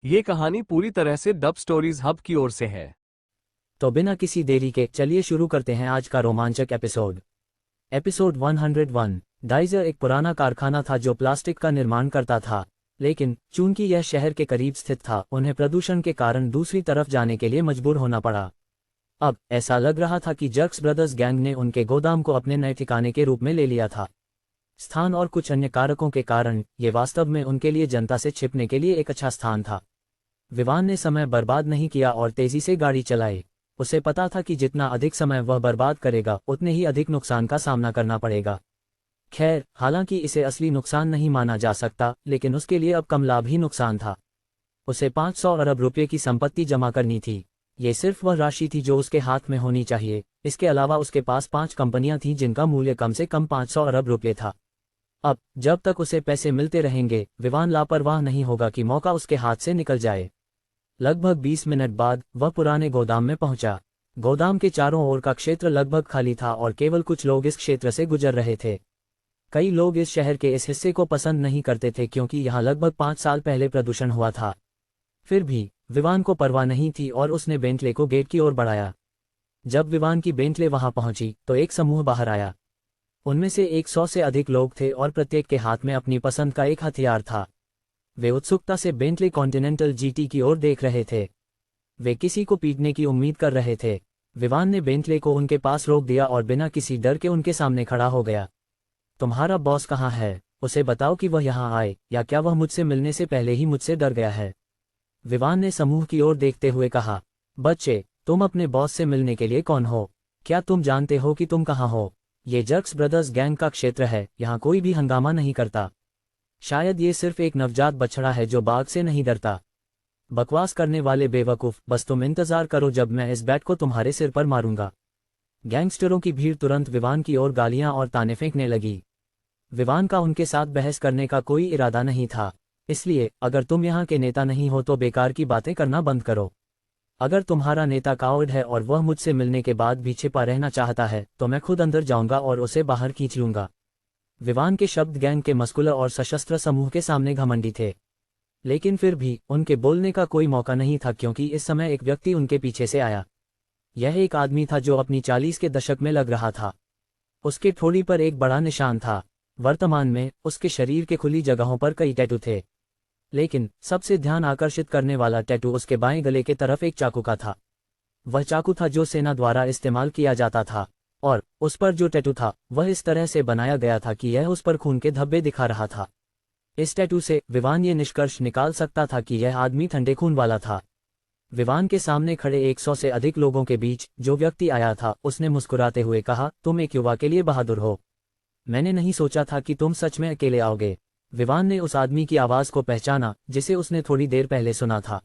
ये कहानी पूरी तरह से डब स्टोरीज हब की ओर से है। तो बिना किसी देरी के चलिए शुरू करते हैं आज का रोमांचक एपिसोड। एपिसोड 101। डाइजर एक पुराना कारखाना था जो प्लास्टिक का निर्माण करता था, लेकिन चूंकि यह शहर के करीब स्थित था, उन्हें प्रदूषण के कारण दूसरी तरफ जाने के लिए मजबूर होना पड़ा। अब ऐसा लग रहा था कि जर्क्स ब्रदर्स गैंग ने उनके गोदाम को अपने नए ठिकाने के रूप में ले लिया था। स्थान और कुछ अन्य कारकों के कारण ये वास्तव में उनके लिए जनता से छिपने के लिए एक अच्छा स्थान था। विवान ने समय बर्बाद नहीं किया और तेजी से गाड़ी चलाई। उसे पता था कि जितना अधिक समय वह बर्बाद करेगा उतने ही अधिक नुकसान का सामना करना पड़ेगा। खैर, हालांकि इसे असली नुकसान नहीं माना जा सकता, लेकिन उसके लिए अब कम लाभ ही नुकसान था। उसे 500 अरब रुपये की संपत्ति जमा करनी थी। ये सिर्फ वह राशि थी जो उसके हाथ में होनी चाहिए। इसके अलावा उसके पास 5 कंपनियां थीं जिनका मूल्य कम से कम 500 अरब रुपये था। अब जब तक उसे पैसे मिलते रहेंगे, विवान लापरवाह नहीं होगा कि मौका उसके हाथ से निकल जाए। लगभग 20 मिनट बाद वह पुराने गोदाम में पहुंचा। गोदाम के चारों ओर का क्षेत्र लगभग खाली था और केवल कुछ लोग इस क्षेत्र से गुजर रहे थे। कई लोग इस शहर के इस हिस्से को पसंद नहीं करते थे क्योंकि यहाँ लगभग 5 साल पहले प्रदूषण हुआ था। फिर भी विवान को परवाह नहीं थी और उसने बेंटले को गेट की ओर बढ़ाया। जब विवान की बेंटले वहां पहुंची तो एक समूह बाहर आया। उनमें से 100 से अधिक लोग थे और प्रत्येक के हाथ में अपनी पसंद का एक हथियार था। वे उत्सुकता से बेंटले कॉन्टिनेंटल जीटी की ओर देख रहे थे। वे किसी को पीटने की उम्मीद कर रहे थे। विवान ने बेंटले को उनके पास रोक दिया और बिना किसी डर के उनके सामने खड़ा हो गया। तुम्हारा बॉस कहाँ है? उसे बताओ कि वह यहाँ आए, या क्या वह मुझसे मिलने से पहले ही मुझसे डर गया है? विवान ने समूह की ओर देखते हुए कहा। बच्चे, तुम अपने बॉस से मिलने के लिए कौन हो? क्या तुम जानते हो कि तुम कहाँ हो? ये जर्क्स ब्रदर्स गैंग का क्षेत्र है, यहाँ कोई भी हंगामा नहीं करता। शायद ये सिर्फ एक नवजात बछड़ा है जो बाघ से नहीं डरता। बकवास करने वाले बेवकूफ, बस तुम इंतजार करो जब मैं इस बैट को तुम्हारे सिर पर मारूंगा। गैंगस्टरों की भीड़ तुरंत विवान की ओर गालियां और ताने फेंकने लगी। विवान का उनके साथ बहस करने का कोई इरादा नहीं था, इसलिए अगर तुम यहाँ के नेता नहीं हो तो बेकार की बातें करना बंद करो। अगर तुम्हारा नेता कावर्ड है और वह मुझसे मिलने के बाद भी छिपा रहना चाहता है तो मैं खुद अंदर जाऊंगा और उसे बाहर खींच लूंगा। विवान के शब्द गैंग के मस्कुलर और सशस्त्र समूह के सामने घमंडी थे, लेकिन फिर भी उनके बोलने का कोई मौका नहीं था क्योंकि इस समय एक व्यक्ति उनके पीछे से आया। यह एक आदमी था जो अपनी 40 के दशक में लग रहा था। उसके ठोड़ी पर एक बड़ा निशान था। वर्तमान में उसके शरीर के खुली जगहों पर कई टैटू थे, लेकिन सबसे ध्यान आकर्षित करने वाला टैटू उसके बाएं गले के तरफ एक चाकू का था। वह चाकू था जो सेना द्वारा इस्तेमाल किया जाता था, और उस पर जो टैटू था वह इस तरह से बनाया गया था कि यह उस पर खून के धब्बे दिखा रहा था। इस टैटू से विवान ये निष्कर्ष निकाल सकता था कि यह आदमी ठंडे खून वाला था। विवान के सामने खड़े 100 से अधिक लोगों के बीच जो व्यक्ति आया था उसने मुस्कुराते हुए कहा, तुम एक युवा के लिए बहादुर हो। मैंने नहीं सोचा था कि तुम सच में अकेले आओगे। विवान ने उस आदमी की आवाज को पहचाना जिसे उसने थोड़ी देर पहले सुना था।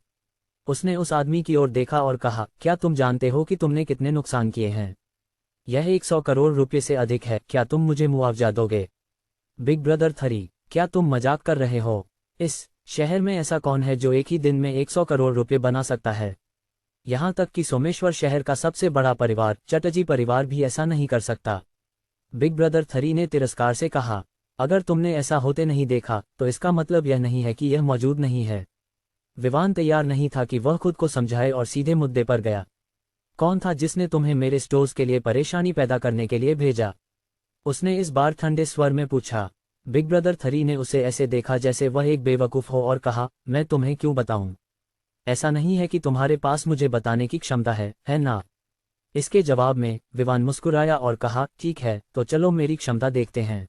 उसने उस आदमी की ओर देखा और कहा, क्या तुम जानते हो कि तुमने कितने नुकसान किए हैं? यह 100 करोड़ रुपये से अधिक है। क्या तुम मुझे मुआवजा दोगे? बिग ब्रदर 3, क्या तुम मजाक कर रहे हो? इस शहर में ऐसा कौन है जो एक ही दिन में 100 करोड़ रुपये बना सकता है? यहाँ तक कि सोमेश्वर शहर का सबसे बड़ा परिवार चटर्जी परिवार भी ऐसा नहीं कर सकता। बिग ब्रदर 3 ने तिरस्कार से कहा, अगर तुमने ऐसा होते नहीं देखा तो इसका मतलब यह नहीं है कि यह मौजूद नहीं है। विवान तैयार नहीं था कि वह खुद को समझाए और सीधे मुद्दे पर गया। कौन था जिसने तुम्हें मेरे स्टोर्स के लिए परेशानी पैदा करने के लिए भेजा? उसने इस बार ठंडे स्वर में पूछा। बिग ब्रदर 3 ने उसे ऐसे देखा जैसे वह एक बेवकूफ हो और कहा, मैं तुम्हें क्यों बताऊं? ऐसा नहीं है कि तुम्हारे पास मुझे बताने की क्षमता है ना? इसके जवाब में विवान मुस्कुराया और कहा, ठीक है, तो चलो मेरी क्षमता देखते हैं।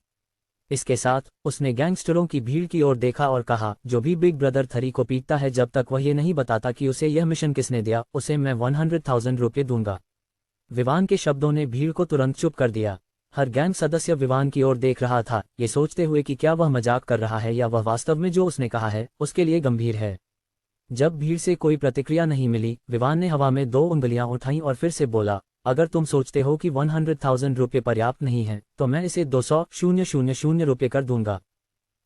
इसके साथ उसने गैंगस्टरों की भीड़ की ओर देखा और कहा, जो भी बिग ब्रदर 3 को पीटता है जब तक वह ये नहीं बताता कि उसे यह मिशन किसने दिया, उसे मैं 100,000 रुपये दूंगा। विवान के शब्दों ने भीड़ को तुरंत चुप कर दिया। हर गैंग सदस्य विवान की ओर देख रहा था, ये सोचते हुए कि क्या वह मजाक कर रहा है या वह वास्तव में जो उसने कहा है उसके लिए गंभीर है। जब भीड़ से कोई प्रतिक्रिया नहीं मिली, विवान ने हवा में 2 उंगलियां उठाईं और फिर से बोला, अगर तुम सोचते हो कि 100,000 रुपये पर्याप्त नहीं है तो मैं इसे 200,000 रुपये कर दूंगा।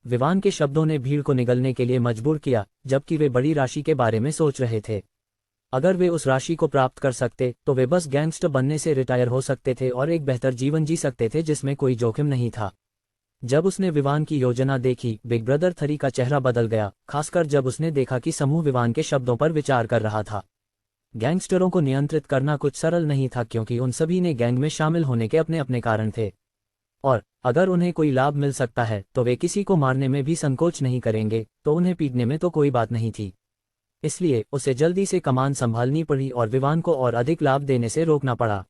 विवान के शब्दों ने भीड़ को निगलने के लिए मजबूर किया, जबकि वे बड़ी राशि के बारे में सोच रहे थे। अगर वे उस राशि को प्राप्त कर सकते तो वे बस गैंगस्टर बनने से रिटायर हो सकते थे और एक बेहतर जीवन जी सकते थे जिसमें कोई जोखिम नहीं था। जब उसने विवान की योजना देखी, बिग ब्रदर 3 का चेहरा बदल गया, खासकर जब उसने देखा कि समूह विवान के शब्दों पर विचार कर रहा था। गैंगस्टरों को नियंत्रित करना कुछ सरल नहीं था क्योंकि उन सभी ने गैंग में शामिल होने के अपने अपने कारण थे, और अगर उन्हें कोई लाभ मिल सकता है तो वे किसी को मारने में भी संकोच नहीं करेंगे, तो उन्हें पीटने में तो कोई बात नहीं थी। इसलिए उसे जल्दी से कमान संभालनी पड़ी और विवान को और अधिक लाभ देने से रोकना पड़ा।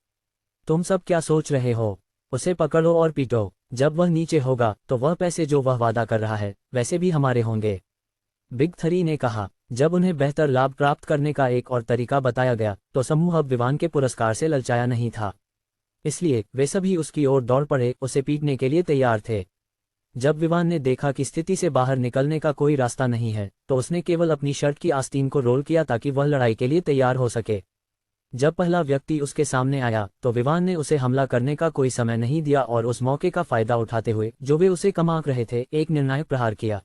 तुम सब क्या सोच रहे हो? उसे पकड़ो और पीटो। जब वह नीचे होगा तो वह पैसे जो वह वादा कर रहा है वैसे भी हमारे होंगे, बिग 3 ने कहा। जब उन्हें बेहतर लाभ प्राप्त करने का एक और तरीका बताया गया तो समूह अब विवान के पुरस्कार से ललचाया नहीं था, इसलिए वे सभी उसकी ओर दौड़ पड़े, उसे पीटने के लिए तैयार थे। जब विवान ने देखा कि स्थिति से बाहर निकलने का कोई रास्ता नहीं है तो उसने केवल अपनी शर्ट की आस्तीन को रोल किया ताकि वह लड़ाई के लिए तैयार हो सके। जब पहला व्यक्ति उसके सामने आया तो विवान ने उसे हमला करने का कोई समय नहीं दिया और उस मौके का फायदा उठाते हुए जो वे उसे कमाक रहे थे, एक निर्णायक प्रहार किया।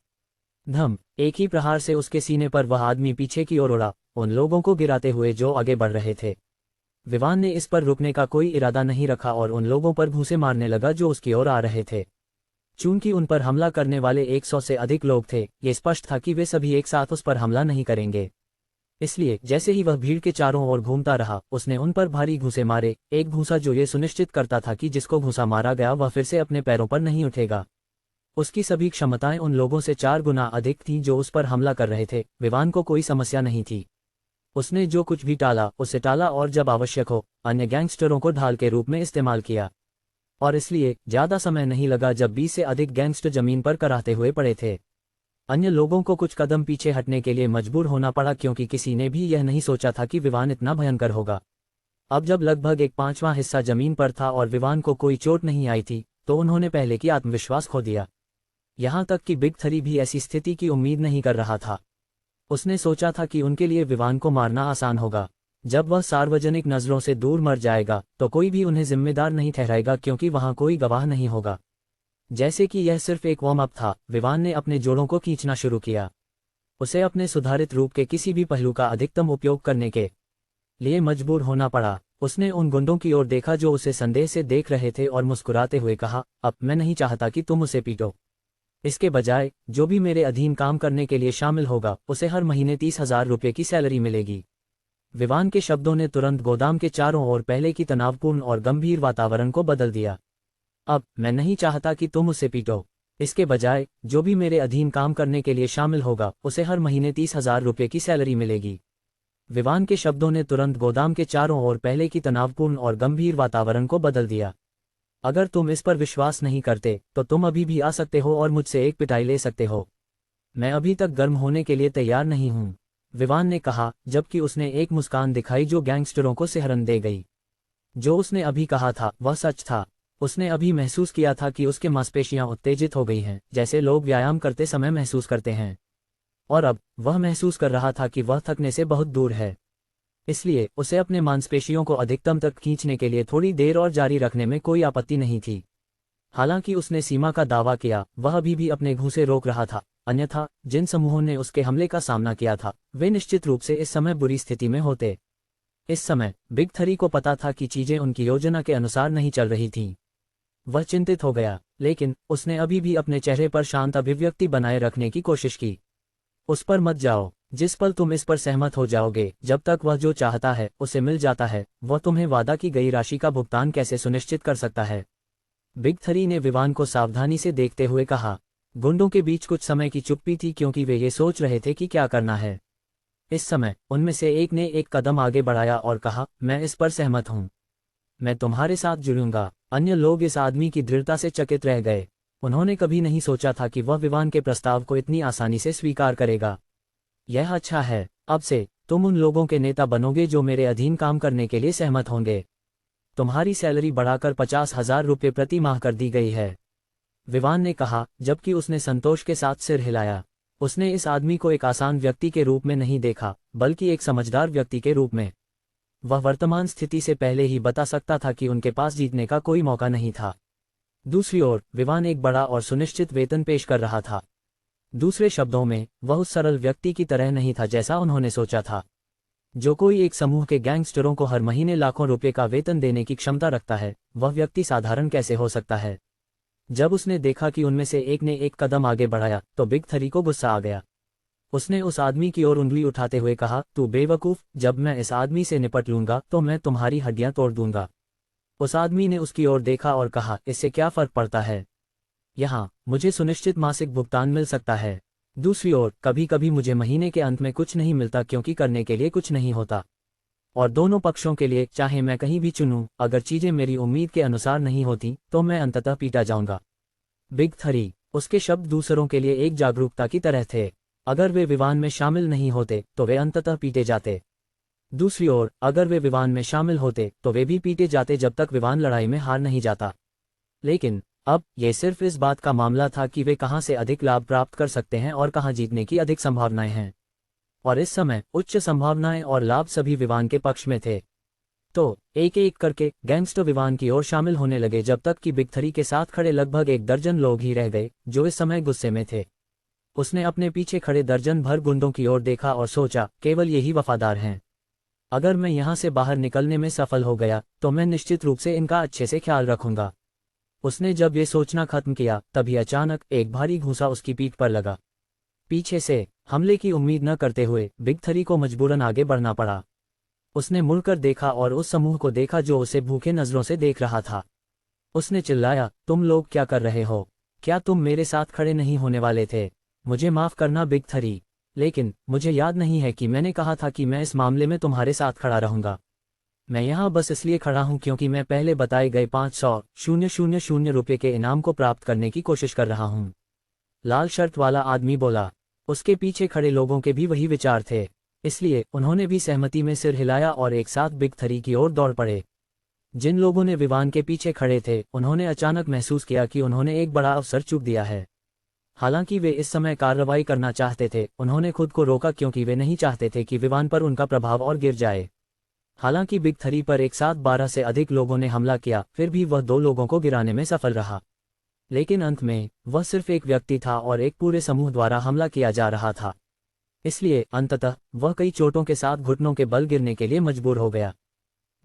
धम! एक ही प्रहार से उसके सीने पर वह आदमी पीछे की ओर उड़ा, उन लोगों को गिराते हुए जो आगे बढ़ रहे थे। विवान ने इस पर रुकने का कोई इरादा नहीं रखा और उन लोगों पर घूंसे मारने लगा जो उसकी ओर आ रहे थे। चूंकि उन पर हमला करने वाले 100 से अधिक लोग थे, ये स्पष्ट था कि वे सभी एक साथ उस पर हमला नहीं करेंगे। इसलिए जैसे ही वह भीड़ के चारों ओर घूमता रहा, उसने उन पर भारी घूंसे मारे, एक घूंसा जो ये सुनिश्चित करता था कि जिसको घूंसा मारा गया वह फिर से अपने पैरों पर नहीं उठेगा। उसकी सभी क्षमताएं उन लोगों से 4 गुना अधिक थीं जो उस पर हमला कर रहे थे। विवान को कोई समस्या नहीं थी, उसने जो कुछ भी टाला उसे टाला और जब आवश्यक हो अन्य गैंगस्टरों को ढाल के रूप में इस्तेमाल किया। और इसलिए ज्यादा समय नहीं लगा जब 20 से अधिक गैंगस्टर जमीन पर कराहते हुए पड़े थे। अन्य लोगों को कुछ कदम पीछे हटने के लिए मजबूर होना पड़ा क्योंकि किसी ने भी यह नहीं सोचा था कि विवान इतना भयंकर होगा। अब जब लगभग 1/5वां हिस्सा जमीन पर था और विवान को कोई चोट नहीं आई थी तो उन्होंने पहले की आत्मविश्वास खो दिया। यहाँ तक कि बिग 3 भी ऐसी स्थिति की उम्मीद नहीं कर रहा था। उसने सोचा था कि उनके लिए विवान को मारना आसान होगा। जब वह सार्वजनिक नजरों से दूर मर जाएगा तो कोई भी उन्हें जिम्मेदार नहीं ठहराएगा क्योंकि वहां कोई गवाह नहीं होगा। जैसे कि यह सिर्फ एक वार्म अप था, विवान ने अपने जोड़ों को खींचना शुरू किया। उसे अपने सुधारित रूप के किसी भी पहलू का अधिकतम उपयोग करने के लिए मजबूर होना पड़ा। उसने उन गुंडों की ओर देखा जो उसे संदेह से देख रहे थे और मुस्कुराते हुए कहा, अब मैं नहीं चाहता कि तुम उसे पीटो। इसके बजाय जो भी मेरे अधीन काम करने के लिए शामिल होगा उसे हर महीने 30,000 रुपये की सैलरी मिलेगी। विवान के शब्दों ने तुरंत गोदाम के चारों ओर पहले की तनावपूर्ण और गंभीर वातावरण को बदल दिया। अब मैं नहीं चाहता कि तुम उसे पीटो। इसके बजाय जो भी मेरे अधीन काम करने के लिए शामिल होगा उसे हर महीने 30,000 रुपये की सैलरी मिलेगी। विवान के शब्दों ने तुरंत गोदाम के चारों ओर पहले की तनावपूर्ण और गंभीर वातावरण को बदल दिया। अगर तुम इस पर विश्वास नहीं करते तो तुम अभी भी आ सकते हो और मुझसे एक पिटाई ले सकते हो। मैं अभी तक गर्म होने के लिए तैयार नहीं हूं, विवान ने कहा, जबकि उसने एक मुस्कान दिखाई जो गैंगस्टरों को सिहरन दे गई। जो उसने अभी कहा था वह सच था। उसने अभी महसूस किया था कि उसके मांसपेशियां उत्तेजित हो गई हैं, जैसे लोग व्यायाम करते समय महसूस करते हैं। और अब वह महसूस कर रहा था कि वह थकने से बहुत दूर है। इसलिए उसे अपने मांसपेशियों को अधिकतम तक खींचने के लिए थोड़ी देर और जारी रखने में कोई आपत्ति नहीं थी। हालांकि उसने सीमा का दावा किया, वह अभी भी अपने घूंसे रोक रहा था। अन्यथा जिन समूहों ने उसके हमले का सामना किया था वे निश्चित रूप से इस समय बुरी स्थिति में होते। इस समय बिग 3 को पता था कि चीजें उनकी योजना के अनुसार नहीं चल रही थीं। वह चिंतित हो गया, लेकिन उसने अभी भी अपने चेहरे पर शांत अभिव्यक्ति बनाए रखने की कोशिश की। उस पर मत जाओ। जिस पल तुम इस पर सहमत हो जाओगे, जब तक वह जो चाहता है उसे मिल जाता है, वह तुम्हें वादा की गई राशि का भुगतान कैसे सुनिश्चित कर सकता है? बिग 3 ने विवान को सावधानी से देखते हुए कहा। गुंडों के बीच कुछ समय की चुप्पी थी क्योंकि वे ये सोच रहे थे कि क्या करना है। इस समय उनमें से एक ने एक कदम आगे बढ़ाया और कहा, मैं इस पर सहमत हूं। मैं तुम्हारे साथ जुड़ूंगा। अन्य लोग इस आदमी की दृढ़ता से चकित रह गए। उन्होंने कभी नहीं सोचा था कि वह विवान के प्रस्ताव को इतनी आसानी से स्वीकार करेगा। यह अच्छा है। अब से तुम उन लोगों के नेता बनोगे जो मेरे अधीन काम करने के लिए सहमत होंगे। तुम्हारी सैलरी बढ़ाकर 50,000 रुपये प्रति माह कर दी गई है, विवान ने कहा, जबकि उसने संतोष के साथ सिर हिलाया। उसने इस आदमी को एक आसान व्यक्ति के रूप में नहीं देखा, बल्कि एक समझदार व्यक्ति के रूप में। वह वर्तमान स्थिति से पहले ही बता सकता था कि उनके पास जीतने का कोई मौका नहीं था। दूसरी ओर विवान एक बड़ा और सुनिश्चित वेतन पेश कर रहा था। दूसरे शब्दों में, वह उस सरल व्यक्ति की तरह नहीं था जैसा उन्होंने सोचा था। जो कोई एक समूह के गैंगस्टरों को हर महीने लाखों रुपए का वेतन देने की क्षमता रखता है, वह व्यक्ति साधारण कैसे हो सकता है? जब उसने देखा कि उनमें से एक ने एक कदम आगे बढ़ाया तो बिग थ्री को गुस्सा आ गया। उसने उस आदमी की ओर उंगली उठाते हुए कहा, तू बेवकूफ, जब मैं इस आदमी से निपट लूंगा तो मैं तुम्हारी हड्डियां तोड़ दूंगा। उस आदमी ने उसकी ओर देखा और कहा, इससे क्या फर्क पड़ता है, यहाँ मुझे सुनिश्चित मासिक भुगतान मिल सकता है। दूसरी ओर कभी कभी मुझे महीने के अंत में कुछ नहीं मिलता क्योंकि करने के लिए कुछ नहीं होता। और दोनों पक्षों के लिए, चाहे मैं कहीं भी चुनूं, अगर चीजें मेरी उम्मीद के अनुसार नहीं होती तो मैं अंततः पीटा जाऊंगा। बिग थ्री, उसके शब्द दूसरों के लिए एक जागरूकता की तरह थे। अगर वे विवाद में शामिल नहीं होते तो वे अंततः पीटे जाते। दूसरी ओर अगर वे विवाद में शामिल होते तो वे भी पीटे जाते जब तक विवाद लड़ाई में हार नहीं जाता। लेकिन अब यह सिर्फ इस बात का मामला था कि वे कहां से अधिक लाभ प्राप्त कर सकते हैं और कहां जीतने की अधिक संभावनाएं हैं। और इस समय उच्च संभावनाएं और लाभ सभी विवाद के पक्ष में थे। तो एक एक करके गैंगस्टर विवाद की ओर शामिल होने लगे जब तक कि बिग थ्री के साथ खड़े लगभग एक दर्जन लोग ही रह गए जो इस समय गुस्से में थे। उसने अपने पीछे खड़े दर्जन भर गुंडों की ओर देखा और सोचा, केवल यही वफादार हैं। अगर मैं यहां से बाहर निकलने में सफल हो गया तो मैं निश्चित रूप से इनका अच्छे से ख्याल रखूंगा। उसने जब ये सोचना खत्म किया तभी अचानक एक भारी घूंसा उसकी पीठ पर लगा। पीछे से हमले की उम्मीद न करते हुए बिग थ्री को मजबूरन आगे बढ़ना पड़ा। उसने मुड़कर देखा और उस समूह को देखा जो उसे भूखे नजरों से देख रहा था। उसने चिल्लाया, तुम लोग क्या कर रहे हो? क्या तुम मेरे साथ खड़े नहीं होने वाले थे? मुझे माफ करना बिग थ्री, लेकिन मुझे याद नहीं है कि मैंने कहा था कि मैं इस मामले में तुम्हारे साथ खड़ा रहूंगा। मैं यहाँ बस इसलिए खड़ा हूँ क्योंकि मैं पहले बताए गए 500,000 रुपये के इनाम को प्राप्त करने की कोशिश कर रहा हूँ। लाल शर्ट वाला आदमी बोला। उसके पीछे खड़े लोगों के भी वही विचार थे, इसलिए उन्होंने भी सहमति में सिर हिलाया और एक साथ बिग थ्री की ओर दौड़ पड़े। जिन लोगों ने विवाद के पीछे खड़े थे उन्होंने अचानक महसूस किया कि उन्होंने एक बड़ा अवसर चूक दिया है। हालांकि वे इस समय कार्रवाई करना चाहते थे, उन्होंने खुद को रोका क्योंकि वे नहीं चाहते थे कि विवाद पर उनका प्रभाव और गिर जाए। हालांकि बिग थ्री पर एक साथ 12 से अधिक लोगों ने हमला किया, फिर भी वह 2 लोगों को गिराने में सफल रहा। लेकिन अंत में वह सिर्फ एक व्यक्ति था और एक पूरे समूह द्वारा हमला किया जा रहा था। इसलिए अंततः वह कई चोटों के साथ घुटनों के बल गिरने के लिए मजबूर हो गया।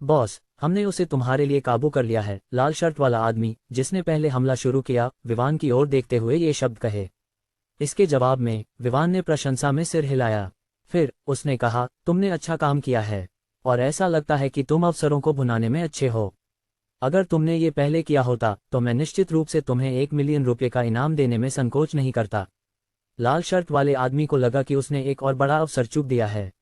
बॉस, हमने उसे तुम्हारे लिए काबू कर लिया है, लाल शर्ट वाला आदमी जिसने पहले हमला शुरू किया विवान की ओर देखते हुए ये शब्द कहे। इसके जवाब में विवान ने प्रशंसा में सिर हिलाया। फिर उसने कहा, तुमने अच्छा काम किया है और ऐसा लगता है कि तुम अवसरों को भुनाने में अच्छे हो। अगर तुमने ये पहले किया होता तो मैं निश्चित रूप से तुम्हें 1 मिलियन रुपये का इनाम देने में संकोच नहीं करता। लाल शर्ट वाले आदमी को लगा कि उसने एक और बड़ा अवसर चूक दिया है,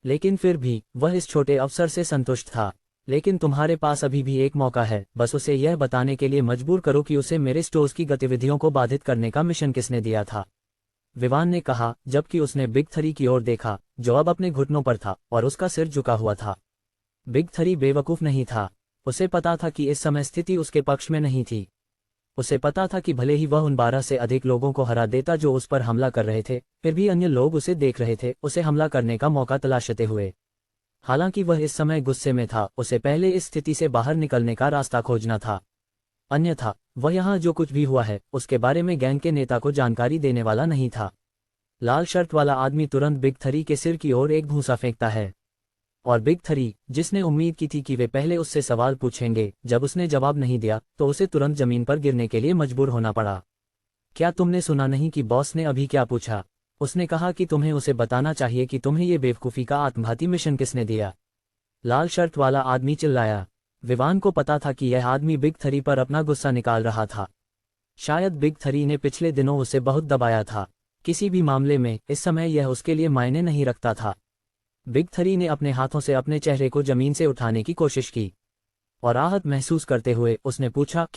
लेकिन फिर भी वह इस छोटे अवसर से संतुष्ट था। लेकिन तुम्हारे पास अभी भी एक मौका है, बस उसे यह बताने के लिए मजबूर करो कि उसे मेरे स्टोर्स की गतिविधियों को बाधित करने का मिशन किसने दिया था। विवान ने कहा, जबकि उसने बिग थ्री की ओर देखा जो अब अपने घुटनों पर था और उसका सिर झुका हुआ था। बिग थ्री बेवकूफ नहीं था। उसे पता था कि इस समय स्थिति उसके पक्ष में नहीं थी। उसे पता था कि भले ही वह उन 12 से अधिक लोगों को हरा देता जो उस पर हमला कर रहे थे, फिर भी अन्य लोग उसे देख रहे थे, उसे हमला करने का मौका तलाशते हुए। हालांकि वह इस समय गुस्से में था, उसे पहले इस स्थिति से बाहर निकलने का रास्ता खोजना था। अन्यथा वह यहाँ जो कुछ भी हुआ है उसके बारे में गैंग के नेता को जानकारी देने वाला नहीं था। लाल शर्ट वाला आदमी तुरंत बिग थ्री के सिर की ओर एक भूसा फेंकता है और बिग थ्री, जिसने उम्मीद की थी कि वे पहले उससे सवाल पूछेंगे, जब उसने जवाब नहीं दिया तो उसे तुरंत जमीन पर गिरने के लिए मजबूर होना पड़ा। क्या तुमने सुना नहीं कि बॉस ने अभी क्या पूछा? उसने कहा कि तुम्हें उसे बताना चाहिए कि तुम्हें ये बेवकूफ़ी का आत्मघाती मिशन किसने दिया। लाल शर्ट वाला आदमी चिल्लाया। विवान को पता था कि यह आदमी बिग थ्री पर अपना गुस्सा निकाल रहा था। शायद बिग थ्री ने पिछले दिनों उसे बहुत दबाया था। किसी भी मामले में इस समय यह उसके लिए मायने नहीं रखता था। बिग थ्री ने अपने हाथों से अपने चेहरे को जमीन से उठाने की कोशिश की और आहत महसूस करते हुए उसने पूछा,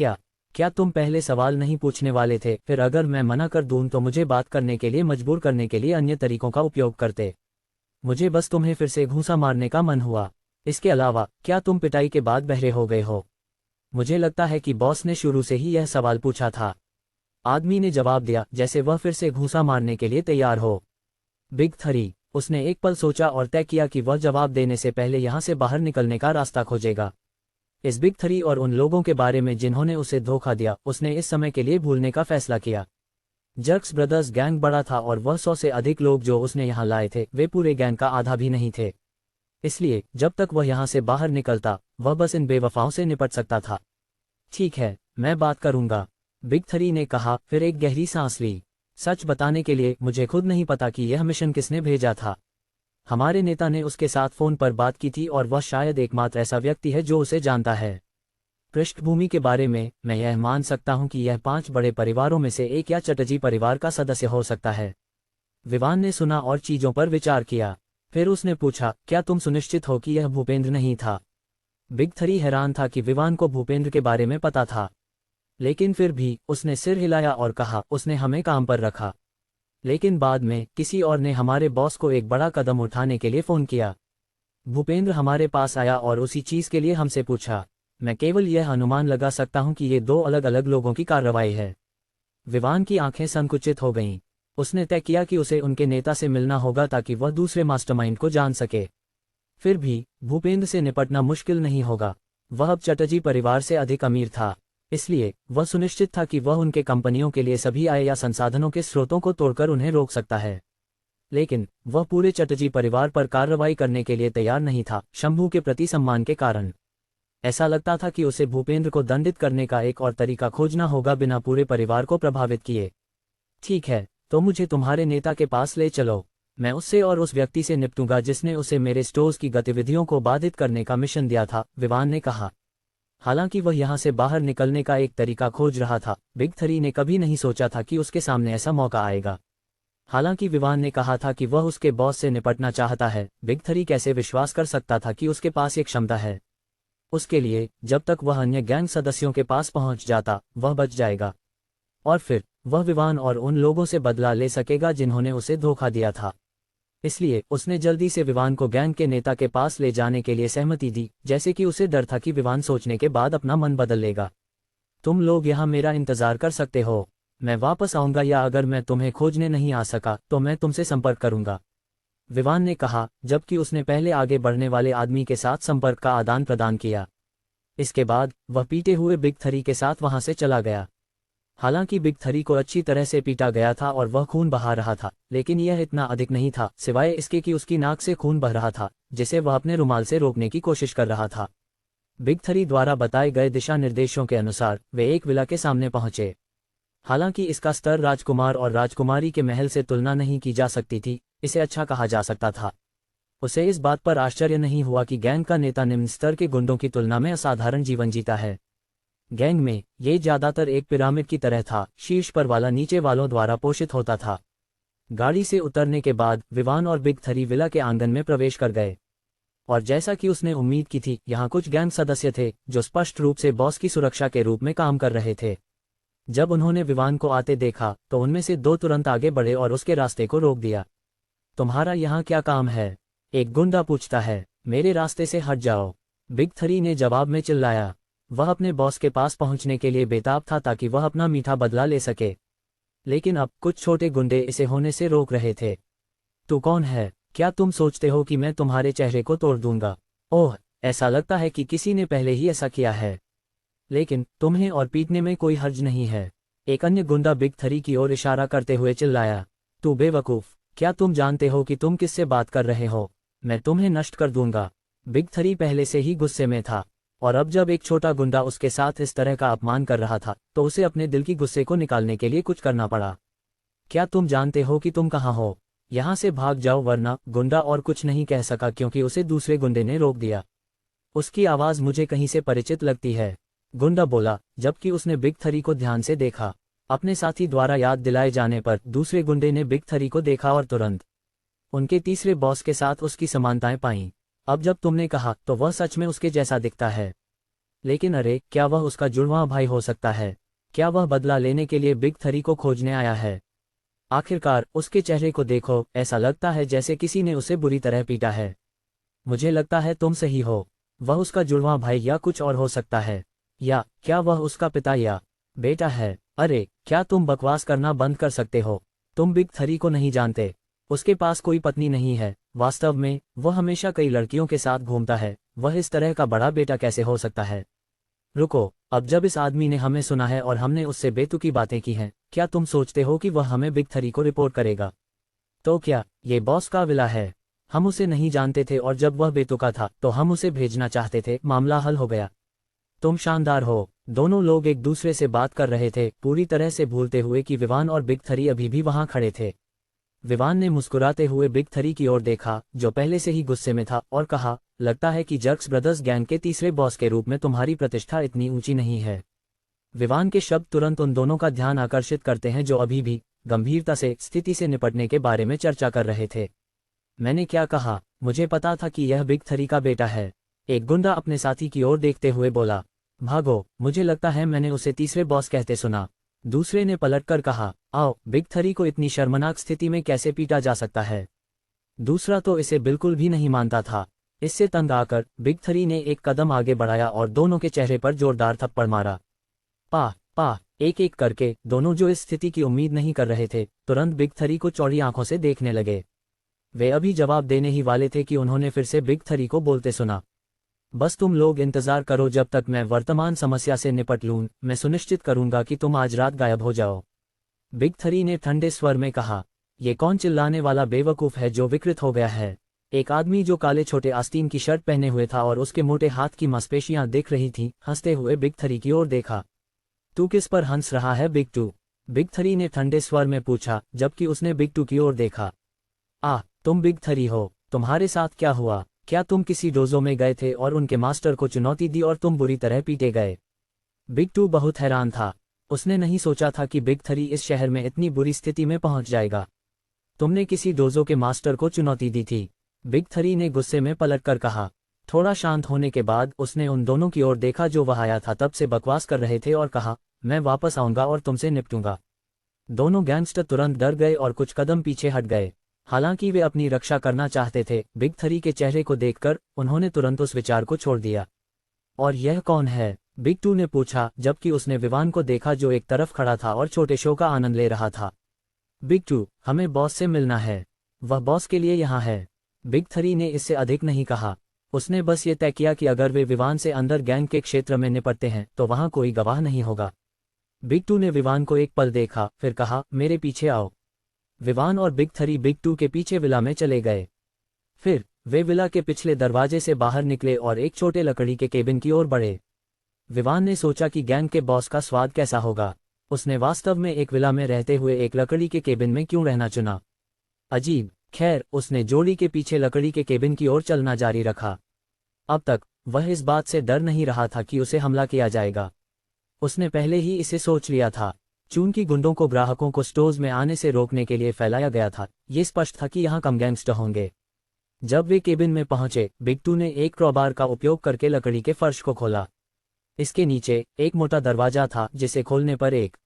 क्या तुम पहले सवाल नहीं पूछने वाले थे? फिर अगर मैं मना कर दूं तो मुझे बात करने के लिए मजबूर करने के लिए अन्य तरीकों का उपयोग करते। मुझे बस तुम्हें फिर से घूंसा मारने का मन हुआ। इसके अलावा क्या तुम पिटाई के बाद बहरे हो गए हो? मुझे लगता है कि बॉस ने शुरू से ही यह सवाल पूछा था। आदमी ने जवाब दिया जैसे वह फिर से घूंसा मारने के लिए तैयार हो। बिग थ्री, उसने एक पल सोचा और तय किया कि वह जवाब देने से पहले यहां से बाहर निकलने का रास्ता खोजेगा। इस बिग थ्री और उन लोगों के बारे में जिन्होंने उसे धोखा दिया, उसने इस समय के लिए भूलने का फैसला किया। जर्क्स ब्रदर्स गैंग बड़ा था और वह 100 से अधिक लोग जो उसने यहाँ लाए थे वे पूरे गैंग का आधा भी नहीं थे। इसलिए जब तक वह यहाँ से बाहर निकलता वह बस इन बेवफाओं से निपट सकता था। ठीक है, मैं बात करूंगा। बिग थ्री ने कहा, फिर एक गहरी सांस ली। सच बताने के लिए मुझे खुद नहीं पता कि यह मिशन किसने भेजा था। हमारे नेता ने उसके साथ फोन पर बात की थी और वह शायद एकमात्र ऐसा व्यक्ति है जो उसे जानता है। पृष्ठभूमि के बारे में मैं यह मान सकता हूं कि यह 5 बड़े परिवारों में से एक या चटर्जी परिवार का सदस्य हो सकता है। विवान ने सुना और चीजों पर विचार किया। फिर उसने पूछा, क्या तुम सुनिश्चित हो कि यह भूपेंद्र नहीं था? बिग थ्री हैरान था कि विवान को भूपेंद्र के बारे में पता था, लेकिन फिर भी उसने सिर हिलाया और कहा, उसने हमें काम पर रखा। लेकिन बाद में किसी और ने हमारे बॉस को एक बड़ा कदम उठाने के लिए फ़ोन किया। भूपेंद्र हमारे पास आया और उसी चीज़ के लिए हमसे पूछा। मैं केवल यह अनुमान लगा सकता हूं कि ये 2 अलग अलग लोगों की कार्रवाई है। विवान की आंखें संकुचित हो गईं। उसने तय किया कि उसे उनके नेता से मिलना होगा ताकि वह दूसरे मास्टरमाइंड को जान सके। फिर भी भूपेंद्र से निपटना मुश्किल नहीं होगा। वह अब चटर्जी परिवार से अधिक अमीर था, इसलिए वह सुनिश्चित था कि वह उनके कंपनियों के लिए सभी आय या संसाधनों के स्रोतों को तोड़कर उन्हें रोक सकता है। लेकिन वह पूरे चटर्जी परिवार पर कार्रवाई करने के लिए तैयार नहीं था, शंभू के प्रति सम्मान के कारण। ऐसा लगता था कि उसे भूपेंद्र को दंडित करने का एक और तरीका खोजना होगा बिना पूरे परिवार को प्रभावित किए। ठीक है, तो मुझे तुम्हारे नेता के पास ले चलो। मैं उससे और उस व्यक्ति से निपटूंगा जिसने उसे मेरे स्टोर्स की गतिविधियों को बाधित करने का मिशन दिया था, विवान ने कहा। हालांकि वह यहां से बाहर निकलने का एक तरीका खोज रहा था, बिग थ्री ने कभी नहीं सोचा था कि उसके सामने ऐसा मौका आएगा। हालांकि विवान ने कहा था कि वह उसके बॉस से निपटना चाहता है, बिग थ्री कैसे विश्वास कर सकता था कि उसके पास एक क्षमता है। उसके लिए जब तक वह अन्य गैंग सदस्यों के पास पहुंच जाता, वह बच जाएगा। और फिर वह विवान और उन लोगों से बदला ले सकेगा जिन्होंने उसे धोखा दिया था। इसलिए उसने जल्दी से विवान को गैंग के नेता के पास ले जाने के लिए सहमति दी, जैसे कि उसे डर था कि विवान सोचने के बाद अपना मन बदल लेगा। तुम लोग यहाँ मेरा इंतजार कर सकते हो, मैं वापस आऊंगा, या अगर मैं तुम्हें खोजने नहीं आ सका तो मैं तुमसे संपर्क करूंगा, विवान ने कहा, जबकि उसने पहले आगे बढ़ने वाले आदमी के साथ संपर्क का आदान प्रदान किया। इसके बाद वह पीटे हुए बिग थ्री के साथ वहां से चला गया। हालांकि बिग थ्री को अच्छी तरह से पीटा गया था और वह खून बहा रहा था, लेकिन यह इतना अधिक नहीं था, सिवाय इसके कि उसकी नाक से खून बह रहा था, जिसे वह अपने रुमाल से रोकने की कोशिश कर रहा था। बिग थ्री द्वारा बताए गए दिशा निर्देशों के अनुसार वे एक विला के सामने पहुंचे। हालांकि इसका स्तर राजकुमार और राजकुमारी के महल से तुलना नहीं की जा सकती थी, इसे अच्छा कहा जा सकता था। उसे इस बात पर आश्चर्य नहीं हुआ कि गैंग का नेता निम्न स्तर के गुंडों की तुलना में असाधारण जीवन जीता है। गैंग में ये ज्यादातर एक पिरामिड की तरह था, शीर्ष पर वाला नीचे वालों द्वारा पोषित होता था। गाड़ी से उतरने के बाद विवान और बिग थ्री विला के आंगन में प्रवेश कर गए, और जैसा कि उसने उम्मीद की थी, यहाँ कुछ गैंग सदस्य थे जो स्पष्ट रूप से बॉस की सुरक्षा के रूप में काम कर रहे थे। जब उन्होंने विवान को आते देखा तो उनमें से 2 तुरंत आगे बढ़े और उसके रास्ते को रोक दिया। तुम्हारा यहाँ क्या काम है? एक गुंडा पूछता है। मेरे रास्ते से हट जाओ, बिग थ्री ने जवाब में चिल्लाया। वह अपने बॉस के पास पहुंचने के लिए बेताब था ताकि वह अपना मीठा बदला ले सके, लेकिन अब कुछ छोटे गुंडे इसे होने से रोक रहे थे। तू कौन है? क्या तुम सोचते हो कि मैं तुम्हारे चेहरे को तोड़ दूंगा? ओह, ऐसा लगता है कि किसी ने पहले ही ऐसा किया है, लेकिन तुम्हें और पीटने में कोई हर्ज नहीं है, एक अन्य गुंडा बिग थ्री की ओर इशारा करते हुए चिल्लाया। तू बेवकूफ, क्या तुम जानते हो कि तुम किससे बात कर रहे हो? मैं तुम्हें नष्ट कर दूंगा। बिग थ्री पहले से ही गुस्से में था, और अब जब एक छोटा गुंडा उसके साथ इस तरह का अपमान कर रहा था तो उसे अपने दिल की गुस्से को निकालने के लिए कुछ करना पड़ा। क्या तुम जानते हो कि तुम कहाँ हो? यहाँ से भाग जाओ, वरना गुंडा और कुछ नहीं कह सका क्योंकि उसे दूसरे गुंडे ने रोक दिया। उसकी आवाज़ मुझे कहीं से परिचित लगती है, गुंडा बोला, जबकि उसने बिग थ्री को ध्यान से देखा। अपने साथी द्वारा याद दिलाए जाने पर दूसरे गुंडे ने बिग थ्री को देखा और तुरंत उनके तीसरे बॉस के साथ उसकी समानताएं पाईं। अब जब तुमने कहा तो वह सच में उसके जैसा दिखता है, लेकिन अरे, क्या वह उसका जुड़वां भाई हो सकता है? क्या वह बदला लेने के लिए बिग थ्री को खोजने आया है? आखिरकार उसके चेहरे को देखो, ऐसा लगता है जैसे किसी ने उसे बुरी तरह पीटा है। मुझे लगता है तुम सही हो, वह उसका जुड़वां भाई या कुछ और हो सकता है, या क्या वह उसका पिता या बेटा है? अरे, क्या तुम बकवास करना बंद कर सकते हो? तुम बिग थ्री को नहीं जानते, उसके पास कोई पत्नी नहीं है, वास्तव में वह हमेशा कई लड़कियों के साथ घूमता है, वह इस तरह का बड़ा बेटा कैसे हो सकता है? रुको, अब जब इस आदमी ने हमें सुना है और हमने उससे बेतुकी बातें की हैं, क्या तुम सोचते हो कि वह हमें बिग थ्री को रिपोर्ट करेगा? तो क्या ये बॉस का विला है? हम उसे नहीं जानते थे और जब वह बेतुका था तो हम उसे भेजना चाहते थे, मामला हल हो गया। तुम शानदार हो, दोनों लोग एक दूसरे से बात कर रहे थे, पूरी तरह से भूलते हुए कि विवान और बिग थ्री अभी भी वहां खड़े थे। विवान ने मुस्कुराते हुए बिग थ्री की ओर देखा, जो पहले से ही गुस्से में था, और कहा, लगता है कि जर्क्स ब्रदर्स गैंग के तीसरे बॉस के रूप में तुम्हारी प्रतिष्ठा इतनी ऊंची नहीं है। विवान के शब्द तुरंत उन दोनों का ध्यान आकर्षित करते हैं जो अभी भी गंभीरता से स्थिति से निपटने के बारे में चर्चा कर रहे थे। मैंने क्या कहा? मुझे पता था कि यह बिग थ्री का बेटा है। एक गुंडा अपने साथी की ओर देखते हुए बोला। भागो, मुझे लगता है मैंने उसे तीसरे बॉस कहते सुना। दूसरे ने पलटकर कहा, आओ, बिग थ्री को इतनी शर्मनाक स्थिति में कैसे पीटा जा सकता है। दूसरा तो इसे बिल्कुल भी नहीं मानता था। इससे तंग आकर बिग थ्री ने एक कदम आगे बढ़ाया और दोनों के चेहरे पर जोरदार थप्पड़ मारा। पा पा एक एक करके दोनों, जो इस स्थिति की उम्मीद नहीं कर रहे थे, तुरंत बिग थ्री को चौड़ी आंखों से देखने लगे। वे अभी जवाब देने ही वाले थे कि उन्होंने फिर से बिग थ्री को बोलते सुना, बस तुम लोग इंतजार करो जब तक मैं वर्तमान समस्या से निपट लूं। मैं सुनिश्चित करूंगा कि तुम आज रात गायब हो जाओ। बिग थ्री ने ठंडे स्वर में कहा। ये कौन चिल्लाने वाला बेवकूफ है जो विकृत हो गया है? एक आदमी जो काले छोटे आस्तीन की शर्ट पहने हुए था और उसके मोटे हाथ की मांसपेशियां दिख रही थीं, हंसते हुए बिग थ्री की ओर देखा। तू किस पर हंस रहा है बिग टू? बिग थ्री ने ठंडे स्वर में पूछा, जबकि उसने बिग टू की ओर देखा। तुम बिग थ्री हो, तुम्हारे साथ क्या हुआ? क्या तुम किसी डोजो में गए थे और उनके मास्टर को चुनौती दी और तुम बुरी तरह पीटे गए? बिग टू बहुत हैरान था। उसने नहीं सोचा था कि बिग थ्री इस शहर में इतनी बुरी स्थिति में पहुंच जाएगा। तुमने किसी डोजो के मास्टर को चुनौती दी थी? बिग थ्री ने गुस्से में पलटकर कहा। थोड़ा शांत होने के बाद उसने उन दोनों की ओर देखा जो वह आया था तब से बकवास कर रहे थे और कहा, मैं वापस आऊंगा और तुमसे निपटूंगा। दोनों गैंगस्टर तुरंत डर गए और कुछ कदम पीछे हट गए। हालांकि वे अपनी रक्षा करना चाहते थे, बिग थ्री के चेहरे को देखकर उन्होंने तुरंत उस विचार को छोड़ दिया। और यह कौन है? बिग टू ने पूछा, जबकि उसने विवान को देखा जो एक तरफ खड़ा था और छोटे शो का आनंद ले रहा था। बिग टू, हमें बॉस से मिलना है। वह बॉस के लिए यहाँ है। बिग थ्री ने इससे अधिक नहीं कहा। उसने बस ये तय किया कि अगर वे विवान से अंदर गैंग के क्षेत्र में निपटते हैं तो वहां कोई गवाह नहीं होगा। बिग टू ने विवान को एक पल देखा, फिर कहा, मेरे पीछे आओ। विवान और बिग थ्री बिग टू के पीछे विला में चले गए। फिर वे विला के पिछले दरवाजे से बाहर निकले और एक छोटे लकड़ी के केबिन की ओर बढ़े। विवान ने सोचा कि गैंग के बॉस का स्वाद कैसा होगा। उसने वास्तव में एक विला में रहते हुए एक लकड़ी के केबिन में क्यों रहना चुना? अजीब। खैर, उसने जोड़ी के पीछे लकड़ी के केबिन की ओर चलना जारी रखा। अब तक वह इस बात से डर नहीं रहा था कि उसे हमला किया जाएगा। उसने पहले ही इसे सोच लिया था। चूंकि गुंडों को ग्राहकों को स्टोर्स में आने से रोकने के लिए फैलाया गया था, ये स्पष्ट था कि यहाँ कम गैंगस्टर होंगे। जब वे केबिन में पहुंचे, बिग टू ने एक क्रॉबार का उपयोग करके लकड़ी के फर्श को खोला। इसके नीचे एक मोटा दरवाजा था जिसे खोलने पर एक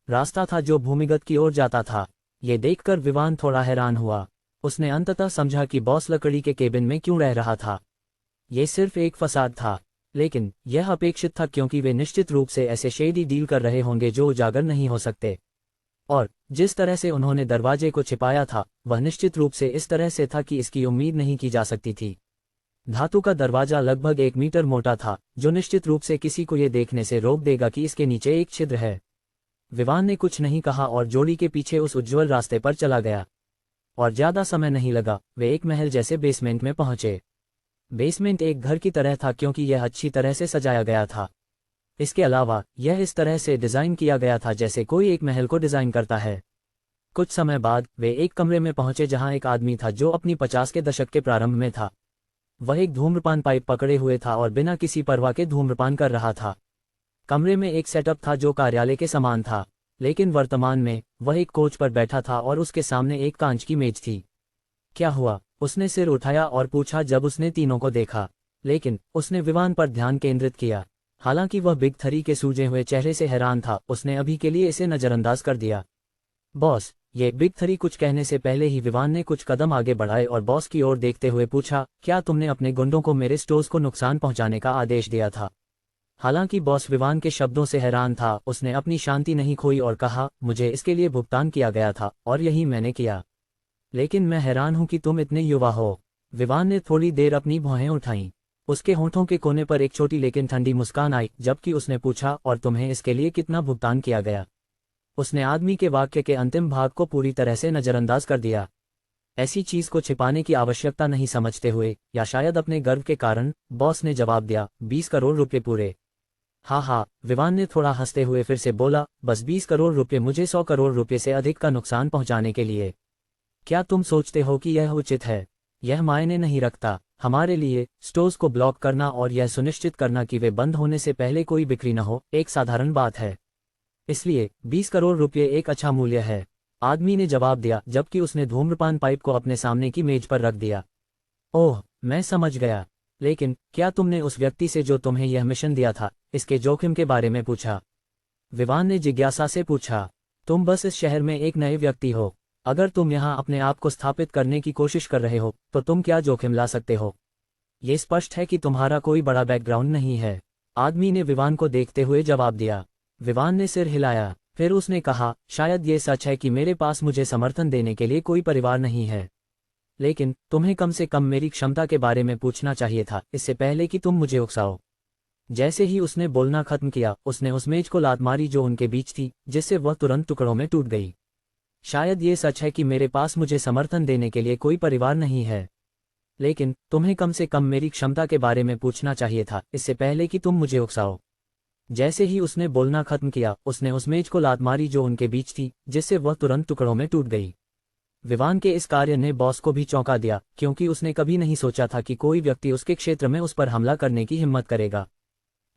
रास्ता था जो भूमिगत की ओर जाता था। ये देखकर विवान थोड़ा हैरान हुआ। उसने अंततः समझा कि बॉस लकड़ी के केबिन में क्यों रह रहा था। ये सिर्फ एक फसाद था, लेकिन यह अपेक्षित था क्योंकि वे निश्चित रूप से ऐसे शेडी डील कर रहे होंगे जो उजागर नहीं हो सकते। और जिस तरह से उन्होंने दरवाजे को छिपाया था, वह निश्चित रूप से इस तरह से था कि इसकी उम्मीद नहीं की जा सकती थी। धातु का दरवाजा लगभग 1 मीटर मोटा था, जो निश्चित रूप से किसी को ये देखने से रोक देगा कि इसके नीचे एक छिद्र है। विवान ने कुछ नहीं कहा और जोड़ी के पीछे उस उज्ज्वल रास्ते पर चला गया। और ज्यादा समय नहीं लगा, वे एक महल जैसे बेसमेंट में पहुंचे। बेसमेंट एक घर की तरह था क्योंकि यह अच्छी तरह से सजाया गया था। इसके अलावा यह इस तरह से डिजाइन किया गया था जैसे कोई एक महल को डिजाइन करता है। कुछ समय बाद वे एक कमरे में पहुंचे जहां एक आदमी था जो अपनी 50 के दशक के प्रारंभ में था। वह एक धूम्रपान पाइप पकड़े हुए था और बिना किसी परवाह के धूम्रपान कर रहा था। कमरे में एक सेटअप था जो कार्यालय के समान था, लेकिन वर्तमान में वह एक कोच पर बैठा था और उसके सामने एक कांच की मेज थी। क्या हुआ? उसने सिर उठाया और पूछा जब उसने तीनों को देखा, लेकिन उसने विवान पर ध्यान केंद्रित किया। हालांकि वह बिग थ्री के सूजे हुए चेहरे से हैरान था, उसने अभी के लिए इसे नजरअंदाज कर दिया। बॉस, ये बिग थ्री कुछ कहने से पहले ही विवान ने कुछ कदम आगे बढ़ाए और बॉस की ओर देखते हुए पूछा, क्या तुमने अपने गुंडों को मेरे स्टोर्स को नुकसान पहुंचाने का आदेश दिया था? हालांकि बॉस विवान के शब्दों से हैरान था, उसने अपनी शांति नहीं खोई और कहा, मुझे इसके लिए भुगतान किया गया था और यही मैंने किया। लेकिन मैं हैरान हूं कि तुम इतने युवा हो। विवान ने थोड़ी देर अपनी भौहें उठाईं। उसके होंठों के कोने पर एक छोटी लेकिन ठंडी मुस्कान आई, जबकि उसने पूछा, और तुम्हें इसके लिए कितना भुगतान किया गया? उसने आदमी के वाक्य के अंतिम भाग को पूरी तरह से नजरअंदाज कर दिया। ऐसी चीज को छिपाने की आवश्यकता नहीं समझते हुए, या शायद अपने गर्व के कारण, बॉस ने जवाब दिया, 20 करोड़ रुपए पूरे। हाँ हाँ, विवान ने थोड़ा हंसते हुए फिर से बोला, बस 20 करोड़ रुपए मुझे 100 करोड़ रुपए से अधिक का नुकसान पहुंचाने के लिए। क्या तुम सोचते हो कि यह उचित है? यह मायने नहीं रखता। हमारे लिए स्टोर्स को ब्लॉक करना और यह सुनिश्चित करना कि वे बंद होने से पहले कोई बिक्री न हो, एक साधारण बात है। इसलिए 20 करोड़ रुपये एक अच्छा मूल्य है, आदमी ने जवाब दिया, जबकि उसने धूम्रपान पाइप को अपने सामने की मेज पर रख दिया। ओह, मैं समझ गया। लेकिन क्या तुमने उस व्यक्ति से जो तुम्हें यह मिशन दिया था, इसके जोखिम के बारे में पूछा? विवान ने जिज्ञासा से पूछा। तुम बस इस शहर में एक नए व्यक्ति हो। अगर तुम यहाँ अपने आप को स्थापित करने की कोशिश कर रहे हो तो तुम क्या जोखिम ला सकते हो? ये स्पष्ट है कि तुम्हारा कोई बड़ा बैकग्राउंड नहीं है, आदमी ने विवान को देखते हुए जवाब दिया। विवान ने सिर हिलाया, फिर उसने कहा, शायद ये सच है कि मेरे पास मुझे समर्थन देने के लिए कोई परिवार नहीं है, लेकिन तुम्हें कम से कम मेरी क्षमता के बारे में पूछना चाहिए था, इससे पहले कि तुम मुझे उकसाओ। जैसे ही उसने बोलना खत्म किया, उसने उस मेज को लात मारी जो उनके बीच थी, जिससे वह तुरंत टुकड़ों में टूट गई। शायद ये सच है कि मेरे पास मुझे समर्थन देने के लिए कोई परिवार नहीं है, लेकिन तुम्हें कम से कम मेरी क्षमता के बारे में पूछना चाहिए था, इससे पहले कि तुम मुझे उकसाओ। जैसे ही उसने बोलना खत्म किया, उसने उस मेज को लात मारी जो उनके बीच थी, जिससे वह तुरंत टुकड़ों में टूट गई। विवान के इस कार्य ने बॉस को भी चौंका दिया, क्योंकि उसने कभी नहीं सोचा था कि कोई व्यक्ति उसके क्षेत्र में उस पर हमला करने की हिम्मत करेगा।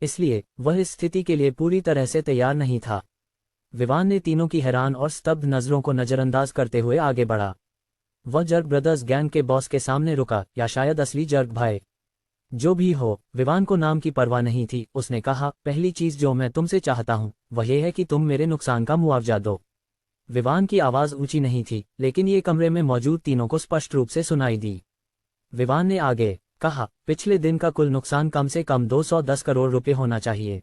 इसलिए वह इस स्थिति के लिए पूरी तरह से तैयार नहीं था। विवान ने तीनों की हैरान और स्तब्ध नजरों को नजरअंदाज करते हुए आगे बढ़ा। वह जर्ग ब्रदर्स गैंग के बॉस के सामने रुका, या शायद असली जर्ग भाई। जो भी हो, विवान को नाम की परवाह नहीं थी। उसने कहा, पहली चीज जो मैं तुमसे चाहता हूं वह यह है कि तुम मेरे नुकसान का मुआवजा दो। विवान की आवाज ऊंची नहीं थी, लेकिन ये कमरे में मौजूद तीनों को स्पष्ट रूप से सुनाई दी। विवान ने आगे कहा, पिछले दिन का कुल नुकसान कम से कम 210 करोड़ रुपए होना चाहिए,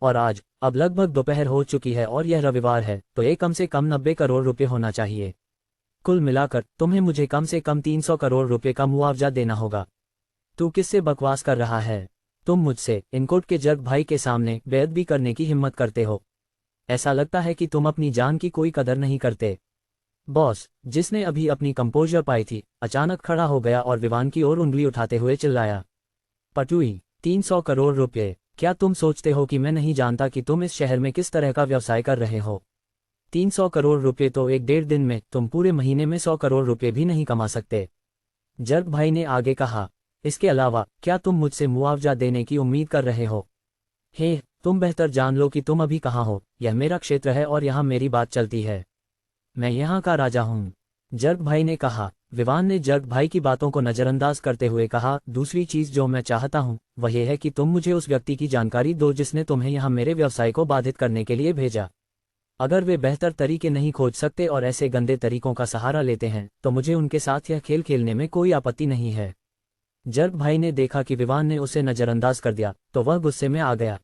और आज अब लगभग दोपहर हो चुकी है और यह रविवार है, तो ये कम से कम 90 करोड़ रुपए होना चाहिए। कुल मिलाकर तुम्हें मुझे कम से कम 300 करोड़ रुपए का मुआवजा देना होगा। तू किससे बकवास कर रहा है? तुम मुझसे इनकोट के जर्ग भाई के सामने बेअदबी करने की हिम्मत करते हो? ऐसा लगता है कि तुम अपनी जान की कोई कदर नहीं करते। बॉस, जिसने अभी अपनी कंपोजर पाई थी, अचानक खड़ा हो गया और विवान की ओर उंगली उठाते हुए चिल्लाया, पटुई, 300 करोड़ रुपये! क्या तुम सोचते हो कि मैं नहीं जानता कि तुम इस शहर में किस तरह का व्यवसाय कर रहे हो? 300 करोड़ रुपये तो एक डेढ़ दिन में, तुम पूरे महीने में 100 करोड़ रुपये भी नहीं कमा सकते। जर्ग भाई ने आगे कहा, इसके अलावा क्या तुम मुझसे मुआवजा देने की उम्मीद कर रहे हो? हे, तुम बेहतर जान लो कि तुम अभी कहाँ हो। यह मेरा क्षेत्र है और यहाँ मेरी बात चलती है। मैं यहाँ का राजा हूँ, जर्ग भाई ने कहा। विवान ने जर्ग भाई की बातों को नजरअंदाज करते हुए कहा, दूसरी चीज जो मैं चाहता हूँ वह यह है कि तुम मुझे उस व्यक्ति की जानकारी दो जिसने तुम्हें यहाँ मेरे व्यवसाय को बाधित करने के लिए भेजा। अगर वे बेहतर तरीके नहीं खोज सकते और ऐसे गंदे तरीकों का सहारा लेते हैं, तो मुझे उनके साथ यह खेल खेलने में कोई आपत्ति नहीं है। जर्ग भाई ने देखा कि विवान ने उसे नजरअंदाज कर दिया, तो वह गुस्से में आ गया।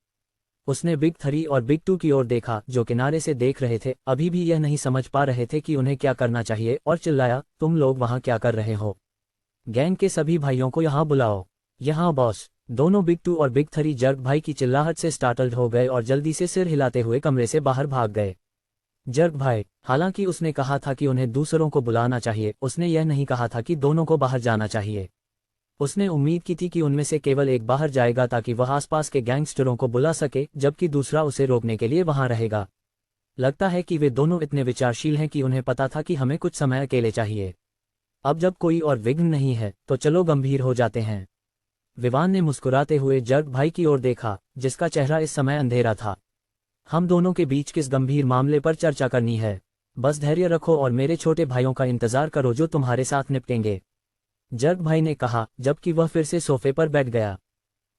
उसने बिग 3 और बिग 2 की ओर देखा, जो किनारे से देख रहे थे, अभी भी यह नहीं समझ पा रहे थे कि उन्हें क्या करना चाहिए, और चिल्लाया, तुम लोग वहां क्या कर रहे हो? गैंग के सभी भाइयों को यहाँ बुलाओ। यहाँ बॉस। दोनों बिग 2 और बिग 3 जर्ग भाई की चिल्लाहट से स्टार्टल्ड हो गए और जल्दी से सिर हिलाते हुए कमरे से बाहर भाग गए। जर्ग भाई, हालांकि उसने कहा था कि उन्हें दूसरों को बुलाना चाहिए, उसने यह नहीं कहा था कि दोनों को बाहर जाना चाहिए। उसने उम्मीद की थी कि उनमें से केवल एक बाहर जाएगा ताकि वह आसपास के गैंगस्टरों को बुला सके, जबकि दूसरा उसे रोकने के लिए वहां रहेगा। लगता है कि वे दोनों इतने विचारशील हैं कि उन्हें पता था कि हमें कुछ समय अकेले चाहिए। अब जब कोई और विघ्न नहीं है, तो चलो गंभीर हो जाते हैं। विवान ने मुस्कुराते हुए जर्ग भाई की ओर देखा, जिसका चेहरा इस समय अंधेरा था। हम दोनों के बीच किस गंभीर मामले पर चर्चा करनी है? बस धैर्य रखो और मेरे छोटे भाइयों का इंतजार करो जो तुम्हारे साथ निपटेंगे, जर्ग भाई ने कहा, जबकि वह फिर से सोफे पर बैठ गया।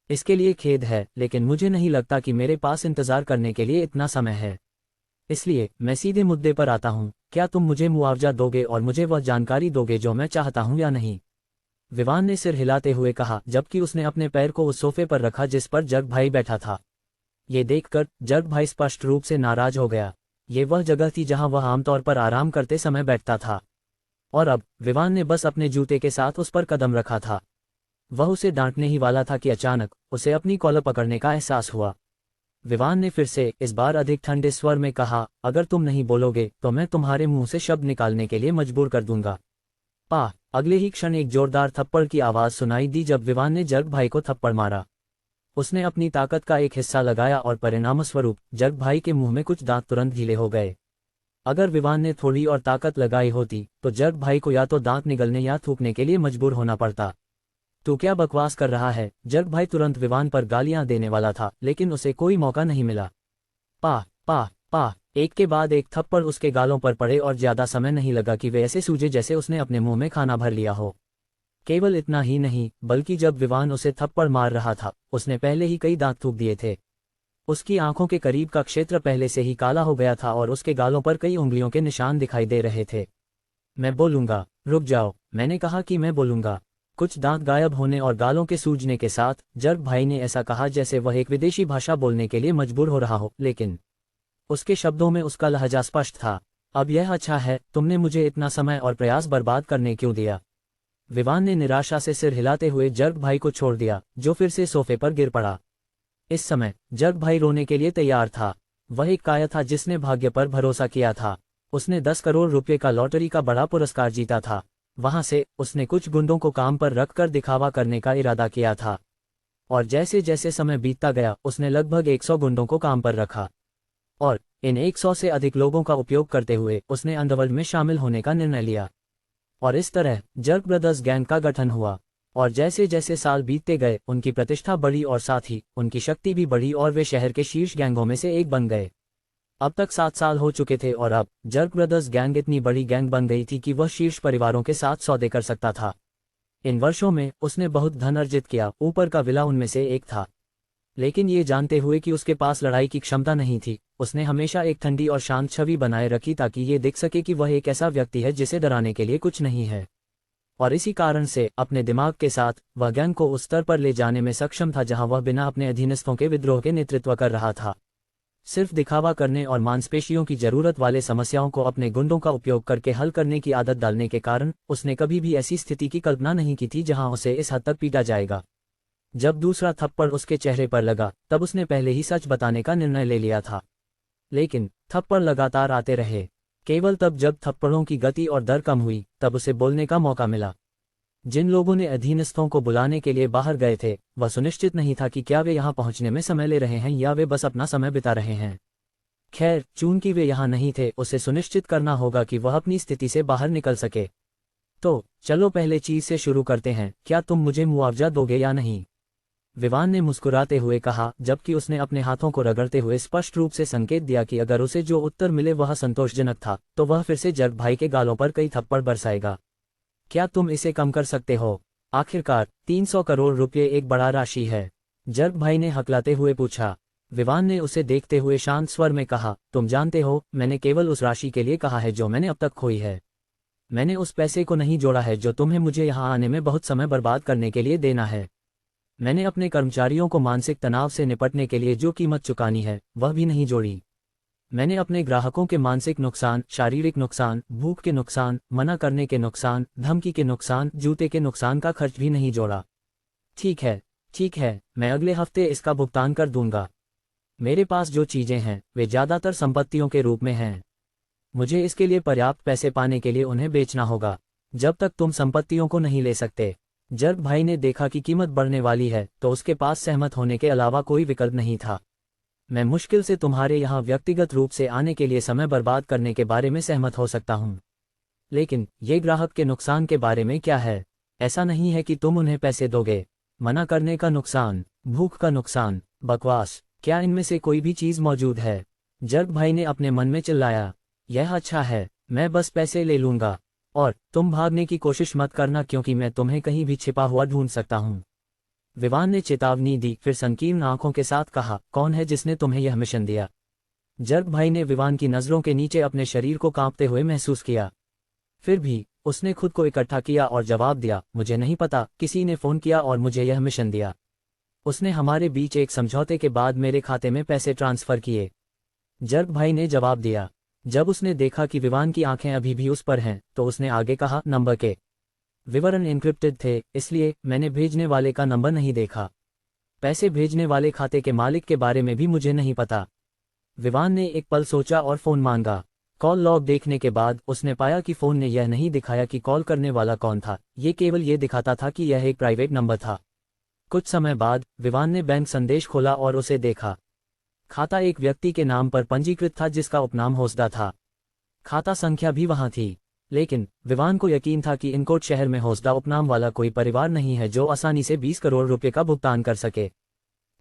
इसके लिए खेद है, लेकिन मुझे नहीं लगता कि मेरे पास इंतजार करने के लिए इतना समय है। इसलिए मैं सीधे मुद्दे पर आता हूँ, क्या तुम मुझे मुआवजा दोगे और मुझे वह जानकारी दोगे जो मैं चाहता हूँ या नहीं? विवान ने सिर हिलाते हुए कहा, जबकि उसने अपने पैर को उस सोफे पर रखा जिस पर जर्ग भाई बैठा था। ये देखकर जर्ग भाई स्पष्ट रूप से नाराज हो गया। ये वह जगह थी जहां वह आमतौर पर आराम करते समय बैठता था, और अब विवान ने बस अपने जूते के साथ उस पर कदम रखा था। वह उसे डांटने ही वाला था कि अचानक उसे अपनी कॉलर पकड़ने का एहसास हुआ। विवान ने फिर से, इस बार अधिक ठंडे स्वर में कहा, अगर तुम नहीं बोलोगे तो मैं तुम्हारे मुंह से शब्द निकालने के लिए मजबूर कर दूंगा। अगले ही क्षण एक जोरदार थप्पड़ की आवाज सुनाई दी जब विवान ने जर्ग भाई को थप्पड़ मारा। उसने अपनी ताकत का एक हिस्सा लगाया और परिणामस्वरूप जर्ग भाई के मुंह में कुछ दांत तुरंत ढीले हो गए। अगर विवान ने थोड़ी और ताकत लगाई होती तो जर्ग भाई को या तो दांत निगलने या थूकने के लिए मजबूर होना पड़ता। तू क्या बकवास कर रहा है? जर्ग भाई तुरंत विवान पर गालियां देने वाला था, लेकिन उसे कोई मौका नहीं मिला। पा पा पा, एक के बाद एक थप्पड़ उसके गालों पर पड़े और ज्यादा समय नहीं लगा कि वे ऐसे सूजे जैसे उसने अपने मुंह में खाना भर लिया हो। केवल इतना ही नहीं, बल्कि जब विवान उसे थप्पड़ मार रहा था उसने पहले ही कई दांत थूक दिए थे। उसकी आंखों के करीब का क्षेत्र पहले से ही काला हो गया था और उसके गालों पर कई उंगलियों के निशान दिखाई दे रहे थे। मैं बोलूंगा। रुक जाओ, मैंने कहा कि मैं बोलूंगा। कुछ दांत गायब होने और गालों के सूजने के साथ जर्ग भाई ने ऐसा कहा जैसे वह एक विदेशी भाषा बोलने के लिए मजबूर हो रहा हो, लेकिन उसके शब्दों में उसका लहजा स्पष्ट था। अब यह अच्छा है, तुमने मुझे इतना समय और प्रयास बर्बाद करने क्यों दिया? विवान ने निराशा से सिर हिलाते हुए जर्ग भाई को छोड़ दिया, जो फिर से सोफे पर गिर पड़ा। इस समय जर्ग भाई रोने के लिए तैयार था। वह एक काया था जिसने भाग्य पर भरोसा किया था। उसने 10 करोड़ रुपये का लॉटरी का बड़ा पुरस्कार जीता था। वहां से उसने कुछ गुंडों को काम पर रखकर दिखावा करने का इरादा किया था, और जैसे जैसे समय बीतता गया उसने लगभग 100 गुंडों को काम पर रखा, और इन 100 से अधिक लोगों का उपयोग करते हुए उसने अंडरवर्ल्ड में शामिल होने का निर्णय लिया। और इस तरह जर्ग ब्रदर्स गैंग का गठन हुआ, और जैसे जैसे साल बीतते गए उनकी प्रतिष्ठा बढ़ी और साथ ही उनकी शक्ति भी बढ़ी और वे शहर के शीर्ष गैंगों में से एक बन गए। अब तक 7 साल हो चुके थे और अब जर्ग ब्रदर्स गैंग इतनी बड़ी गैंग बन गई थी कि वह शीर्ष परिवारों के साथ सौदे कर सकता था। इन वर्षों में उसने बहुत धन अर्जित किया, ऊपर का विला उनमें से एक था। लेकिन ये जानते हुए कि उसके पास लड़ाई की क्षमता नहीं थी, उसने हमेशा एक ठंडी और शांत छवि बनाए रखी ताकि ये दिख सके कि वह एक ऐसा व्यक्ति है जिसे डराने के लिए कुछ नहीं है। और इसी कारण से अपने दिमाग के साथ वह गैंग को उस स्तर पर ले जाने में सक्षम था जहां वह बिना अपने अधीनस्थों के विद्रोह के नेतृत्व कर रहा था। सिर्फ दिखावा करने और मांसपेशियों की जरूरत वाले समस्याओं को अपने गुंडों का उपयोग करके हल करने की आदत डालने के कारण उसने कभी भी ऐसी स्थिति की कल्पना नहीं की थी जहां उसे इस हद तक पीटा जाएगा। जब दूसरा थप्पड़ उसके चेहरे पर लगा तब उसने पहले ही सच बताने का निर्णय ले लिया था, लेकिन थप्पड़ लगातार आते रहे। केवल तब जब थप्पड़ों की गति और दर कम हुई तब उसे बोलने का मौका मिला। जिन लोगों ने अधीनस्थों को बुलाने के लिए बाहर गए थे वह सुनिश्चित नहीं था कि क्या वे यहाँ पहुंचने में समय ले रहे हैं या वे बस अपना समय बिता रहे हैं। खैर, चूंकि वे यहाँ नहीं थे उसे सुनिश्चित करना होगा कि वह अपनी स्थिति से बाहर निकल सके। तो चलो पहले चीज से शुरू करते हैं, क्या तुम मुझे मुआवजा दोगे या नहीं? विवान ने मुस्कुराते हुए कहा, जबकि उसने अपने हाथों को रगड़ते हुए स्पष्ट रूप से संकेत दिया कि अगर उसे जो उत्तर मिले वह संतोषजनक था तो वह फिर से जर्ग भाई के गालों पर कई थप्पड़ बरसाएगा। क्या तुम इसे कम कर सकते हो? आखिरकार 300 करोड़ रुपये एक बड़ा राशि है, जर्ग भाई ने हकलाते हुए पूछा। विवान ने उसे देखते हुए शांत स्वर में कहा, तुम जानते हो मैंने केवल उस राशि के लिए कहा है जो मैंने अब तक खोई है। मैंने उस पैसे को नहीं जोड़ा है जो तुम्हें मुझे यहाँ आने में बहुत समय बर्बाद करने के लिए देना है। मैंने अपने कर्मचारियों को मानसिक तनाव से निपटने के लिए जो कीमत चुकानी है वह भी नहीं जोड़ी। मैंने अपने ग्राहकों के मानसिक नुकसान, शारीरिक नुकसान, भूख के नुकसान, मना करने के नुकसान, धमकी के नुकसान, जूते के नुकसान का खर्च भी नहीं जोड़ा। ठीक है, मैं अगले हफ्ते इसका भुगतान कर दूंगा। मेरे पास जो चीजें हैं वे ज्यादातर संपत्तियों के रूप में हैं। मुझे इसके लिए पर्याप्त पैसे पाने के लिए उन्हें बेचना होगा। जब तक तुम संपत्तियों को नहीं ले सकते। जर्ग भाई ने देखा कि कीमत बढ़ने वाली है तो उसके पास सहमत होने के अलावा कोई विकल्प नहीं था। मैं मुश्किल से तुम्हारे यहाँ व्यक्तिगत रूप से आने के लिए समय बर्बाद करने के बारे में सहमत हो सकता हूँ, लेकिन ये ग्राहक के नुकसान के बारे में क्या है? ऐसा नहीं है कि तुम उन्हें पैसे दोगे। मना करने का नुकसान, भूख का नुकसान, बकवास, क्या इनमें से कोई भी चीज मौजूद है? जर्ग भाई ने अपने मन में चिल्लाया। यह अच्छा है, मैं बस पैसे ले लूंगा, और तुम भागने की कोशिश मत करना क्योंकि मैं तुम्हें कहीं भी छिपा हुआ ढूंढ सकता हूँ। विवान ने चेतावनी दी, फिर संकीर्ण आंखों के साथ कहा, कौन है जिसने तुम्हें यह मिशन दिया? जर्ग भाई ने विवान की नजरों के नीचे अपने शरीर को कांपते हुए महसूस किया। फिर भी उसने खुद को इकट्ठा किया और जवाब दिया, मुझे नहीं पता, किसी ने फोन किया और मुझे यह मिशन दिया। उसने हमारे बीच एक समझौते के बाद मेरे खाते में पैसे ट्रांसफर किए। जर्ग भाई ने जवाब दिया। जब उसने देखा कि विवान की आंखें अभी भी उस पर हैं तो उसने आगे कहा, नंबर के विवरण एन्क्रिप्टेड थे, इसलिए मैंने भेजने वाले का नंबर नहीं देखा। पैसे भेजने वाले खाते के मालिक के बारे में भी मुझे नहीं पता। विवान ने एक पल सोचा और फोन मांगा। कॉल लॉग देखने के बाद उसने पाया कि फोन ने यह नहीं दिखाया कि कॉल करने वाला कौन था, ये केवल ये दिखाता था कि यह एक प्राइवेट नंबर था। कुछ समय बाद विवान ने बैंक संदेश खोला और उसे देखा। खाता एक व्यक्ति के नाम पर पंजीकृत था जिसका उपनाम होसदा था। खाता संख्या भी वहां थी, लेकिन विवान को यकीन था कि इनकोट शहर में होसदा उपनाम वाला कोई परिवार नहीं है जो आसानी से 20 करोड़ रुपए का भुगतान कर सके।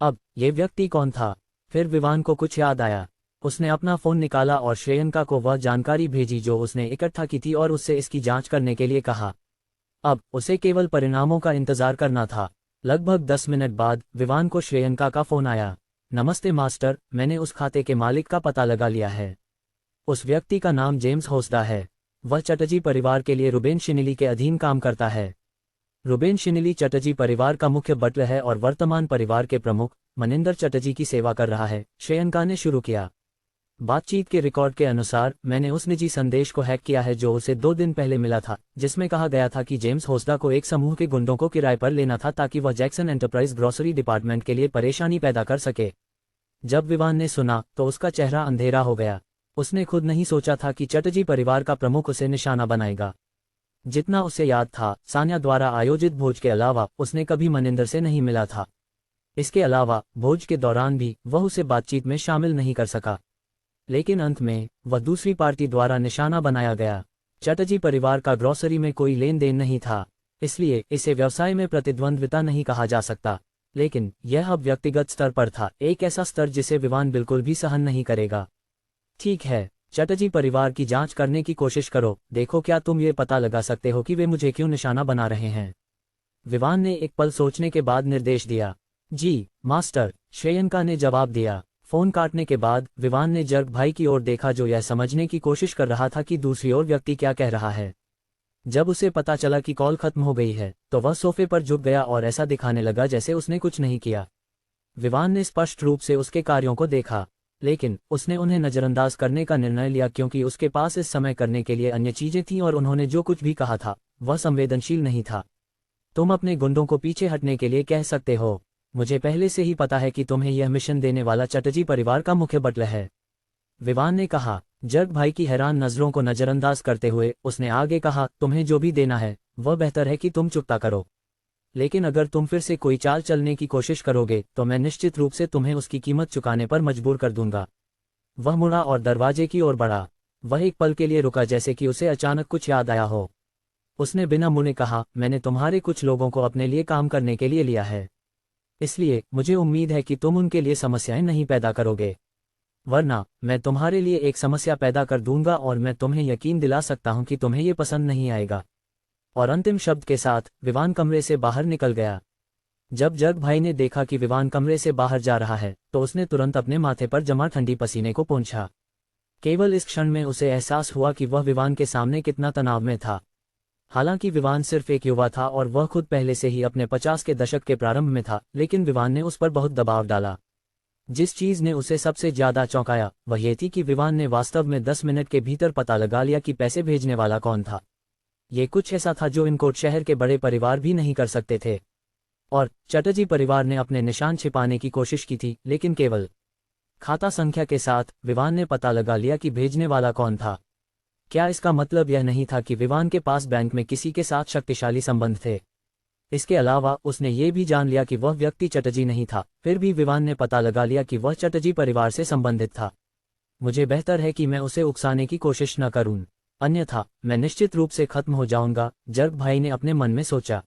अब ये व्यक्ति कौन था? फिर विवान को कुछ याद आया। उसने अपना फोन निकाला और श्रेयंका को वह जानकारी भेजी जो उसने इकट्ठा की थी और उससे इसकी जांच करने के लिए कहा। अब उसे केवल परिणामों का इंतजार करना था। लगभग 10 मिनट बाद विवान को श्रेयंका का फोन आया। नमस्ते मास्टर, मैंने उस खाते के मालिक का पता लगा लिया है। उस व्यक्ति का नाम जेम्स होसदा है। वह चटर्जी परिवार के लिए रुबेन शिनिली के अधीन काम करता है। रुबेन शिनिली चटर्जी परिवार का मुख्य बटलर है और वर्तमान परिवार के प्रमुख मनिंदर चटर्जी की सेवा कर रहा है, श्रेयंका ने शुरू किया। बातचीत के रिकॉर्ड के अनुसार मैंने उस निजी संदेश को हैक किया है जो उसे 2 दिन पहले मिला था, जिसमें कहा गया था कि जेम्स होसदा को एक समूह के गुंडों को किराए पर लेना था ताकि वह जैक्सन एंटरप्राइज ग्रोसरी डिपार्टमेंट के लिए परेशानी पैदा कर सके। जब विवान ने सुना तो उसका चेहरा अंधेरा हो गया। उसने खुद नहीं सोचा था कि चटर्जी परिवार का प्रमुख उसे निशाना बनाएगा। जितना उसे याद था, सान्या द्वारा आयोजित भोज के अलावा उसने कभी मनिंदर से नहीं मिला था। इसके अलावा भोज के दौरान भी वह उसे बातचीत में शामिल नहीं कर सका। लेकिन अंत में वह दूसरी पार्टी द्वारा निशाना बनाया गया। चटर्जी परिवार का ग्रोसरी में कोई लेन देन नहीं था, इसलिए इसे व्यवसाय में प्रतिद्वंद्विता नहीं कहा जा सकता। लेकिन यह अब व्यक्तिगत स्तर पर था, एक ऐसा स्तर जिसे विवान बिल्कुल भी सहन नहीं करेगा। ठीक है, चटर्जी परिवार की जांच करने की कोशिश करो, देखो क्या तुम ये पता लगा सकते हो कि वे मुझे क्यों निशाना बना रहे हैं। विवान ने एक पल सोचने के बाद निर्देश दिया। जी मास्टर, श्रेयंका ने जवाब दिया। फोन काटने के बाद विवान ने जर्ग भाई की ओर देखा जो यह समझने की कोशिश कर रहा था कि दूसरी ओर व्यक्ति क्या कह रहा है। जब उसे पता चला कि कॉल खत्म हो गई है तो वह सोफे पर झुक गया और ऐसा दिखाने लगा जैसे उसने कुछ नहीं किया। विवान ने स्पष्ट रूप से उसके कार्यों को देखा, लेकिन उसने उन्हें नजरअंदाज करने का निर्णय लिया क्योंकि उसके पास इस समय करने के लिए अन्य चीजें थीं और उन्होंने जो कुछ भी कहा था वह संवेदनशील नहीं था। तुम अपने गुंडों को पीछे हटने के लिए कह सकते हो। मुझे पहले से ही पता है कि तुम्हें यह मिशन देने वाला चटर्जी परिवार का मुख्य बटलर है, विवान ने कहा। जर्ग भाई की हैरान नजरों को नजरअंदाज करते हुए उसने आगे कहा, तुम्हें जो भी देना है वह बेहतर है कि तुम चुकता करो, लेकिन अगर तुम फिर से कोई चाल चलने की कोशिश करोगे तो मैं निश्चित रूप से तुम्हें उसकी कीमत चुकाने पर मजबूर कर दूंगा। वह मुड़ा और दरवाजे की ओर बढ़ा। वह एक पल के लिए रुका जैसे कि उसे अचानक कुछ याद आया हो। उसने बिना मुड़े कहा, मैंने तुम्हारे कुछ लोगों को अपने लिए काम करने के लिए लिया है, इसलिए मुझे उम्मीद है कि तुम उनके लिए समस्याएं नहीं पैदा करोगे, वरना मैं तुम्हारे लिए एक समस्या पैदा कर दूंगा और मैं तुम्हें यकीन दिला सकता हूं कि तुम्हें ये पसंद नहीं आएगा। और अंतिम शब्द के साथ विवान कमरे से बाहर निकल गया। जब जर्ग भाई ने देखा कि विवान कमरे से बाहर जा रहा है तो उसने तुरंत अपने माथे पर जमा ठंडी पसीने को पोंछा। केवल इस क्षण में उसे एहसास हुआ कि वह विवान के सामने कितना तनाव में था। हालांकि विवान सिर्फ एक युवा था और वह खुद पहले से ही अपने 50 के दशक के प्रारंभ में था, लेकिन विवान ने उस पर बहुत दबाव डाला। जिस चीज ने उसे सबसे ज्यादा चौंकाया वह ये थी कि विवान ने वास्तव में 10 मिनट के भीतर पता लगा लिया कि पैसे भेजने वाला कौन था। ये कुछ ऐसा था जो इनकोट शहर के बड़े परिवार भी नहीं कर सकते थे। और चटर्जी परिवार ने अपने निशान छिपाने की कोशिश की थी, लेकिन केवल खाता संख्या के साथ विवान ने पता लगा लिया कि भेजने वाला कौन था। क्या इसका मतलब यह नहीं था कि विवान के पास बैंक में किसी के साथ शक्तिशाली संबंध थे? इसके अलावा उसने ये भी जान लिया कि वह व्यक्ति चटर्जी नहीं था। फिर भी विवान ने पता लगा लिया कि वह चटर्जी परिवार से संबंधित था। मुझे बेहतर है कि मैं उसे उकसाने की कोशिश न करूं, अन्यथा मैं निश्चित रूप से खत्म हो जाऊंगा, जर्ग भाई ने अपने मन में सोचा।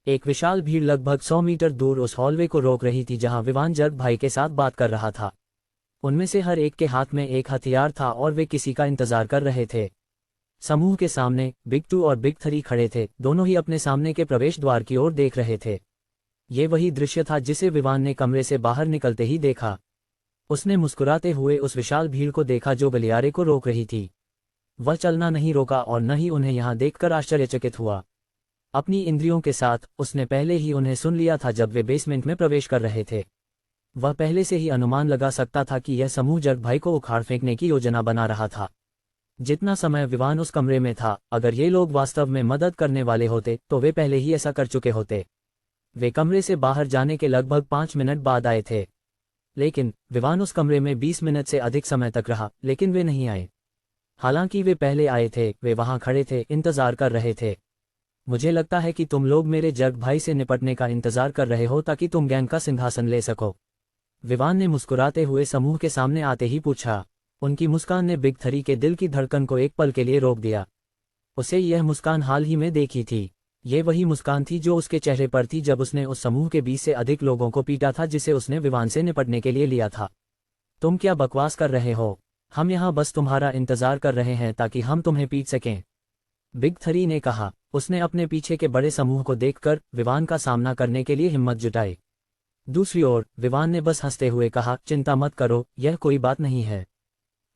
एक विशाल भीड़ लगभग 100 मीटर दूर उस हॉलवे को रोक रही थी जहां विवान जर्ग भाई के साथ बात कर रहा था। उनमें से हर एक के हाथ में एक हथियार था और वे किसी का इंतजार कर रहे थे। समूह के सामने बिग 2 और बिग 3 खड़े थे, दोनों ही अपने सामने के प्रवेश द्वार की ओर देख रहे थे। ये वही दृश्य था जिसे विवान ने कमरे से बाहर निकलते ही देखा। उसने मुस्कुराते हुए उस विशाल भीड़ को देखा जो गलियारे को रोक रही थी। वह चलना नहीं रोका और न ही उन्हें यहां देखकर आश्चर्यचकित हुआ। अपनी इंद्रियों के साथ उसने पहले ही उन्हें सुन लिया था जब वे बेसमेंट में प्रवेश कर रहे थे। वह पहले से ही अनुमान लगा सकता था कि यह समूह जर्ग भाई को उखाड़ फेंकने की योजना बना रहा था। जितना समय विवान उस कमरे में था, अगर ये लोग वास्तव में मदद करने वाले होते तो वे पहले ही ऐसा कर चुके होते। वे कमरे से बाहर जाने के लगभग 5 मिनट बाद आए थे, लेकिन विवान उस कमरे में 20 मिनट से अधिक समय तक रहा, लेकिन वे नहीं आए। हालांकि वे पहले आए थे, वे वहां खड़े थे, इंतजार कर रहे थे। मुझे लगता है कि तुम लोग मेरे जग भाई से निपटने का इंतजार कर रहे हो ताकि तुम गैंग का सिंहासन ले सको। विवान ने मुस्कुराते हुए समूह के सामने आते ही पूछा। उनकी मुस्कान ने बिग थ्री के दिल की धड़कन को एक पल के लिए रोक दिया। उसे यह मुस्कान हाल ही में देखी थी। ये वही मुस्कान थी जो उसके चेहरे पर थी जब उसने उस समूह के 20 से अधिक लोगों को पीटा था जिसे उसने विवान से निपटने के लिए लिया था। तुम क्या बकवास कर रहे हो? हम यहाँ बस तुम्हारा इंतजार कर रहे हैं ताकि हम तुम्हें पीट सकें, बिग थ्री ने कहा। उसने अपने पीछे के बड़े समूह को देखकर विवान का सामना करने के लिए हिम्मत जुटाई। दूसरी ओर विवान ने बस हंसते हुए कहा, चिंता मत करो, यह कोई बात नहीं है।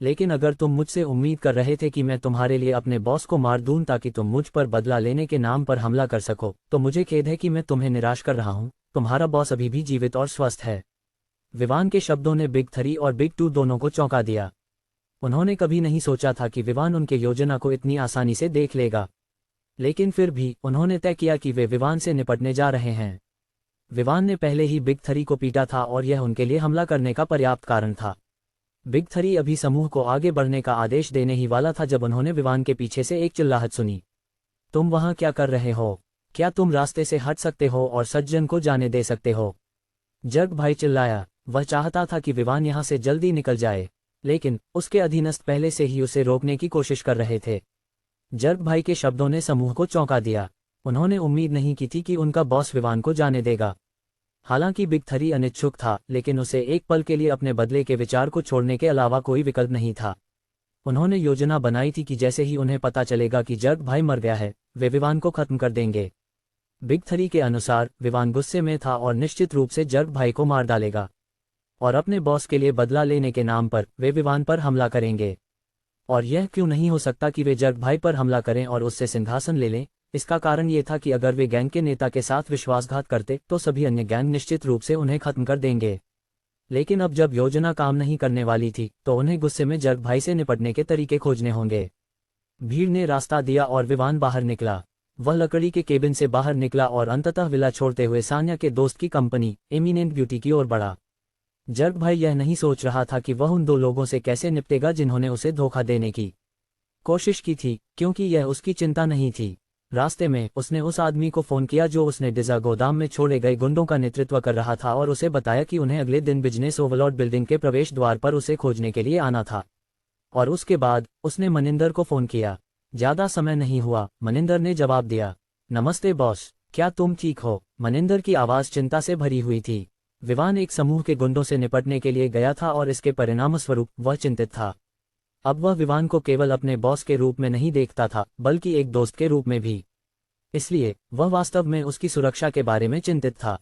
लेकिन अगर तुम मुझसे उम्मीद कर रहे थे कि मैं तुम्हारे लिए अपने बॉस को मार दूं ताकि तुम मुझ पर बदला लेने के नाम पर हमला कर सको, तो मुझे खेद है कि मैं तुम्हें निराश कर रहा हूं। तुम्हारा बॉस अभी भी जीवित और स्वस्थ है। विवान के शब्दों ने बिग थ्री और बिग टू दोनों को चौंका दिया। उन्होंने कभी नहीं सोचा था कि विवान उनके योजना को इतनी आसानी से देख लेगा, लेकिन फिर भी उन्होंने तय किया कि वे विवान से निपटने जा रहे हैं। विवान ने पहले ही बिग थ्री को पीटा था और यह उनके लिए हमला करने का पर्याप्त कारण था। बिग थ्री अभी समूह को आगे बढ़ने का आदेश देने ही वाला था जब उन्होंने विवान के पीछे से एक चिल्लाहट सुनी। तुम वहां क्या कर रहे हो? क्या तुम रास्ते से हट सकते हो और सज्जन को जाने दे सकते हो? जग भाई चिल्लाया। वह चाहता था कि विवान यहां से जल्दी निकल जाए, लेकिन उसके अधीनस्थ पहले से ही उसे रोकने की कोशिश कर रहे थे। जर्ग भाई के शब्दों ने समूह को चौंका दिया। उन्होंने उम्मीद नहीं की थी कि उनका बॉस विवान को जाने देगा। हालांकि बिग थ्री अनिच्छुक था, लेकिन उसे एक पल के लिए अपने बदले के विचार को छोड़ने के अलावा कोई विकल्प नहीं था। उन्होंने योजना बनाई थी कि जैसे ही उन्हें पता चलेगा कि जर्ग भाई मर गया है, वे विवान को खत्म कर देंगे। बिग थ्री के अनुसार विवान गुस्से में था और निश्चित रूप से जर्ग भाई को मार डालेगा, और अपने बॉस के लिए बदला लेने के नाम पर वे विवान पर हमला करेंगे। और यह क्यों नहीं हो सकता कि वे जर्ग भाई पर हमला करें और उससे सिंहासन ले लें? इसका कारण ये था कि अगर वे गैंग के नेता के साथ विश्वासघात करते तो सभी अन्य गैंग निश्चित रूप से उन्हें खत्म कर देंगे। लेकिन अब जब योजना काम नहीं करने वाली थी तो उन्हें गुस्से में जर्ग भाई से निपटने के तरीके खोजने होंगे। भीड़ ने रास्ता दिया और विवान बाहर निकला। वह लकड़ी के केबिन से बाहर निकला और अंततः विला छोड़ते हुए सान्या के दोस्त की कंपनी एमिनेंट ब्यूटी की ओर बढ़ा। जर्ग भाई यह नहीं सोच रहा था कि वह उन दो लोगों से कैसे निपटेगा जिन्होंने उसे धोखा देने की कोशिश की थी, क्योंकि यह उसकी चिंता नहीं थी। रास्ते में उसने उस आदमी को फोन किया जो उसने डिजा गोदाम में छोड़े गए गुंडों का नेतृत्व कर रहा था और उसे बताया कि उन्हें अगले दिन बिजनेस ओवरलॉर्ड बिल्डिंग के प्रवेश द्वार पर उसे खोजने के लिए आना था। और उसके बाद उसने मनिंदर को फोन किया। ज्यादा समय नहीं हुआ, मनिंदर ने जवाब दिया। नमस्ते बॉस, क्या तुम ठीक हो? मनिंदर की आवाज चिंता से भरी हुई थी। विवान एक समूह के गुंडों से निपटने के लिए गया था और इसके परिणामस्वरूप वह चिंतित था। अब वह विवान को केवल अपने बॉस के रूप में नहीं देखता था, बल्कि एक दोस्त के रूप में भी। इसलिए वह वास्तव में उसकी सुरक्षा के बारे में चिंतित था।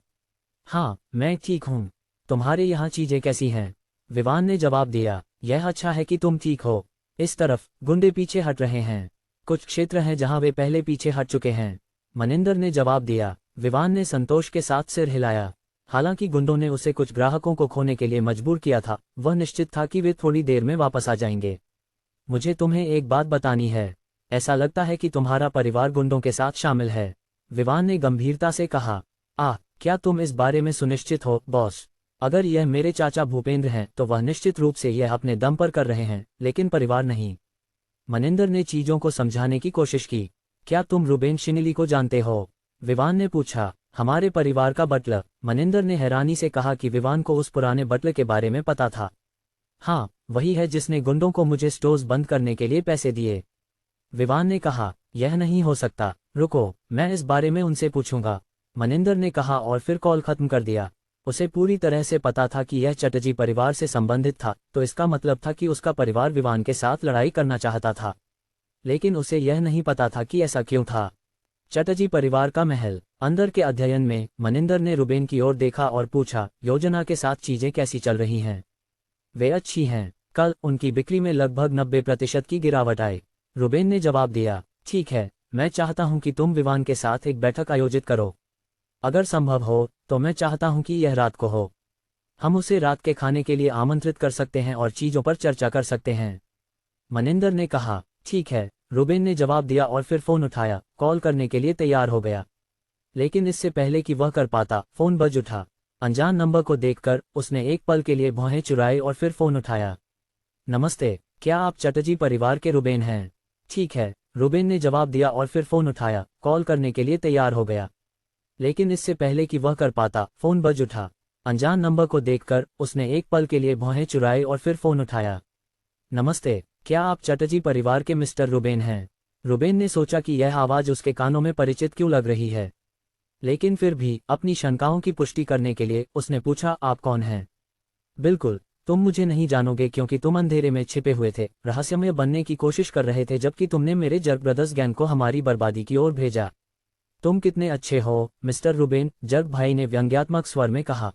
हाँ, मैं ठीक हूँ। तुम्हारे यहाँ चीजें कैसी हैं? विवान ने जवाब दिया। यह अच्छा है कि तुम ठीक हो। इस तरफ गुंडे पीछे हट रहे हैं। कुछ क्षेत्र हैं जहाँ वे पहले पीछे हट चुके हैं, मनिंदर ने जवाब दिया। विवान ने संतोष के साथ सिर हिलाया। हालांकि गुंडों ने उसे कुछ ग्राहकों को खोने के लिए मजबूर किया था, वह निश्चित था कि वे थोड़ी देर में वापस आ जाएंगे। मुझे तुम्हें एक बात बतानी है। ऐसा लगता है कि तुम्हारा परिवार गुंडों के साथ शामिल है, विवान ने गंभीरता से कहा। क्या तुम इस बारे में सुनिश्चित हो बॉस? अगर यह मेरे चाचा भूपेंद्र हैं तो वह निश्चित रूप से यह अपने दम पर कर रहे हैं, लेकिन परिवार नहीं। मनिंदर ने चीजों को समझाने की कोशिश की। क्या तुम रुबेन शिनिली को जानते हो? विवान ने पूछा। हमारे परिवार का बटलर, मनिंदर ने हैरानी से कहा कि विवान को उस पुराने बटलर के बारे में पता था। हाँ, वही है जिसने गुंडों को मुझे स्टोर्स बंद करने के लिए पैसे दिए, विवान ने कहा। यह नहीं हो सकता, रुको, मैं इस बारे में उनसे पूछूंगा, मनिंदर ने कहा और फिर कॉल खत्म कर दिया। उसे पूरी तरह से पता था कि यह चटर्जी परिवार से संबंधित था, तो इसका मतलब था कि उसका परिवार विवान के साथ लड़ाई करना चाहता था। लेकिन उसे यह नहीं पता था कि ऐसा क्यों था। चटर्जी परिवार का महल अंदर के अध्ययन में मनिंदर ने रुबेन की ओर देखा और पूछा, योजना के साथ चीजें कैसी चल रही हैं? वे अच्छी हैं। कल उनकी बिक्री में लगभग 90% की गिरावट आई, रुबेन ने जवाब दिया। ठीक है, मैं चाहता हूं कि तुम विवान के साथ एक बैठक आयोजित करो। अगर संभव हो तो मैं चाहता हूं कि यह रात को हो। हम उसे रात के खाने के लिए आमंत्रित कर सकते हैं और चीजों पर चर्चा कर सकते हैं, मनिंदर ने कहा। ठीक है, रुबेन ने जवाब दिया और फिर फोन उठाया, कॉल करने के लिए तैयार हो गया। लेकिन इससे पहले कि वह कर पाता, फोन बज उठा। अनजान नंबर को देखकर उसने एक पल के लिए भौहें चुराई और फिर फोन उठाया। नमस्ते, क्या आप चटर्जी परिवार के रुबेन हैं? ठीक है, रुबेन ने जवाब दिया और फिर फोन उठाया, कॉल करने के लिए तैयार हो गया। लेकिन इससे पहले कि वह कर पाता, फोन बज उठा। अनजान नंबर को देखकर उसने एक पल के लिए भौहें चुराई और फिर फोन उठाया। नमस्ते, क्या आप चटर्जी परिवार के मिस्टर रुबेन हैं? रुबेन ने सोचा कि यह आवाज़ उसके कानों में परिचित क्यों लग रही है, लेकिन फिर भी अपनी शंकाओं की पुष्टि करने के लिए उसने पूछा, आप कौन हैं? बिल्कुल, तुम मुझे नहीं जानोगे क्योंकि तुम अंधेरे में छिपे हुए थे, रहस्यमय बनने की कोशिश कर रहे थे जबकि तुमने मेरे जर्ग ब्रदर्स गैंग को हमारी बर्बादी की ओर भेजा। तुम कितने अच्छे हो, मिस्टर रुबेन, जर्ग भाई ने व्यंग्यात्मक स्वर में कहा।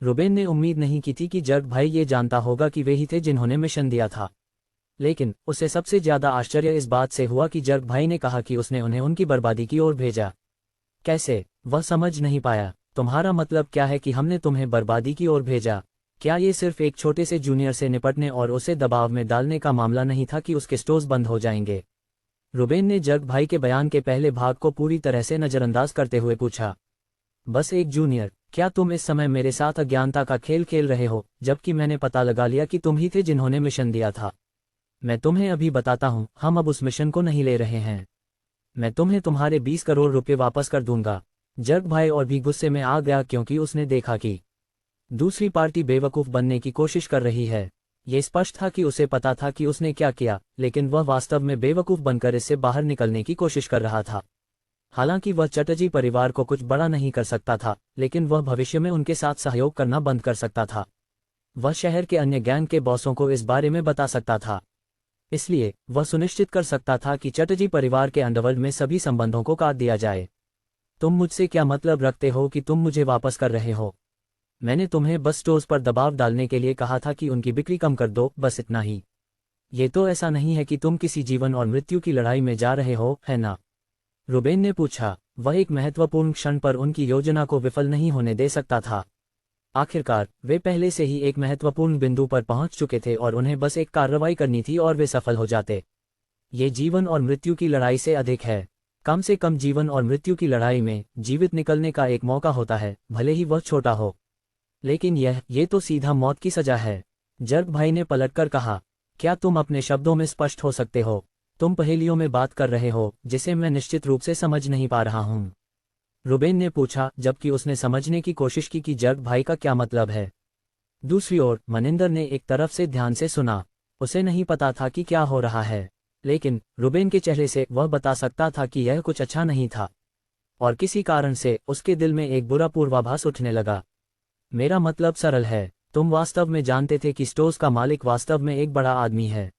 रुबेन ने उम्मीद नहीं की थी कि जर्ग भाई ये जानता होगा कि वे ही थे जिन्होंने मिशन दिया था। लेकिन उसे सबसे ज्यादा आश्चर्य इस बात से हुआ कि जर्ग भाई ने कहा कि उसने उन्हें उनकी बर्बादी की ओर भेजा। कैसे? वह समझ नहीं पाया। तुम्हारा मतलब क्या है कि हमने तुम्हें बर्बादी की ओर भेजा? क्या ये सिर्फ एक छोटे से जूनियर से निपटने और उसे दबाव में डालने का मामला नहीं था कि उसके स्टोर्स बंद हो जाएंगे? रुबेन ने जर्ग भाई के बयान के पहले भाग को पूरी तरह से नजरअंदाज करते हुए पूछा। बस एक जूनियर? क्या तुम इस समय मेरे साथ अज्ञानता का खेल खेल रहे हो, जबकि मैंने पता लगा लिया कि तुम ही थे जिन्होंने मिशन दिया था? मैं तुम्हें अभी बताता हूं, हम अब उस मिशन को नहीं ले रहे हैं। मैं तुम्हें तुम्हारे 20 करोड़ रुपए वापस कर दूंगा। जर्ग भाई और भी गुस्से में आ गया क्योंकि उसने देखा कि दूसरी पार्टी बेवकूफ़ बनने की कोशिश कर रही है। ये स्पष्ट था कि उसे पता था कि उसने क्या किया, लेकिन वह वास्तव में बेवकूफ़ बनकर इससे बाहर निकलने की कोशिश कर रहा था। हालांकि वह चटर्जी परिवार को कुछ बड़ा नहीं कर सकता था, लेकिन वह भविष्य में उनके साथ सहयोग करना बंद कर सकता था। वह शहर के अन्य गैंग के बॉसों को इस बारे में बता सकता था। इसलिए वह सुनिश्चित कर सकता था कि चटर्जी परिवार के अंडरवर्ल्ड में सभी संबंधों को काट दिया जाए। तुम मुझसे क्या मतलब रखते हो कि तुम मुझे वापस कर रहे हो? मैंने तुम्हें बस स्टोर्स पर दबाव डालने के लिए कहा था कि उनकी बिक्री कम कर दो, बस इतना ही। ये तो ऐसा नहीं है कि तुम किसी जीवन और मृत्यु की लड़ाई में जा रहे हो, है ना? रुबेन ने पूछा। वह एक महत्वपूर्ण क्षण पर उनकी योजना को विफल नहीं होने दे सकता था। आखिरकार वे पहले से ही एक महत्वपूर्ण बिंदु पर पहुंच चुके थे और उन्हें बस एक कार्रवाई करनी थी और वे सफल हो जाते। ये जीवन और मृत्यु की लड़ाई से अधिक है। कम से कम जीवन और मृत्यु की लड़ाई में जीवित निकलने का एक मौका होता है, भले ही वह छोटा हो। लेकिन ये तो सीधा मौत की सजा है। जर्ग भाई ने पलटकर कहा। क्या तुम अपने शब्दों में स्पष्ट हो सकते हो? तुम पहेलियों में बात कर रहे हो जिसे मैं निश्चित रूप से समझ नहीं पा रहा हूं। रुबेन ने पूछा, जबकि उसने समझने की कोशिश की कि जर्ग भाई का क्या मतलब है। दूसरी ओर मनिंदर ने एक तरफ से ध्यान से सुना। उसे नहीं पता था कि क्या हो रहा है, लेकिन रुबेन के चेहरे से वह बता सकता था कि यह कुछ अच्छा नहीं था, और किसी कारण से उसके दिल में एक बुरा पूर्वाभास उठने लगा। मेरा मतलब सरल है, तुम वास्तव में जानते थे कि स्टोर्स का मालिक वास्तव में एक बड़ा आदमी है,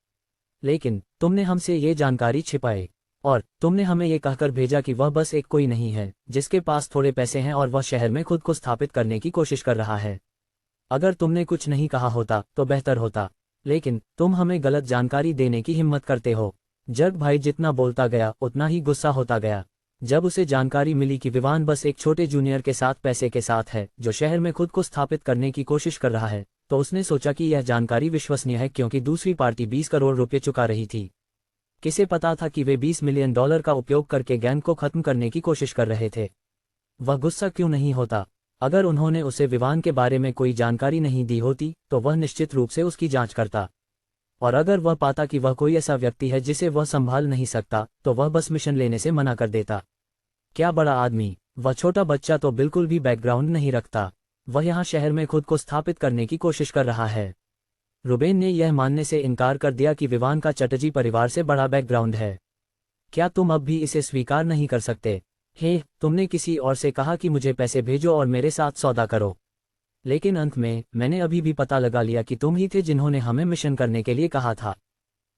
लेकिन तुमने हमसे ये जानकारी छिपाई, और तुमने हमें ये कहकर भेजा कि वह बस एक कोई नहीं है जिसके पास थोड़े पैसे हैं और वह शहर में खुद को स्थापित करने की कोशिश कर रहा है। अगर तुमने कुछ नहीं कहा होता तो बेहतर होता, लेकिन तुम हमें गलत जानकारी देने की हिम्मत करते हो। जर्ग भाई जितना बोलता गया उतना ही गुस्सा होता गया। जब उसे जानकारी मिली कि विवान बस एक छोटे जूनियर के साथ पैसे के साथ है जो शहर में खुद को स्थापित करने की कोशिश कर रहा है, तो उसने सोचा कि यह जानकारी विश्वसनीय है क्योंकि दूसरी पार्टी 20 करोड़ रुपए चुका रही थी। किसे पता था कि वे $20 मिलियन का उपयोग करके गैंग को खत्म करने की कोशिश कर रहे थे। वह गुस्सा क्यों नहीं होता? अगर उन्होंने उसे विवान के बारे में कोई जानकारी नहीं दी होती तो वह निश्चित रूप से उसकी जांच करता, और अगर वह पाता कि वह कोई ऐसा व्यक्ति है जिसे वह संभाल नहीं सकता तो वह बस मिशन लेने से मना कर देता। क्या बड़ा आदमी? वह छोटा बच्चा तो बिल्कुल भी बैकग्राउंड नहीं रखता। वह यहाँ शहर में खुद को स्थापित करने की कोशिश कर रहा है। रुबेन ने यह मानने से इनकार कर दिया कि विवान का चटर्जी परिवार से बड़ा बैकग्राउंड है। क्या तुम अब भी इसे स्वीकार नहीं कर सकते? हे, तुमने किसी और से कहा कि मुझे पैसे भेजो और मेरे साथ सौदा करो, लेकिन अंत में मैंने अभी भी पता लगा लिया कि तुम ही थे जिन्होंने हमें मिशन करने के लिए कहा था।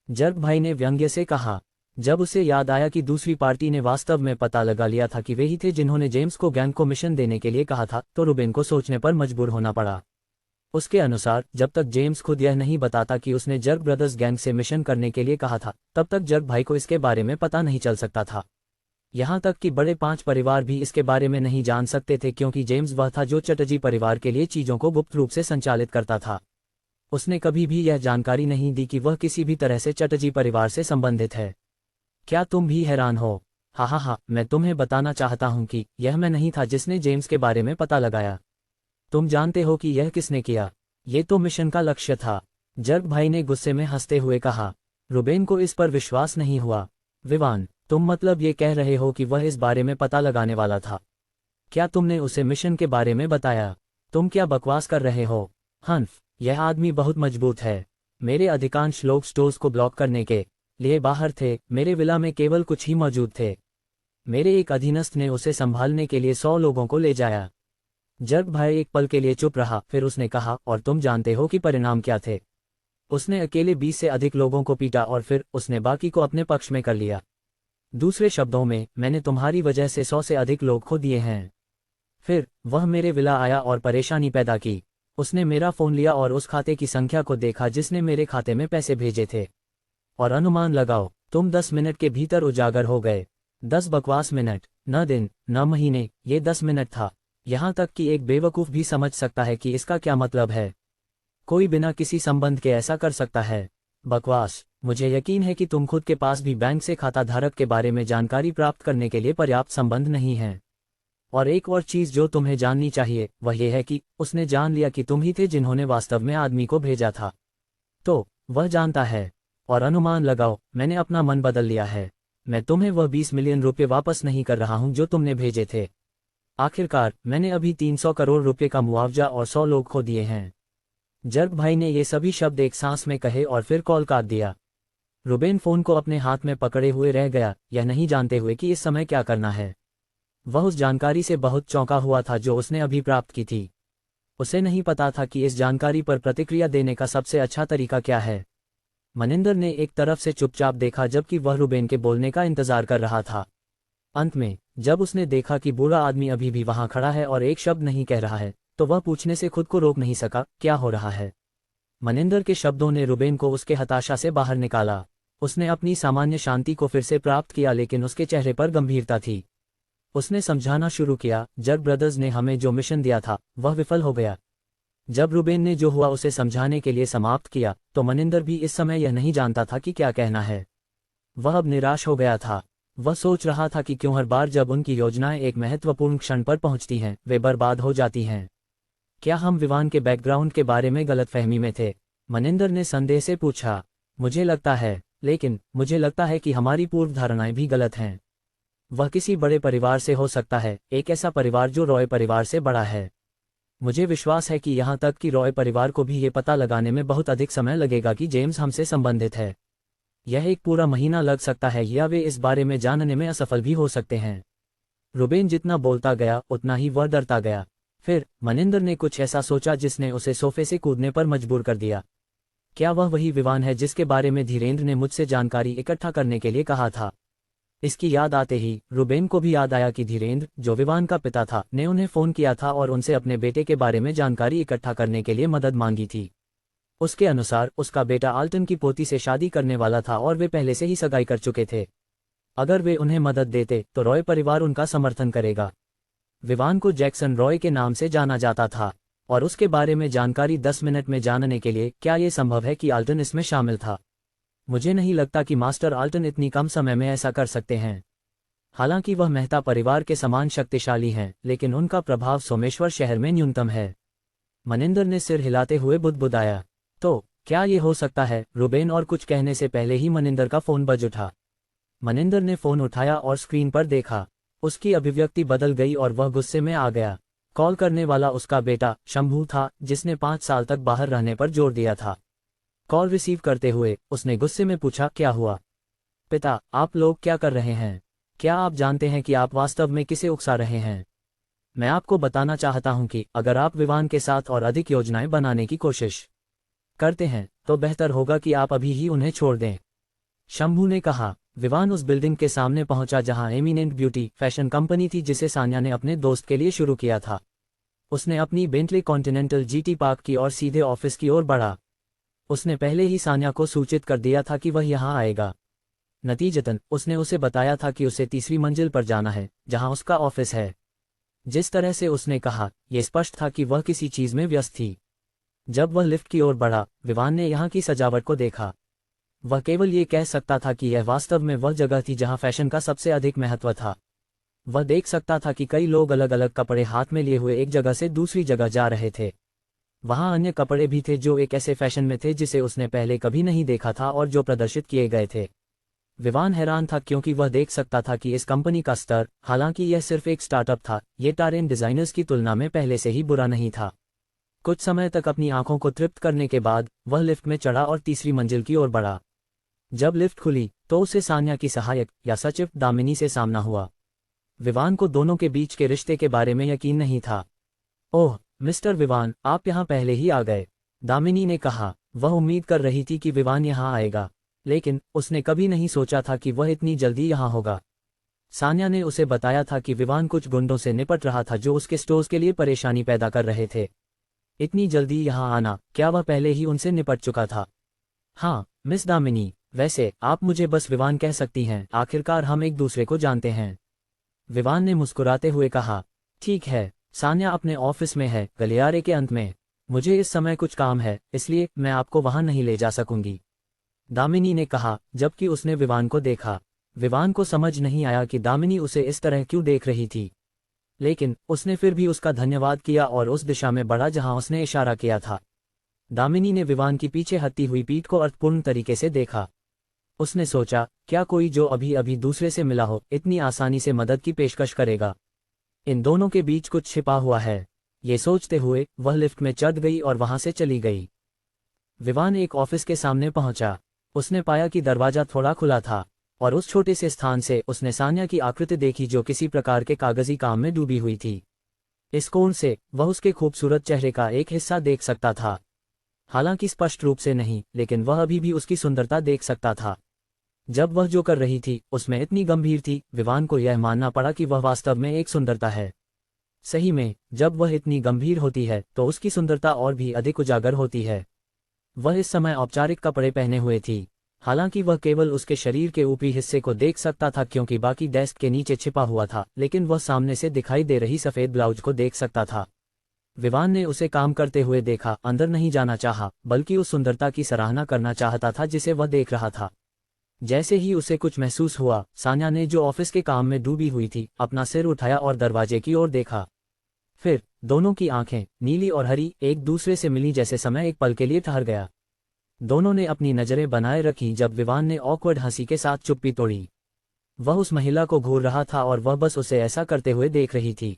जर्ग भाई ने व्यंग्य से कहा। जब उसे याद आया कि दूसरी पार्टी ने वास्तव में पता लगा लिया था कि वे ही थे जिन्होंने जेम्स को गैंग को मिशन देने के लिए कहा था, तो रुबेन को सोचने पर मजबूर होना पड़ा। उसके अनुसार जब तक जेम्स खुद यह नहीं बताता कि उसने जर्ग ब्रदर्स गैंग से मिशन करने के लिए कहा था, तब तक जर्ग भाई को इसके बारे में पता नहीं चल सकता था। यहाँ तक कि बड़े 5 परिवार भी इसके बारे में नहीं जान सकते थे क्योंकि जेम्स वह था जो चटर्जी परिवार के लिए चीज़ों को गुप्त रूप से संचालित करता था। उसने कभी भी यह जानकारी नहीं दी कि वह किसी भी तरह से चटर्जी परिवार से संबंधित है। क्या तुम भी हैरान हो? हाँ, मैं तुम्हें बताना चाहता हूँ कि यह मैं नहीं था जिसने जेम्स के बारे में पता लगाया। तुम जानते हो कि यह किसने किया? ये तो मिशन का लक्ष्य था। जर्ग भाई ने गुस्से में हंसते हुए कहा। रुबेन को इस पर विश्वास नहीं हुआ। विवान, तुम मतलब ये कह रहे हो कि वह इस बारे में पता लगाने वाला था? क्या तुमने उसे मिशन के बारे में बताया? तुम क्या बकवास कर रहे हो? हन्फ, यह आदमी बहुत मजबूत है। मेरे अधिकांश लोग स्टोर्स को ब्लॉक करने के लिए बाहर थे, मेरे विला में केवल कुछ ही मौजूद थे। मेरे एक अधीनस्थ ने उसे संभालने के लिए 100 लोगों को ले जाया। जर्ग भाई एक पल के लिए चुप रहा, फिर उसने कहा, और तुम जानते हो कि परिणाम क्या थे? उसने अकेले 20 से अधिक लोगों को पीटा और फिर उसने बाकी को अपने पक्ष में कर लिया। दूसरे शब्दों में, मैंने तुम्हारी वजह से 100 से अधिक लोग खो दिए हैं। फिर वह मेरे विला आया और परेशानी पैदा की। उसने मेरा फोन लिया और उस खाते की संख्या को देखा जिसने मेरे खाते में पैसे भेजे थे। और अनुमान लगाओ, तुम 10 मिनट के भीतर उजागर हो गए। 10 बकवास मिनट, न दिन न महीने, ये 10 मिनट था। यहाँ तक कि एक बेवकूफ़ भी समझ सकता है कि इसका क्या मतलब है। कोई बिना किसी संबंध के ऐसा कर सकता है? बकवास। मुझे यकीन है कि तुम खुद के पास भी बैंक से खाता धारक के बारे में जानकारी प्राप्त करने के लिए पर्याप्त संबंध नहीं है। और एक और चीज़ जो तुम्हें जाननी चाहिए वह यह है कि उसने जान लिया कि तुम ही थे जिन्होंने वास्तव में आदमी को भेजा था। तो वह जानता है। और अनुमान लगाओ, मैंने अपना मन बदल लिया है। मैं तुम्हें वह 20 मिलियन रुपये वापस नहीं कर रहा हूं जो तुमने भेजे थे। आखिरकार मैंने अभी 300 करोड़ रुपये का मुआवजा और 100 लोग खो दिए हैं। जर्ग भाई ने ये सभी शब्द एक सांस में कहे और फिर कॉल काट दिया। रुबेन फोन को अपने हाथ में पकड़े हुए रह गया, यह नहीं जानते हुए कि इस समय क्या करना है। वह उस जानकारी से बहुत चौंका हुआ था जो उसने अभी प्राप्त की थी। उसे नहीं पता था कि इस जानकारी पर प्रतिक्रिया देने का सबसे अच्छा तरीका क्या है। मनिंदर ने एक तरफ से चुपचाप देखा जबकि वह रुबेन के बोलने का इंतजार कर रहा था। अंत में जब उसने देखा कि बूढ़ा आदमी अभी भी वहां खड़ा है और एक शब्द नहीं कह रहा है, तो वह पूछने से खुद को रोक नहीं सका, क्या हो रहा है? मनिंदर के शब्दों ने रुबेन को उसके हताशा से बाहर निकाला। उसने अपनी सामान्य शांति को फिर से प्राप्त किया, लेकिन उसके चेहरे पर गंभीरता थी। उसने समझाना शुरू किया, जर्ग ब्रदर्स ने हमें जो मिशन दिया था वह विफल हो गया। जब रुबेन ने जो हुआ उसे समझाने के लिए समाप्त किया, तो मनिंदर भी इस समय यह नहीं जानता था कि क्या कहना है। वह अब निराश हो गया था। वह सोच रहा था कि क्यों हर बार जब उनकी योजनाएं एक महत्वपूर्ण क्षण पर पहुंचती हैं, वे बर्बाद हो जाती हैं। क्या हम विवान के बैकग्राउंड के बारे में गलतफहमी में थे? मनिंदर ने संदेह से पूछा। मुझे लगता है, लेकिन मुझे लगता है कि हमारी पूर्व धारणाएं भी गलत हैं। वह किसी बड़े परिवार से हो सकता है, एक ऐसा परिवार जो रॉय परिवार से बड़ा है। मुझे विश्वास है कि यहाँ तक कि रॉय परिवार को भी ये पता लगाने में बहुत अधिक समय लगेगा कि जेम्स हमसे संबंधित है। यह एक पूरा महीना लग सकता है या वे इस बारे में जानने में असफल भी हो सकते हैं। रुबेन जितना बोलता गया उतना ही वह डरता गया। फिर मनिंदर ने कुछ ऐसा सोचा जिसने उसे सोफे से कूदने पर मजबूर कर दिया। क्या वह वही विवान है जिसके बारे में धीरेन्द्र ने मुझसे जानकारी इकट्ठा करने के लिए कहा था? इसकी याद आते ही रुबेन को भी याद आया कि धीरेन्द्र, जो विवान का पिता था, ने उन्हें फ़ोन किया था और उनसे अपने बेटे के बारे में जानकारी इकट्ठा करने के लिए मदद मांगी थी। उसके अनुसार उसका बेटा आल्टन की पोती से शादी करने वाला था और वे पहले से ही सगाई कर चुके थे। अगर वे उन्हें मदद देते तो रॉय परिवार उनका समर्थन करेगा। विवान को जैक्सन रॉय के नाम से जाना जाता था और उसके बारे में जानकारी 10 मिनट में जानने के लिए क्या ये संभव है कि आल्टन इसमें शामिल था? मुझे नहीं लगता कि मास्टर आल्टन इतनी कम समय में ऐसा कर सकते हैं। हालांकि वह मेहता परिवार के समान शक्तिशाली हैं, लेकिन उनका प्रभाव सोमेश्वर शहर में न्यूनतम है। मनिंदर ने सिर हिलाते हुए बुदबुदाया। तो क्या ये हो सकता है? रुबेन और कुछ कहने से पहले ही मनिंदर का फोन बज उठा। मनिंदर ने फोन उठाया और स्क्रीन पर देखा। उसकी अभिव्यक्ति बदल गई और वह गुस्से में आ गया। कॉल करने वाला उसका बेटा शंभू था, जिसने 5 साल तक बाहर रहने पर जोर दिया था। कॉल रिसीव करते हुए उसने गुस्से में पूछा, क्या हुआ? पिता, आप लोग क्या कर रहे हैं? क्या आप जानते हैं कि आप वास्तव में किसे उकसा रहे हैं? मैं आपको बताना चाहता हूं कि अगर आप विवान के साथ और अधिक योजनाएं बनाने की कोशिश करते हैं तो बेहतर होगा कि आप अभी ही उन्हें छोड़ दें। शंभू ने कहा। विवान उस बिल्डिंग के सामने पहुंचा जहां एमिनेंट ब्यूटी फैशन कंपनी थी जिसे सान्या ने अपने दोस्त के लिए शुरू किया था। उसने अपनी बेंटली कॉन्टिनेंटल जीटी पार्क की और सीधे ऑफिस की ओर बढ़ा। उसने पहले ही सान्या को सूचित कर दिया था कि वह यहां आएगा। नतीजतन उसने उसे बताया था कि उसे तीसरी मंजिल पर जाना है जहां उसका ऑफिस है। जिस तरह से उसने कहा, यह स्पष्ट था कि वह किसी चीज में व्यस्त थी। जब वह लिफ्ट की ओर बढ़ा, विवान ने यहाँ की सजावट को देखा। वह केवल ये कह सकता था कि यह वास्तव में वह जगह थी जहां फैशन का सबसे अधिक महत्व था। वह देख सकता था कि कई लोग अलग अलग कपड़े हाथ में लिए हुए एक जगह से दूसरी जगह जा रहे थे। वहां अन्य कपड़े भी थे जो एक ऐसे फैशन में थे जिसे उसने पहले कभी नहीं देखा था और जो प्रदर्शित किए गए थे। विवान हैरान था क्योंकि वह देख सकता था कि इस कंपनी का स्तर, हालांकि यह सिर्फ एक स्टार्टअप था, ये टारेन डिजाइनर्स की तुलना में पहले से ही बुरा नहीं था। कुछ समय तक अपनी आंखों को तृप्त करने के बाद वह लिफ्ट में चढ़ा और तीसरी मंजिल की ओर बढ़ा। जब लिफ्ट खुली तो उसे सान्या की सहायक या सचिव दामिनी से सामना हुआ। विवान को दोनों के बीच के रिश्ते के बारे में यकीन नहीं था। ओह मिस्टर विवान, आप यहाँ पहले ही आ गए, दामिनी ने कहा। वह उम्मीद कर रही थी कि विवान यहाँ आएगा, लेकिन उसने कभी नहीं सोचा था कि वह इतनी जल्दी यहाँ होगा। सान्या ने उसे बताया था कि विवान कुछ गुंडों से निपट रहा था जो उसके स्टोर्स के लिए परेशानी पैदा कर रहे थे। इतनी जल्दी यहाँ आना, क्या वह पहले ही उनसे निपट चुका था? हाँ मिस दामिनी, वैसे आप मुझे बस विवान कह सकती हैं, आखिरकार हम एक दूसरे को जानते हैं। विवान ने मुस्कुराते हुए कहा। ठीक है, सान्या अपने ऑफिस में है, गलियारे के अंत में। मुझे इस समय कुछ काम है, इसलिए मैं आपको वहां नहीं ले जा सकूंगी, दामिनी ने कहा, जबकि उसने विवान को देखा। विवान को समझ नहीं आया कि दामिनी उसे इस तरह क्यों देख रही थी, लेकिन उसने फिर भी उसका धन्यवाद किया और उस दिशा में बढ़ा जहां उसने इशारा किया था। दामिनी ने विवान की पीछे हटती हुई पीठ को अर्थपूर्ण तरीके से देखा। उसने सोचा, क्या कोई जो अभी अभी दूसरे से मिला हो इतनी आसानी से मदद की पेशकश करेगा? इन दोनों के बीच कुछ छिपा हुआ है। ये सोचते हुए वह लिफ्ट में चढ़ गई और वहां से चली गई। विवान एक ऑफिस के सामने पहुंचा। उसने पाया कि दरवाजा थोड़ा खुला था और उस छोटे से स्थान से उसने सान्या की आकृति देखी जो किसी प्रकार के कागजी काम में डूबी हुई थी। इस कोण से वह उसके खूबसूरत चेहरे का एक हिस्सा देख सकता था, हालांकि स्पष्ट रूप से नहीं, लेकिन वह अभी भी उसकी सुंदरता देख सकता था। जब वह जो कर रही थी उसमें इतनी गंभीर थी, विवान को यह मानना पड़ा कि वह वास्तव में एक सुंदरता है। सही में, जब वह इतनी गंभीर होती है तो उसकी सुंदरता और भी अधिक उजागर होती है। वह इस समय औपचारिक कपड़े पहने हुए थी, हालांकि वह केवल उसके शरीर के ऊपरी हिस्से को देख सकता था क्योंकि बाकी डेस्क के नीचे छिपा हुआ था, लेकिन वह सामने से दिखाई दे रही सफेद ब्लाउज को देख सकता था। विवान ने उसे काम करते हुए देखा, अंदर नहीं जाना चाहा, बल्कि उस सुंदरता की सराहना करना चाहता था जिसे वह देख रहा था। जैसे ही उसे कुछ महसूस हुआ, सान्या ने जो ऑफिस के काम में डूबी हुई थी, अपना सिर उठाया और दरवाजे की ओर देखा। फिर दोनों की आंखें, नीली और हरी, एक दूसरे से मिली जैसे समय एक पल के लिए ठहर गया। दोनों ने अपनी नजरें बनाए रखीं जब विवान ने ऑकवर्ड हंसी के साथ चुप्पी तोड़ी। वह उस महिला को घूर रहा था और वह बस उसे ऐसा करते हुए देख रही थी।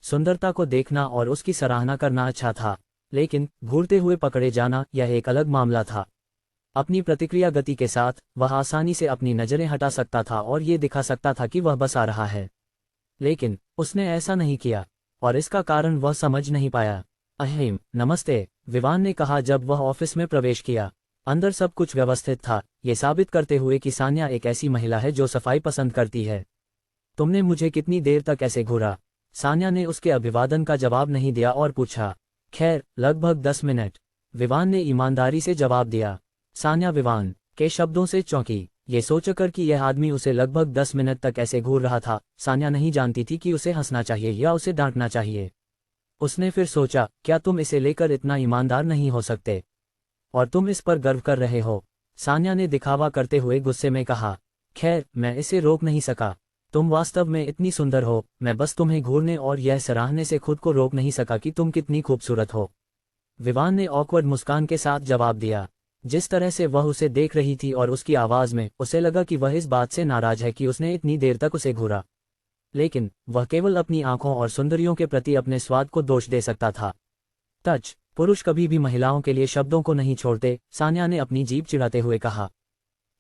सुंदरता को देखना और उसकी सराहना करना अच्छा था, लेकिन घूरते हुए पकड़े जाना यह एक अलग मामला था। अपनी प्रतिक्रिया गति के साथ वह आसानी से अपनी नजरें हटा सकता था और ये दिखा सकता था कि वह बस आ रहा है, लेकिन उसने ऐसा नहीं किया और इसका कारण वह समझ नहीं पाया। अहिम, नमस्ते, विवान ने कहा जब वह ऑफिस में प्रवेश किया। अंदर सब कुछ व्यवस्थित था, ये साबित करते हुए कि सान्या एक ऐसी महिला है जो सफाई पसंद करती है। तुमने मुझे कितनी देर तक ऐसे घूरा? सान्या ने उसके अभिवादन का जवाब नहीं दिया और पूछा। खैर, लगभग 10 मिनट, विवान ने ईमानदारी से जवाब दिया। सान्या विवान के शब्दों से चौंकी, ये सोचकर कि यह आदमी उसे लगभग 10 मिनट तक ऐसे घूर रहा था। सान्या नहीं जानती थी कि उसे हंसना चाहिए या उसे डांटना चाहिए। उसने फिर सोचा, क्या तुम इसे लेकर इतना ईमानदार नहीं हो सकते? और तुम इस पर गर्व कर रहे हो? सान्या ने दिखावा करते हुए गुस्से में कहा। खैर, मैं इसे रोक नहीं सका। तुम वास्तव में इतनी सुंदर हो, मैं बस तुम्हें घूरने और यह सराहने से खुद को रोक नहीं सका कि तुम कितनी खूबसूरत हो। विवान ने ऑकवर्ड मुस्कान के साथ जवाब दिया। जिस तरह से वह उसे देख रही थी और उसकी आवाज में, उसे लगा कि वह इस बात से नाराज है कि उसने इतनी देर तक उसे घूरा, लेकिन वह केवल अपनी आंखों और सुंदरियों के प्रति अपने स्वाद को दोष दे सकता था। टच, पुरुष कभी भी महिलाओं के लिए शब्दों को नहीं छोड़ते, सान्या ने अपनी जीभ चिढ़ाते हुए कहा।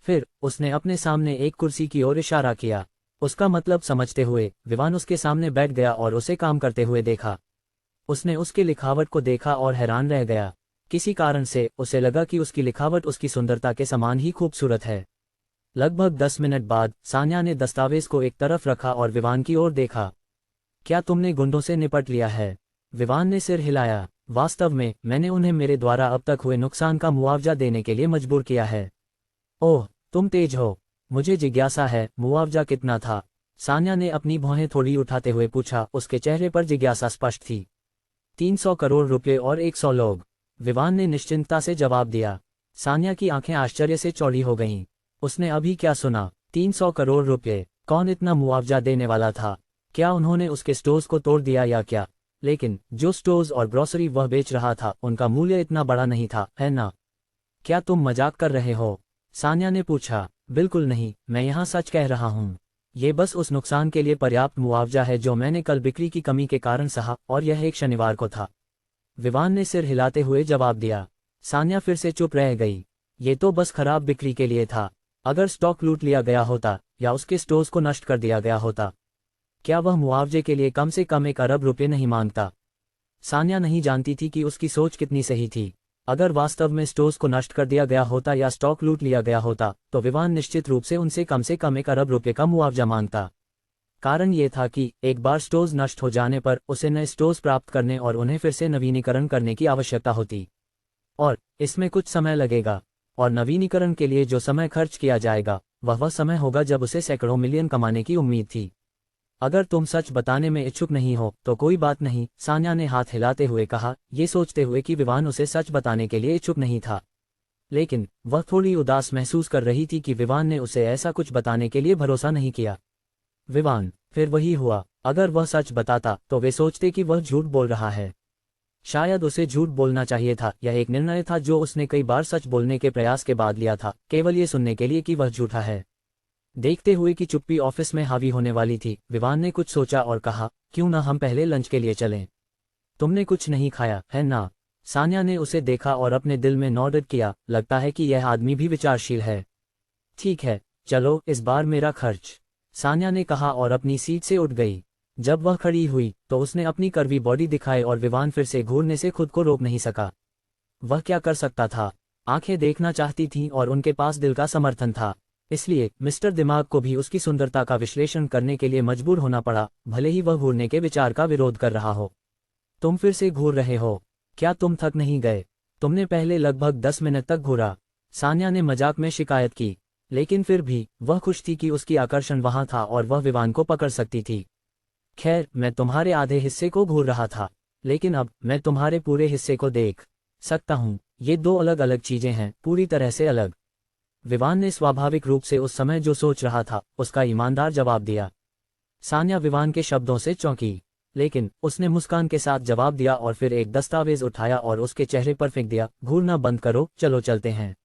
फिर उसने अपने सामने एक कुर्सी की ओर इशारा किया। उसका मतलब समझते हुए विवान उसके सामने बैठ गया और उसे काम करते हुए देखा। उसने उसकी लिखावट को देखा और हैरान रह गया। किसी कारण से उसे लगा कि उसकी लिखावट उसकी सुंदरता के समान ही खूबसूरत है। लगभग 10 मिनट बाद सान्या ने दस्तावेज को एक तरफ रखा और विवान की ओर देखा। क्या तुमने गुंडों से निपट लिया है? विवान ने सिर हिलाया। वास्तव में मैंने उन्हें मेरे द्वारा अब तक हुए नुकसान का मुआवजा देने के लिए मजबूर किया है। ओह, तुम तेज हो। मुझे जिज्ञासा है, मुआवजा कितना था? सान्या ने अपनी भौहें थोड़ी उठाते हुए पूछा। उसके चेहरे पर जिज्ञासा स्पष्ट थी। 300 करोड़ रुपये और 100 लोग, विवान ने निश्चिंतता से जवाब दिया। सान्या की आंखें आश्चर्य से चौड़ी हो गईं। उसने अभी क्या सुना? 300 करोड़ रुपये? कौन इतना मुआवजा देने वाला था? क्या उन्होंने उसके स्टोर्स को तोड़ दिया या क्या? लेकिन जो स्टोर्स और ग्रोसरी वह बेच रहा था उनका मूल्य इतना बड़ा नहीं था, है ना? क्या तुम मजाक कर रहे हो? सान्या ने पूछा। बिल्कुल नहीं, मैं यहाँ सच कह रहा हूँ। ये बस उस नुकसान के लिए पर्याप्त मुआवजा है जो मैंने कल बिक्री की कमी के कारण सहा, और यह एक शनिवार को था। विवान ने सिर हिलाते हुए जवाब दिया। सान्या फिर से चुप रह गई। ये तो बस खराब बिक्री के लिए था। अगर स्टॉक लूट लिया गया होता या उसके स्टोर्स को नष्ट कर दिया गया होता, क्या वह मुआवजे के लिए कम से कम 1 अरब रुपये नहीं मांगता? सान्या नहीं जानती थी कि उसकी सोच कितनी सही थी। अगर वास्तव में स्टोर्स को नष्ट कर दिया गया होता या स्टॉक लूट लिया गया होता, तो विवान निश्चित रूप से उनसे कम 1 अरब रुपये का मुआवजा मांगता। कारण ये था कि एक बार स्टोर्स नष्ट हो जाने पर उसे नए स्टोर्स प्राप्त करने और उन्हें फिर से नवीनीकरण करने की आवश्यकता होती। और इसमें कुछ समय लगेगा, और नवीनीकरण के लिए जो समय खर्च किया जाएगा वह समय होगा जब उसे सैकड़ों मिलियन कमाने की उम्मीद थी। अगर तुम सच बताने में इच्छुक नहीं हो तो कोई बात नहीं, सान्या ने हाथ हिलाते हुए कहा, ये सोचते हुए कि विवान उसे सच बताने के लिए इच्छुक नहीं था। लेकिन वह थोड़ी उदास महसूस कर रही थी कि विवान ने उसे ऐसा कुछ बताने के लिए भरोसा नहीं किया। विवान, फिर वही हुआ। अगर वह सच बताता तो वे सोचते कि वह झूठ बोल रहा है। शायद उसे झूठ बोलना चाहिए था। यह एक निर्णय था जो उसने कई बार सच बोलने के प्रयास के बाद लिया था, केवल ये सुनने के लिए कि वह झूठा है। देखते हुए कि चुप्पी ऑफिस में हावी होने वाली थी, विवान ने कुछ सोचा और कहा, क्यों ना हम पहले लंच के लिए चलें? तुमने कुछ नहीं खाया है ना? सान्या ने उसे देखा और अपने दिल में नॉड किया। लगता है कि यह आदमी भी विचारशील है। ठीक है, चलो, इस बार मेरा खर्च, सान्या ने कहा और अपनी सीट से उठ गई। जब वह खड़ी हुई तो उसने अपनी कर्वी बॉडी दिखाई और विवान फिर से घूरने से खुद को रोक नहीं सका। वह क्या कर सकता था? आंखें देखना चाहती थीं और उनके पास दिल का समर्थन था। इसलिए मिस्टर दिमाग को भी उसकी सुंदरता का विश्लेषण करने के लिए मजबूर होना पड़ा, भले ही वह घूरने के विचार का विरोध कर रहा हो। तुम फिर से घूर रहे हो? क्या तुम थक नहीं गए? तुमने पहले लगभग 10 मिनट तक घूरा, सान्या ने मजाक में शिकायत की। लेकिन फिर भी वह खुश थी कि उसकी आकर्षण वहां था और वह विवान को पकड़ सकती थी। खैर, मैं तुम्हारे आधे हिस्से को घूर रहा था, लेकिन अब मैं तुम्हारे पूरे हिस्से को देख सकता हूँ। ये 2 अलग अलग चीजें हैं, पूरी तरह से अलग। विवान ने स्वाभाविक रूप से उस समय जो सोच रहा था उसका ईमानदार जवाब दिया। सान्या विवान के शब्दों से चौंकी, लेकिन उसने मुस्कान के साथ जवाब दिया और फिर एक दस्तावेज उठाया और उसके चेहरे पर फेंक दिया। घूरना बंद करो, चलो चलते हैं।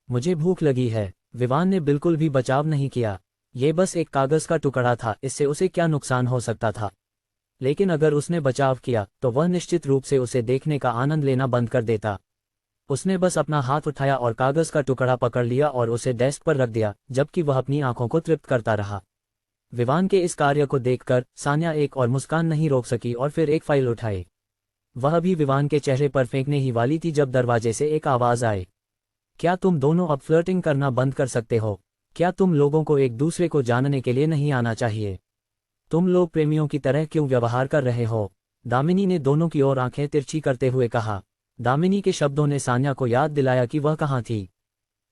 मुझे भूख लगी है। विवान ने बिल्कुल भी बचाव नहीं किया। ये बस एक कागज का टुकड़ा था, इससे उसे क्या नुकसान हो सकता था? लेकिन अगर उसने बचाव किया तो वह निश्चित रूप से उसे देखने का आनंद लेना बंद कर देता। उसने बस अपना हाथ उठाया और कागज का टुकड़ा पकड़ लिया और उसे डेस्क पर रख दिया, जबकि वह अपनी आंखों को तृप्त करता रहा। विवान के इस कार्य को देखकर सान्या एक और मुस्कान नहीं रोक सकी और फिर एक फाइल उठाई। वह भी विवान के चेहरे पर फेंकने ही वाली थी जब दरवाजे से एक आवाज आई। क्या तुम दोनों अब फ्लर्टिंग करना बंद कर सकते हो? क्या तुम लोगों को एक दूसरे को जानने के लिए नहीं आना चाहिए? तुम लोग प्रेमियों की तरह क्यों व्यवहार कर रहे हो? दामिनी ने दोनों की ओर आंखें तिरछी करते हुए कहा। दामिनी के शब्दों ने सान्या को याद दिलाया कि वह कहाँ थी।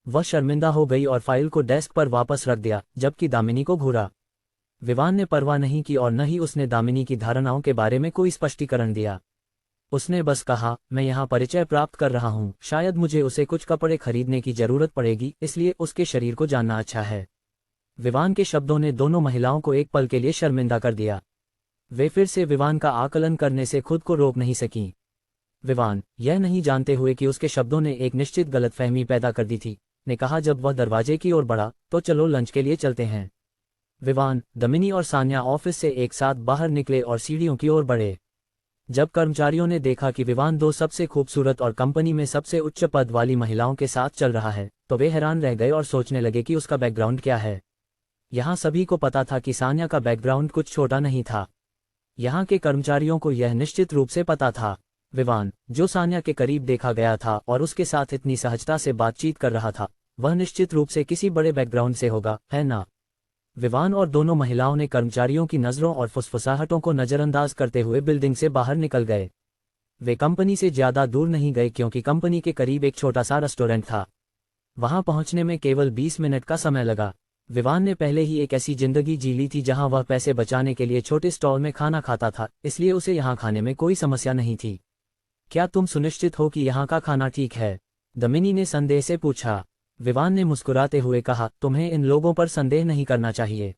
वह शर्मिंदा हो गई और फाइल को डेस्क पर वापस रख दिया, जबकि दामिनी को घूरा। विवान ने परवाह नहीं की और न ही उसने दामिनी की धारणाओं के बारे में कोई स्पष्टीकरण दिया। उसने बस कहा, मैं यहाँ परिचय प्राप्त कर रहा हूँ, शायद मुझे उसे कुछ कपड़े खरीदने की जरूरत पड़ेगी, इसलिए उसके शरीर को जानना अच्छा है। विवान के शब्दों ने दोनों महिलाओं को एक पल के लिए शर्मिंदा कर दिया। वे फिर से विवान का आकलन करने से खुद को रोक नहीं सकीं। विवान, यह नहीं जानते हुए कि उसके शब्दों ने एक निश्चित गलतफहमी पैदा कर दी थी, ने कहा जब वह दरवाजे की ओर बढ़ा, तो चलो लंच के लिए चलते हैं। विवान, दामिनी और सान्या ऑफिस से एक साथ बाहर निकले और सीढ़ियों की ओर बढ़े। जब कर्मचारियों ने देखा कि विवान 2 सबसे खूबसूरत और कंपनी में सबसे उच्च पद वाली महिलाओं के साथ चल रहा है, तो वे हैरान रह गए और सोचने लगे कि उसका बैकग्राउंड क्या है। यहाँ सभी को पता था कि सान्या का बैकग्राउंड कुछ छोटा नहीं था। यहाँ के कर्मचारियों को यह निश्चित रूप से पता था। विवान, जो सान्या के करीब देखा गया था और उसके साथ इतनी सहजता से बातचीत कर रहा था, वह निश्चित रूप से किसी बड़े बैकग्राउंड से होगा, है ना? विवान और दोनों महिलाओं ने कर्मचारियों की नजरों और फुसफुसाहटों को नजरअंदाज करते हुए बिल्डिंग से बाहर निकल गए। वे कंपनी से ज्यादा दूर नहीं गए क्योंकि कंपनी के करीब एक छोटा सा रेस्टोरेंट था। वहां पहुंचने में केवल 20 मिनट का समय लगा। विवान ने पहले ही एक ऐसी जिंदगी जी ली थी जहां वह पैसे बचाने के लिए छोटे स्टॉल में खाना खाता था, इसलिए उसे यहां खाने में कोई समस्या नहीं थी। क्या तुम सुनिश्चित हो कि यहाँ का खाना ठीक है? दामिनी ने संदेह से पूछा। विवान ने मुस्कुराते हुए कहा, तुम्हें इन लोगों पर संदेह नहीं करना चाहिए।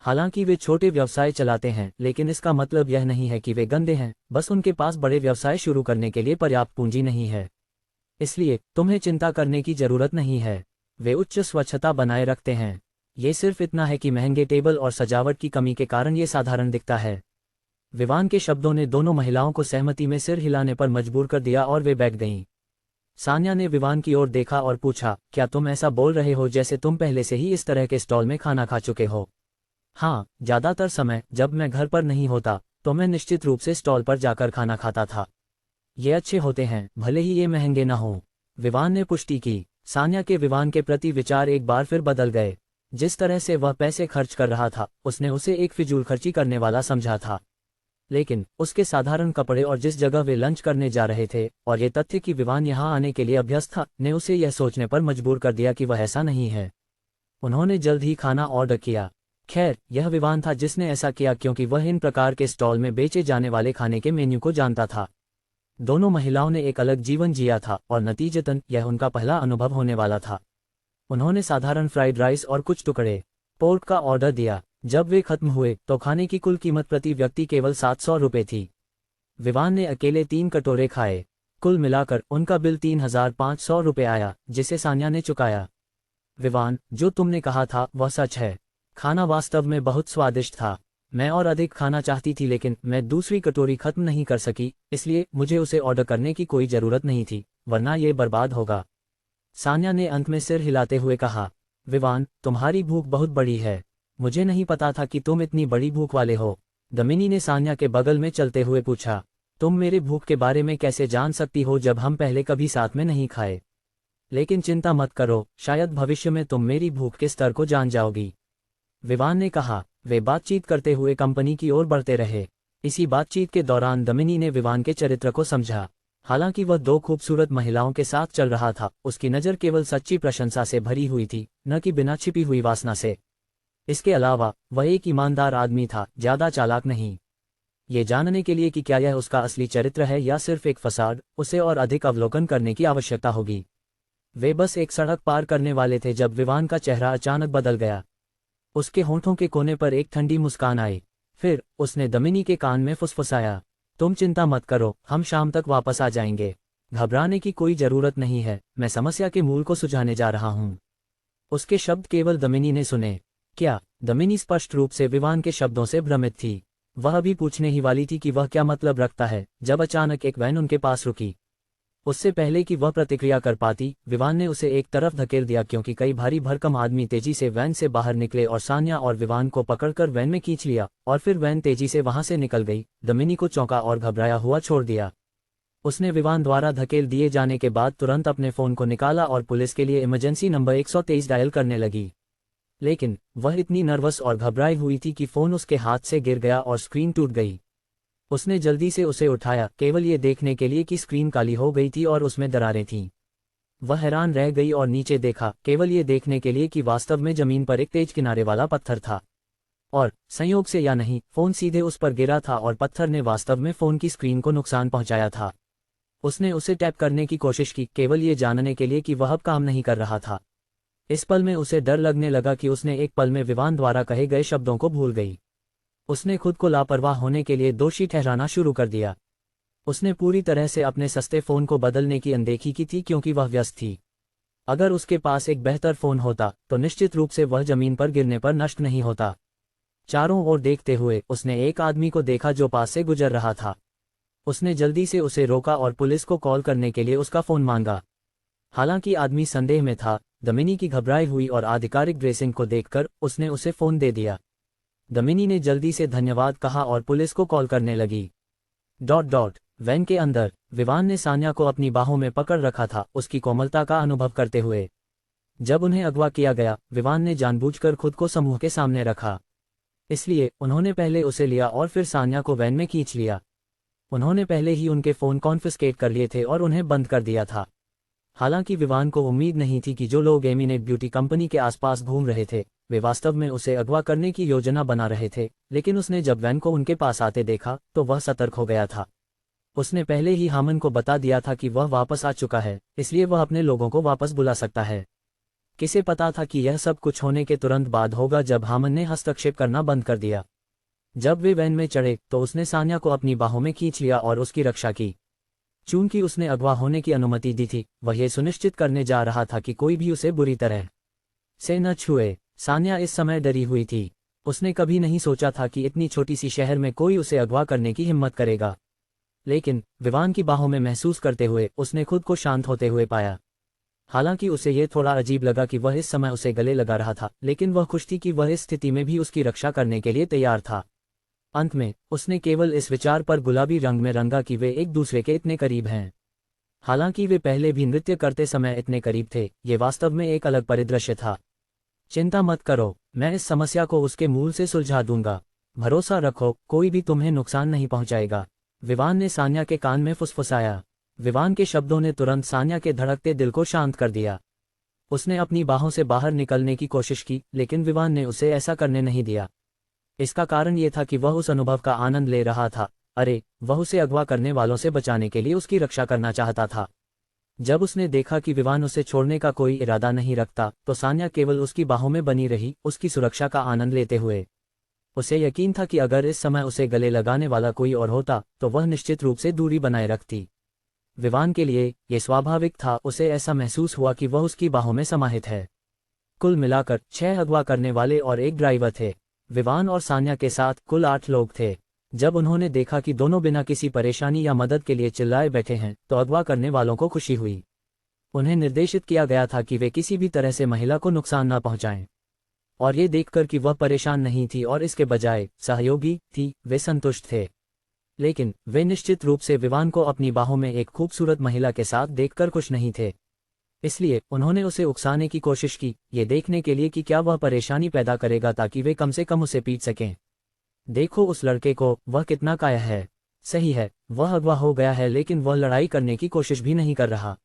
हालांकि वे छोटे व्यवसाय चलाते हैं, लेकिन इसका मतलब यह नहीं है कि वे गंदे हैं, बस उनके पास बड़े व्यवसाय शुरू करने के लिए पर्याप्त पूंजी नहीं है। इसलिए तुम्हें चिंता करने की जरूरत नहीं है। वे उच्च स्वच्छता बनाए रखते हैं। ये सिर्फ इतना है कि महंगे टेबल और सजावट की कमी के कारण ये साधारण दिखता है। विवान के शब्दों ने दोनों महिलाओं को सहमति में सिर हिलाने पर मजबूर कर दिया और वे बैठ गईं। सान्या ने विवान की ओर देखा और पूछा, क्या तुम ऐसा बोल रहे हो जैसे तुम पहले से ही इस तरह के स्टॉल में खाना खा चुके हो? हाँ, ज्यादातर समय जब मैं घर पर नहीं होता तो मैं निश्चित रूप से स्टॉल पर जाकर खाना खाता था। ये अच्छे होते हैं, भले ही ये महंगे न हों। विवान ने पुष्टि की। सान्या के विवान के प्रति विचार एक बार फिर बदल गए। जिस तरह से वह पैसे खर्च कर रहा था, उसने उसे एक फिजूल खर्ची करने वाला समझा था। लेकिन उसके साधारण कपड़े और जिस जगह वे लंच करने जा रहे थे और ये तथ्य कि विवान यहाँ आने के लिए अभ्यस्त था ने उसे यह सोचने पर मजबूर कर दिया कि वह ऐसा नहीं है। उन्होंने जल्द ही खाना ऑर्डर किया। खैर, यह विवान था जिसने ऐसा किया क्योंकि वह इन प्रकार के स्टॉल में बेचे जाने वाले खाने के मेन्यू को जानता था। दोनों महिलाओं ने एक अलग जीवन जिया था और नतीजतन यह उनका पहला अनुभव होने वाला था। उन्होंने साधारण फ्राइड राइस और कुछ टुकड़े पोर्क का ऑर्डर दिया। जब वे खत्म हुए तो खाने की कुल कीमत प्रति व्यक्ति केवल 700 रुपये थी। विवान ने अकेले 3 कटोरे खाए। कुल मिलाकर उनका बिल 3500 रुपये आया, जिसे सान्या ने चुकाया। विवान, जो तुमने कहा था वह सच है। खाना वास्तव में बहुत स्वादिष्ट था। मैं और अधिक खाना चाहती थी लेकिन मैं दूसरी कटोरी खत्म नहीं कर सकी, इसलिए मुझे उसे ऑर्डर करने की कोई जरूरत नहीं थी, वरना ये बर्बाद होगा। सान्या ने अंत में सिर हिलाते हुए कहा, विवान, तुम्हारी भूख बहुत बड़ी है। मुझे नहीं पता था कि तुम इतनी बड़ी भूख वाले हो। दमिनी ने सान्या के बगल में चलते हुए पूछा, तुम मेरे भूख के बारे में कैसे जान सकती हो जब हम पहले कभी साथ में नहीं खाए? लेकिन चिंता मत करो, शायद भविष्य में तुम मेरी भूख के स्तर को जान जाओगी। विवान ने कहा। वे बातचीत करते हुए कंपनी की ओर बढ़ते रहे। इसी बातचीत के दौरान दमिनी ने विवान के चरित्र को समझा। हालांकि वह 2 खूबसूरत महिलाओं के साथ चल रहा था, उसकी नज़र केवल सच्ची प्रशंसा से भरी हुई थी, न कि बिना छिपी हुई वासना से। इसके अलावा वह एक ईमानदार आदमी था, ज्यादा चालाक नहीं। ये जानने के लिए कि क्या यह उसका असली चरित्र है या सिर्फ एक फसाद, उसे और अधिक अवलोकन करने की आवश्यकता होगी। वे बस एक सड़क पार करने वाले थे जब विवान का चेहरा अचानक बदल गया। उसके होंठों के कोने पर एक ठंडी मुस्कान आई। फिर उसने दमिनी के कान में फुसफुसाया, तुम चिंता मत करो, हम शाम तक वापस आ जाएंगे। घबराने की कोई जरूरत नहीं है, मैं समस्या के मूल को सुझाने जा रहा हूँ। उसके शब्द केवल दमिनी ने सुने। क्या? दमिनी स्पष्ट रूप से विवान के शब्दों से भ्रमित थी। वह भी पूछने ही वाली थी कि वह क्या मतलब रखता है, जब अचानक एक वैन उनके पास रुकी। उससे पहले कि वह प्रतिक्रिया कर पाती, विवान ने उसे एक तरफ धकेल दिया क्योंकि कई भारी भरकम आदमी तेजी से वैन से बाहर निकले और सान्या और विवान को पकड़कर वैन में खींच लिया, और फिर वैन तेजी से वहां से निकल गई। दमिनी को चौंका और घबराया हुआ छोड़ दिया। उसने विवान द्वारा धकेल दिए जाने के बाद तुरंत अपने फोन को निकाला और पुलिस के लिए इमरजेंसी नंबर 123 डायल करने लगी। लेकिन वह इतनी नर्वस और घबराई हुई थी कि फोन उसके हाथ से गिर गया और स्क्रीन टूट गई। उसने जल्दी से उसे उठाया, केवल ये देखने के लिए कि स्क्रीन काली हो गई थी और उसमें दरारें थीं। वह हैरान रह गई और नीचे देखा, केवल ये देखने के लिए कि वास्तव में जमीन पर एक तेज किनारे वाला पत्थर था। और संयोग से या नहीं, फोन सीधे उस पर गिरा था और पत्थर ने वास्तव में फोन की स्क्रीन को नुकसान पहुंचाया था। उसने उसे टैप करने की कोशिश की, केवल ये जानने के लिए कि वह अब काम नहीं कर रहा था। इस पल में उसे डर लगने लगा कि उसने एक पल में विवान द्वारा कहे गए शब्दों को भूल गई। उसने खुद को लापरवाह होने के लिए दोषी ठहराना शुरू कर दिया। उसने पूरी तरह से अपने सस्ते फोन को बदलने की अनदेखी की थी क्योंकि वह व्यस्त थी। अगर उसके पास एक बेहतर फोन होता तो निश्चित रूप से वह जमीन पर गिरने पर नष्ट नहीं होता। चारों ओर देखते हुए उसने एक आदमी को देखा जो पास से गुजर रहा था। उसने जल्दी से उसे रोका और पुलिस को कॉल करने के लिए उसका फोन मांगा। हालांकि आदमी संदेह में था, दमिनी की घबराई हुई और आधिकारिक ड्रेसिंग को देखकर उसने उसे फोन दे दिया। दमिनी ने जल्दी से धन्यवाद कहा और पुलिस को कॉल करने लगी। वैन के अंदर विवान ने सान्या को अपनी बाहों में पकड़ रखा था, उसकी कोमलता का अनुभव करते हुए। जब उन्हें अगवा किया गया, विवान ने जानबूझकर खुद को समूह के सामने रखा। इसलिए उन्होंने पहले उसे लिया और फिर सान्या को वैन में खींच लिया। उन्होंने पहले ही उनके फोन कॉन्फिस्केट कर लिए थे और उन्हें बंद कर दिया था। हालांकि विवान को उम्मीद नहीं थी कि जो लोग एमिनेट ब्यूटी कंपनी के आसपास घूम रहे थे वे वास्तव में उसे अगवा करने की योजना बना रहे थे, लेकिन उसने जब वैन को उनके पास आते देखा तो वह सतर्क हो गया था। उसने पहले ही हामन को बता दिया था कि वह वापस आ चुका है, इसलिए वह अपने लोगों को वापस बुला सकता है। किसे पता था कि यह सब कुछ होने के तुरंत बाद होगा जब हामन ने हस्तक्षेप करना बंद कर दिया। जब वे वैन में चढ़े तो उसने सान्या को अपनी बाहों में खींच लिया और उसकी रक्षा की। चून की उसने अगवा होने की अनुमति दी थी, वह ये सुनिश्चित करने जा रहा था कि कोई भी उसे बुरी तरह से न छुए। सान्या इस समय डरी हुई थी। उसने कभी नहीं सोचा था कि इतनी छोटी सी शहर में कोई उसे अगवा करने की हिम्मत करेगा। लेकिन विवान की बाहों में महसूस करते हुए उसने खुद को शांत होते हुए पाया। हालांकि उसे यह थोड़ा अजीब लगा कि वह इस समय उसे गले लगा रहा था, लेकिन वह खुश थी कि वह इस स्थिति में भी उसकी रक्षा करने के लिए तैयार था। अंत में उसने केवल इस विचार पर गुलाबी रंग में रंगा कि वे एक दूसरे के इतने करीब हैं। हालांकि वे पहले भी नृत्य करते समय इतने करीब थे, ये वास्तव में एक अलग परिदृश्य था। चिंता मत करो, मैं इस समस्या को उसके मूल से सुलझा दूंगा। भरोसा रखो, कोई भी तुम्हें नुकसान नहीं पहुंचाएगा, विवान ने सान्या के कान में फुसफुसाया। विवान के शब्दों ने तुरंत सान्या के धड़कते दिल को शांत कर दिया। उसने अपनी बाहों से बाहर निकलने की कोशिश की, लेकिन विवान ने उसे ऐसा करने नहीं दिया। इसका कारण ये था कि वह उस अनुभव का आनंद ले रहा था। अरे, वह उसे अगवा करने वालों से बचाने के लिए उसकी रक्षा करना चाहता था। जब उसने देखा कि विवान उसे छोड़ने का कोई इरादा नहीं रखता, तो सान्या केवल उसकी बाहों में बनी रही, उसकी सुरक्षा का आनंद लेते हुए। उसे यकीन था कि अगर इस समय उसे गले लगाने वाला कोई और होता, तो वह निश्चित रूप से दूरी बनाए रखती। विवान के लिए ये स्वाभाविक था, उसे ऐसा महसूस हुआ कि वह उसकी बाहों में समाहित है। कुल मिलाकर 6 अगवा करने वाले और एक ड्राइवर थे। विवान और सान्या के साथ कुल 8 लोग थे। जब उन्होंने देखा कि दोनों बिना किसी परेशानी या मदद के लिए चिल्लाए बैठे हैं, तो अगवा करने वालों को खुशी हुई। उन्हें निर्देशित किया गया था कि वे किसी भी तरह से महिला को नुकसान न पहुंचाएं। और ये देखकर कि वह परेशान नहीं थी और इसके बजाय सहयोगी थी, वे संतुष्ट थे। लेकिन वे निश्चित रूप से विवान को अपनी बाहों में एक खूबसूरत महिला के साथ देखकर खुश नहीं थे। इसलिए उन्होंने उसे उकसाने की कोशिश की, ये देखने के लिए कि क्या वह परेशानी पैदा करेगा ताकि वे कम से कम उसे पीट सकें। देखो उस लड़के को, वह कितना काया है। सही है, वह अगवा हो गया है, लेकिन वह लड़ाई करने की कोशिश भी नहीं कर रहा।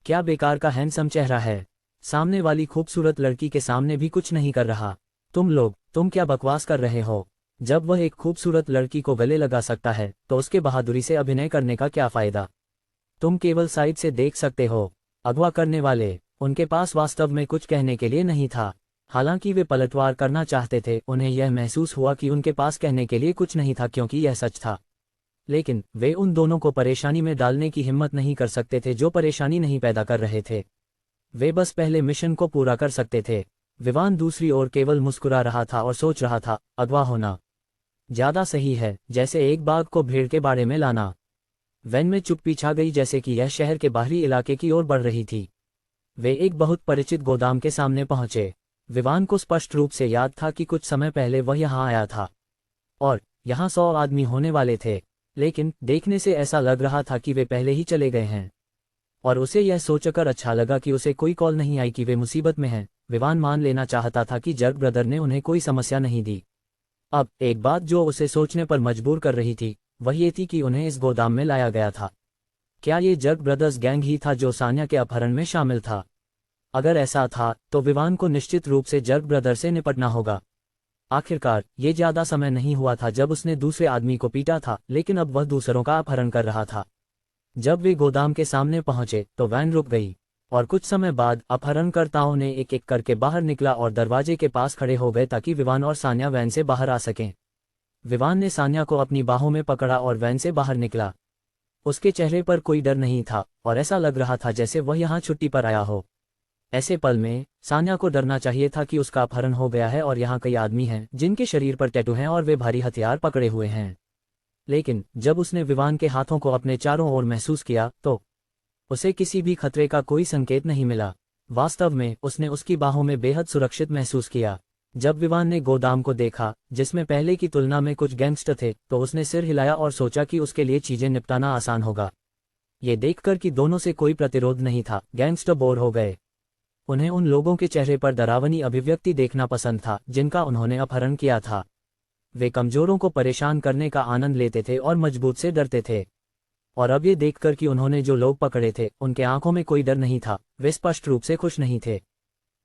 क्या बेकार का हैंडसम चेहरा है। सामने वाली खूबसूरत लड़की के सामने भी कुछ नहीं कर रहा। तुम क्या बकवास कर रहे हो। जब वह एक खूबसूरत लड़की को गले लगा सकता है, तो उसके बहादुरी से अभिनय करने का क्या फायदा। तुम केवल साइड से देख सकते हो। अगवा करने वाले, उनके पास वास्तव में कुछ कहने के लिए नहीं था। हालांकि वे पलटवार करना चाहते थे, उन्हें यह महसूस हुआ कि उनके पास कहने के लिए कुछ नहीं था, क्योंकि यह सच था। लेकिन वे उन दोनों को परेशानी में डालने की हिम्मत नहीं कर सकते थे जो परेशानी नहीं पैदा कर रहे थे। वे बस पहले मिशन को पूरा कर सकते थे। विवान दूसरी ओर केवल मुस्कुरा रहा था और सोच रहा था, अगवा होना ज्यादा सही है, जैसे एक बाघ को भीड़ के बाड़े में लाना। वैन में चुप्पी छा गई, जैसे कि यह शहर के बाहरी इलाके की ओर बढ़ रही थी। वे एक बहुत परिचित गोदाम के सामने पहुंचे। विवान को स्पष्ट रूप से याद था कि कुछ समय पहले वह यहां आया था और यहां 100 आदमी होने वाले थे, लेकिन देखने से ऐसा लग रहा था कि वे पहले ही चले गए हैं। और उसे यह सोचकर अच्छा लगा कि उसे कोई कॉल नहीं आई कि वे मुसीबत में हैं। विवान मान लेना चाहता था कि जर्ग ब्रदर ने उन्हें कोई समस्या नहीं दी। अब एक बात जो उसे सोचने पर मजबूर कर रही थी, वह ये थी कि उन्हें इस गोदाम में लाया गया था। क्या ये जर्ग ब्रदर्स गैंग ही था जो सान्या के अपहरण में शामिल था? अगर ऐसा था, तो विवान को निश्चित रूप से जर्ग ब्रदर से निपटना होगा। आखिरकार ये ज्यादा समय नहीं हुआ था जब उसने दूसरे आदमी को पीटा था, लेकिन अब वह दूसरों का अपहरण कर रहा था। जब वे गोदाम के सामने पहुंचे तो वैन रुक गई और कुछ समय बाद अपहरणकर्ताओं ने एक एक करके बाहर निकला और दरवाजे के पास खड़े हो गए ताकि विवान और सान्या वैन से बाहर आ सकें। विवान ने सान्या को अपनी बाहों में पकड़ा और वैन से बाहर निकला। उसके चेहरे पर कोई डर नहीं था और ऐसा लग रहा था जैसे वह यहाँ छुट्टी पर आया हो। ऐसे पल में सान्या को डरना चाहिए था कि उसका अपहरण हो गया है और यहाँ कई आदमी हैं जिनके शरीर पर टैटू हैं और वे भारी हथियार पकड़े हुए हैं। लेकिन जब उसने विवान के हाथों को अपने चारों ओर महसूस किया तो उसे किसी भी खतरे का कोई संकेत नहीं मिला। वास्तव में उसने उसकी बाहों में बेहद सुरक्षित महसूस किया। जब विवान ने गोदाम को देखा, जिसमें पहले की तुलना में कुछ गैंगस्टर थे, तो उसने सिर हिलाया और सोचा कि उसके लिए चीजें निपटाना आसान होगा। ये देखकर कि दोनों से कोई प्रतिरोध नहीं था, गैंगस्टर बोर हो गए। उन्हें उन लोगों के चेहरे पर डरावनी अभिव्यक्ति देखना पसंद था जिनका उन्होंने अपहरण किया था। वे कमजोरों को परेशान करने का आनंद लेते थे और मजबूत से डरते थे। और अब ये देखकर कि उन्होंने जो लोग पकड़े थे उनके आंखों में कोई डर नहीं था, वे स्पष्ट रूप से खुश नहीं थे।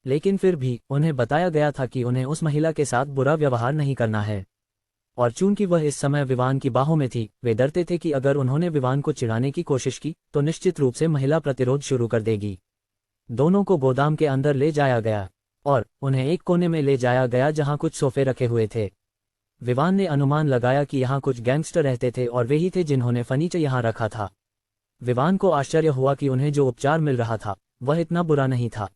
लेकिन फिर भी उन्हें बताया गया था कि उन्हें उस महिला के साथ बुरा व्यवहार नहीं करना है। और चूंकि वह इस समय विवान की बाहों में थी, वे डरते थे कि अगर उन्होंने विवान को चिढ़ाने की कोशिश की तो निश्चित रूप से महिला प्रतिरोध शुरू कर देगी। दोनों को गोदाम के अंदर ले जाया गया और उन्हें एक कोने में ले जाया गया जहां कुछ सोफे रखे हुए थे। विवान ने अनुमान लगाया कि यहाँ कुछ गैंगस्टर रहते थे और वे ही थे जिन्होंने फर्नीचर यहाँ रखा था। विवान को आश्चर्य हुआ कि उन्हें जो उपचार मिल रहा था वह इतना बुरा नहीं था।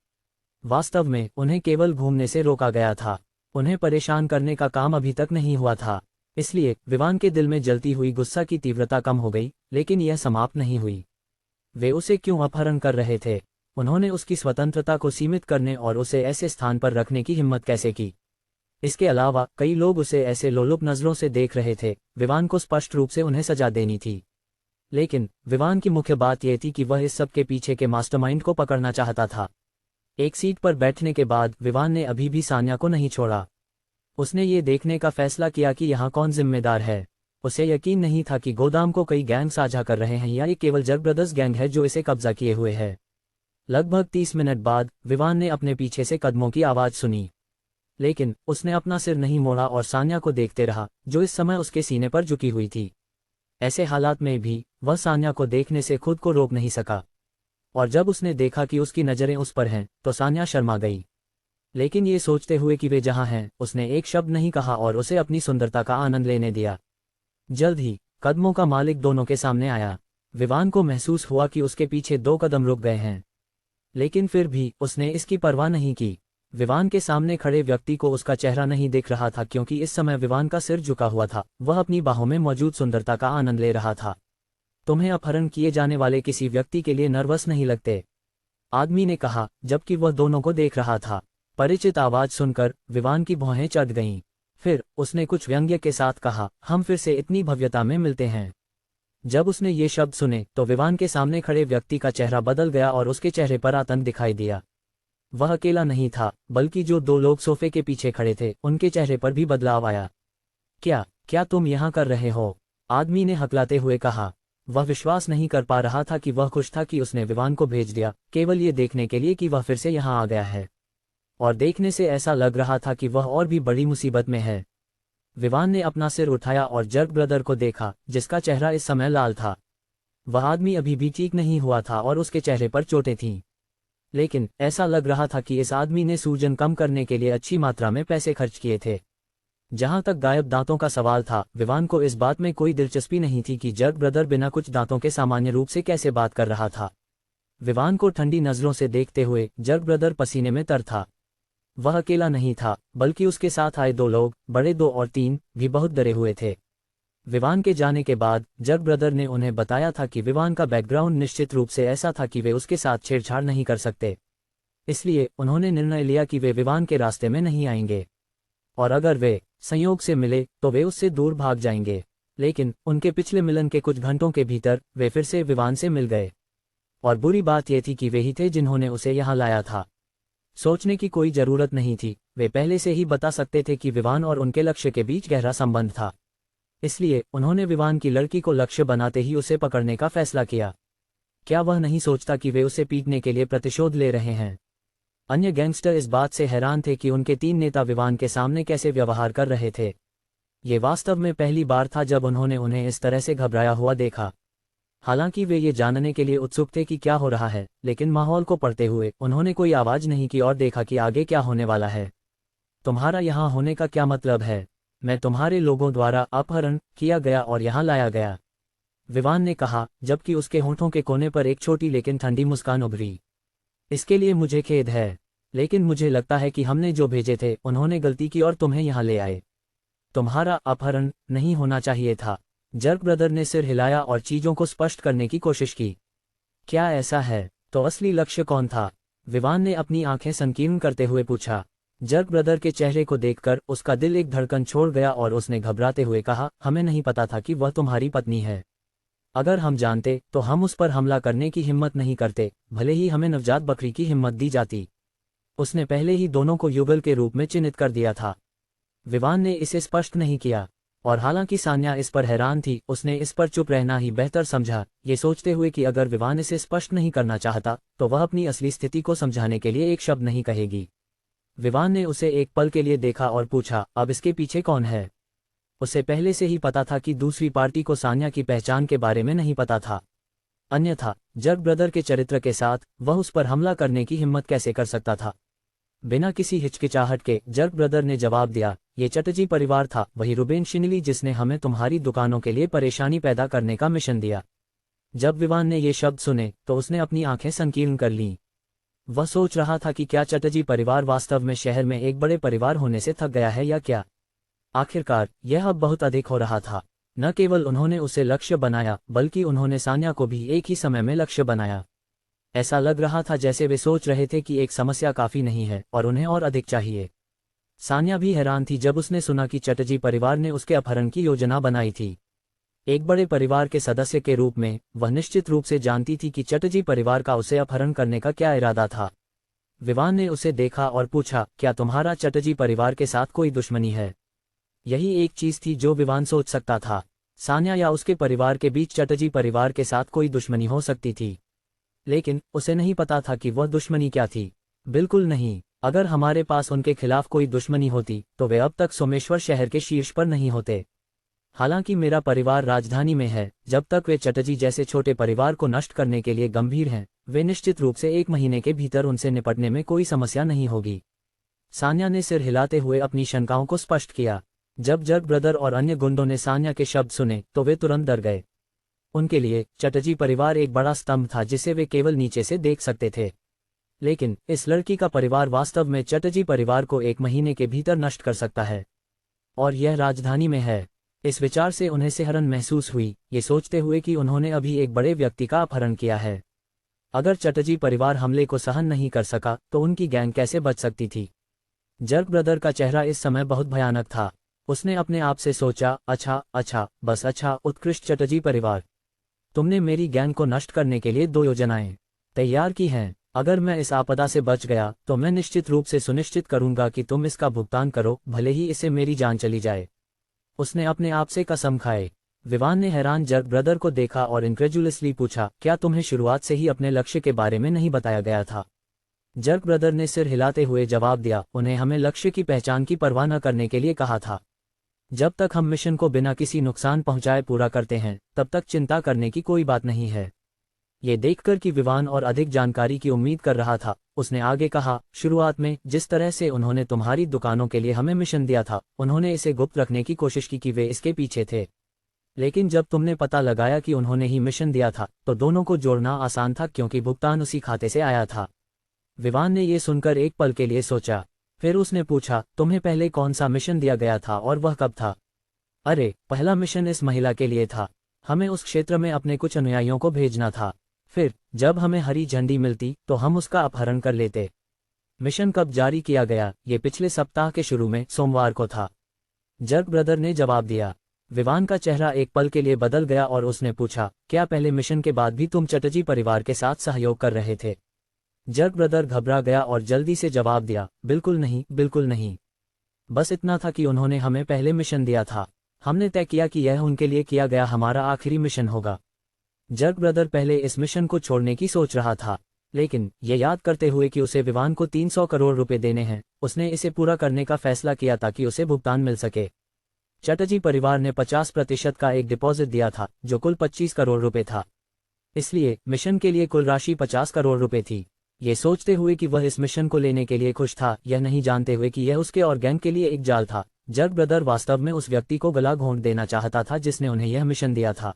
वास्तव में उन्हें केवल घूमने से रोका गया था, उन्हें परेशान करने का काम अभी तक नहीं हुआ था। इसलिए विवान के दिल में जलती हुई गुस्सा की तीव्रता कम हो गई, लेकिन यह समाप्त नहीं हुई। वे उसे क्यों अपहरण कर रहे थे? उन्होंने उसकी स्वतंत्रता को सीमित करने और उसे ऐसे स्थान पर रखने की हिम्मत कैसे की? इसके अलावा कई लोग उसे ऐसे लोलुप नजरों से देख रहे थे। विवान को स्पष्ट रूप से उन्हें सजा देनी थी, लेकिन विवान की मुख्य बात यह थी कि वह इस सब के पीछे के मास्टरमाइंड को पकड़ना चाहता था। एक सीट पर बैठने के बाद विवान ने अभी भी सान्या को नहीं छोड़ा। उसने ये देखने का फैसला किया कि यहाँ कौन जिम्मेदार है। उसे यकीन नहीं था कि गोदाम को कई गैंग साझा कर रहे हैं या ये केवल जग ब्रदर्स गैंग है जो इसे कब्जा किए हुए है। लगभग 30 मिनट बाद विवान ने अपने पीछे से कदमों की आवाज सुनी, लेकिन उसने अपना सिर नहीं मोड़ा और सान्या को देखते रहा जो इस समय उसके सीने पर झुकी हुई थी। ऐसे हालात में भी वह सान्या को देखने से खुद को रोक नहीं सका, और जब उसने देखा कि उसकी नज़रें उस पर हैं तो सान्या शर्मा गई। लेकिन ये सोचते हुए कि वे जहाँ हैं, उसने एक शब्द नहीं कहा और उसे अपनी सुंदरता का आनंद लेने दिया। जल्द ही कदमों का मालिक दोनों के सामने आया। विवान को महसूस हुआ कि उसके पीछे 2 कदम रुक गए हैं, लेकिन फिर भी उसने इसकी परवाह नहीं की। विवान के सामने खड़े व्यक्ति को उसका चेहरा नहीं दिख रहा था क्योंकि इस समय विवान का सिर झुका हुआ था। वह अपनी बाहों में मौजूद सुंदरता का आनंद ले रहा था। तुम्हें अपहरण किए जाने वाले किसी व्यक्ति के लिए नर्वस नहीं लगते? आदमी ने कहा जबकि वह दोनों को देख रहा था। परिचित आवाज सुनकर विवान की भौहें चढ़ गईं। फिर उसने कुछ व्यंग्य के साथ कहा, हम फिर से इतनी भव्यता में मिलते हैं। जब उसने ये शब्द सुने तो विवान के सामने खड़े व्यक्ति का चेहरा बदल गया और उसके चेहरे पर आतंक दिखाई दिया। वह अकेला नहीं था, बल्कि जो 2 लोग सोफे के पीछे खड़े थे उनके चेहरे पर भी बदलाव आया। क्या तुम यहाँ कर रहे हो? आदमी ने हकलाते हुए कहा। वह विश्वास नहीं कर पा रहा था कि वह खुश था कि उसने विवान को भेज दिया, केवल ये देखने के लिए कि वह फिर से यहाँ आ गया है। और देखने से ऐसा लग रहा था कि वह और भी बड़ी मुसीबत में है। विवान ने अपना सिर उठाया और जर्क ब्रदर को देखा, जिसका चेहरा इस समय लाल था। वह आदमी अभी भी ठीक नहीं हुआ था और उसके चेहरे पर चोटें थीं, लेकिन ऐसा लग रहा था कि इस आदमी ने सूजन कम करने के लिए अच्छी मात्रा में पैसे खर्च किए थे। जहां तक गायब दांतों का सवाल था, विवान को इस बात में कोई दिलचस्पी नहीं थी कि जर्क ब्रदर बिना कुछ दांतों के सामान्य रूप से कैसे बात कर रहा था। विवान को ठंडी नजरों से देखते हुए जर्क ब्रदर पसीने में तर था। वह अकेला नहीं था, बल्कि उसके साथ आए 2 लोग, बड़े 2 और 3, भी बहुत डरे हुए थे। विवान के जाने के बाद जर्क ब्रदर ने उन्हें बताया था कि विवान का बैकग्राउंड निश्चित रूप से ऐसा था कि वे उसके साथ छेड़छाड़ नहीं कर सकते। इसलिए उन्होंने निर्णय लिया कि वे विवान के रास्ते में नहीं आएंगे, और अगर वे संयोग से मिले तो वे उससे दूर भाग जाएंगे। लेकिन उनके पिछले मिलन के कुछ घंटों के भीतर वे फिर से विवान से मिल गए, और बुरी बात यह थी कि वे ही थे जिन्होंने उसे यहाँ लाया था। सोचने की कोई जरूरत नहीं थी, वे पहले से ही बता सकते थे कि विवान और उनके लक्ष्य के बीच गहरा संबंध था। इसलिए उन्होंने विवान की लड़की को लक्ष्य बनाते ही उसे पकड़ने का फैसला किया। क्या वह नहीं सोचता कि वे उसे पीटने के लिए प्रतिशोध ले रहे हैं? अन्य गैंगस्टर इस बात से हैरान थे कि उनके 3 नेता विवान के सामने कैसे व्यवहार कर रहे थे। ये वास्तव में पहली बार था जब उन्होंने उन्हें इस तरह से घबराया हुआ देखा। हालांकि वे ये जानने के लिए उत्सुक थे कि क्या हो रहा है, लेकिन माहौल को पढ़ते हुए उन्होंने कोई आवाज नहीं की और देखा कि आगे क्या होने वाला है। तुम्हारा यहाँ होने का क्या मतलब है? मैं तुम्हारे लोगों द्वारा अपहरण किया गया और यहाँ लाया गया, विवान ने कहा, जबकि उसके होंठों के कोने पर एक छोटी लेकिन ठंडी मुस्कान उभरी। इसके लिए मुझे खेद है, लेकिन मुझे लगता है कि हमने जो भेजे थे उन्होंने गलती की और तुम्हें यहाँ ले आए। तुम्हारा अपहरण नहीं होना चाहिए था। जर्क ब्रदर ने सिर हिलाया और चीजों को स्पष्ट करने की कोशिश की। क्या ऐसा है? तो असली लक्ष्य कौन था? विवान ने अपनी आंखें संकीर्ण करते हुए पूछा। जर्क ब्रदर के चेहरे को देखकर उसका दिल एक धड़कन छोड़ गया और उसने घबराते हुए कहा, हमें नहीं पता था कि वह तुम्हारी पत्नी है। अगर हम जानते तो हम उस पर हमला करने की हिम्मत नहीं करते, भले ही हमें नवजात बकरी की हिम्मत दी जाती। उसने पहले ही दोनों को युगल के रूप में चिन्हित कर दिया था। विवान ने इसे स्पष्ट नहीं किया, और हालांकि सान्या इस पर हैरान थी, उसने इस पर चुप रहना ही बेहतर समझा, ये सोचते हुए कि अगर विवान इसे स्पष्ट नहीं करना चाहता तो वह अपनी असली स्थिति को समझाने के लिए एक शब्द नहीं कहेगी। विवान ने उसे एक पल के लिए देखा और पूछा, अब इसके पीछे कौन है? उसे पहले से ही पता था कि दूसरी पार्टी को सान्या की पहचान के बारे में नहीं पता था। अन्यथा जर्क ब्रदर के चरित्र के साथ वह उस पर हमला करने की हिम्मत कैसे कर सकता था? बिना किसी हिचकिचाहट के जर्क ब्रदर ने जवाब दिया, ये चटर्जी परिवार था, वही रुबेन शिनली जिसने हमें तुम्हारी दुकानों के लिए परेशानी पैदा करने का मिशन दिया। जब विवान ने ये शब्द सुने तो उसने अपनी आंखें संकीर्ण कर लीं। वह सोच रहा था कि क्या चटर्जी परिवार वास्तव में शहर में एक बड़े परिवार होने से थक गया है या क्या। आखिरकार यह अब बहुत अधिक हो रहा था। न केवल उन्होंने उसे लक्ष्य बनाया बल्कि उन्होंने सान्या को भी एक ही समय में लक्ष्य बनाया। ऐसा लग रहा था जैसे वे सोच रहे थे कि एक समस्या काफी नहीं है और उन्हें और अधिक चाहिए। सान्या भी हैरान थी जब उसने सुना कि चटर्जी परिवार ने उसके अपहरण की योजना बनाई थी। एक बड़े परिवार के सदस्य के रूप में वह निश्चित रूप से जानती थी कि चटर्जी परिवार का उसे अपहरण करने का क्या इरादा था। विवान ने उसे देखा और पूछा, क्या तुम्हारा चटर्जी परिवार के साथ कोई दुश्मनी है? यही एक चीज थी जो विवान सोच सकता था। सान्या या उसके परिवार के बीच चटर्जी परिवार के साथ कोई दुश्मनी हो सकती थी, लेकिन उसे नहीं पता था कि वह दुश्मनी क्या थी। बिल्कुल नहीं। अगर हमारे पास उनके खिलाफ कोई दुश्मनी होती तो वे अब तक सोमेश्वर शहर के शीर्ष पर नहीं होते। हालांकि मेरा परिवार राजधानी में है, जब तक वे चटर्जी जैसे छोटे परिवार को नष्ट करने के लिए गंभीर हैं, वे निश्चित रूप से 1 महीने के भीतर उनसे निपटने में कोई समस्या नहीं होगी। सान्या ने सिर हिलाते हुए अपनी शंकाओं को स्पष्ट किया। जब जर्ग ब्रदर और अन्य गुंडों ने सान्या के शब्द सुने तो वे तुरंत डर गए। उनके लिए चटर्जी परिवार एक बड़ा स्तंभ था जिसे वे केवल नीचे से देख सकते थे। लेकिन इस लड़की का परिवार वास्तव में चटर्जी परिवार को 1 महीने के भीतर नष्ट कर सकता है, और यह राजधानी में है। इस विचार से उन्हें सिहरन महसूस हुई, ये सोचते हुए कि उन्होंने अभी एक बड़े व्यक्ति का अपहरण किया है। अगर चटर्जी परिवार हमले को सहन नहीं कर सका तो उनकी गैंग कैसे बच सकती थी? जर्ग ब्रदर का चेहरा इस समय बहुत भयानक था। उसने अपने आप से सोचा, अच्छा, बस अच्छा, उत्कृष्ट चटर्जी परिवार, तुमने मेरी गैंग को नष्ट करने के लिए 2 योजनाएं तैयार की हैं। अगर मैं इस आपदा से बच गया तो मैं निश्चित रूप से सुनिश्चित करूंगा कि तुम इसका भुगतान करो, भले ही इससे मेरी जान चली जाए। उसने अपने आप से कसम खाए। विवान ने हैरान जर्ग ब्रदर को देखा और इनक्रेजुलसली पूछा, क्या तुम्हें शुरुआत से ही अपने लक्ष्य के बारे में नहीं बताया गया था? जर्ग ब्रदर ने सिर हिलाते हुए जवाब दिया, उन्हें हमें लक्ष्य की पहचान की परवाह न करने के लिए कहा था। जब तक हम मिशन को बिना किसी नुकसान पहुंचाए पूरा करते हैं तब तक चिंता करने की कोई बात नहीं है। ये देखकर कि विवान और अधिक जानकारी की उम्मीद कर रहा था, उसने आगे कहा, शुरुआत में जिस तरह से उन्होंने तुम्हारी दुकानों के लिए हमें मिशन दिया था, उन्होंने इसे गुप्त रखने की कोशिश की कि वे इसके पीछे थे। लेकिन जब तुमने पता लगाया कि उन्होंने ही मिशन दिया था तो दोनों को जोड़ना आसान था क्योंकि भुगतान उसी खाते से आया था। विवान ने ये सुनकर एक पल के लिए सोचा, फिर उसने पूछा, तुम्हें पहले कौन सा मिशन दिया गया था और वह कब था? अरे, पहला मिशन इस महिला के लिए था। हमें उस क्षेत्र में अपने कुछ अनुयायियों को भेजना था। फिर जब हमें हरी झंडी मिलती तो हम उसका अपहरण कर लेते। मिशन कब जारी किया गया? ये पिछले सप्ताह के शुरू में सोमवार को था। जर्ग ब्रदर ने जवाब दिया। विवान का चेहरा एक पल के लिए बदल गया और उसने पूछा, क्या पहले मिशन के बाद भी तुम चटर्जी परिवार के साथ सहयोग कर रहे थे? जर्ग ब्रदर घबरा गया और जल्दी से जवाब दिया, बिल्कुल नहीं, बिल्कुल नहीं। बस इतना था कि उन्होंने हमें पहले मिशन दिया था। हमने तय किया कि यह उनके लिए किया गया हमारा आखिरी मिशन होगा। जर्ग ब्रदर पहले इस मिशन को छोड़ने की सोच रहा था, लेकिन ये याद करते हुए कि उसे विवान को 300 करोड़ रुपए देने हैं, उसने इसे पूरा करने का फैसला किया ताकि उसे भुगतान मिल सके। चटर्जी परिवार ने 50% का एक डिपॉजिट दिया था जो कुल 25 करोड़ रुपए था। इसलिए मिशन के लिए कुल राशि 50 करोड़ रुपए थी। ये सोचते हुए कि वह इस मिशन को लेने के लिए खुश था, यह नहीं जानते हुए कि यह उसके और गैंग के लिए एक जाल था। जर्ग ब्रदर वास्तव में उस व्यक्ति को गला घोंट देना चाहता था जिसने उन्हें यह मिशन दिया था।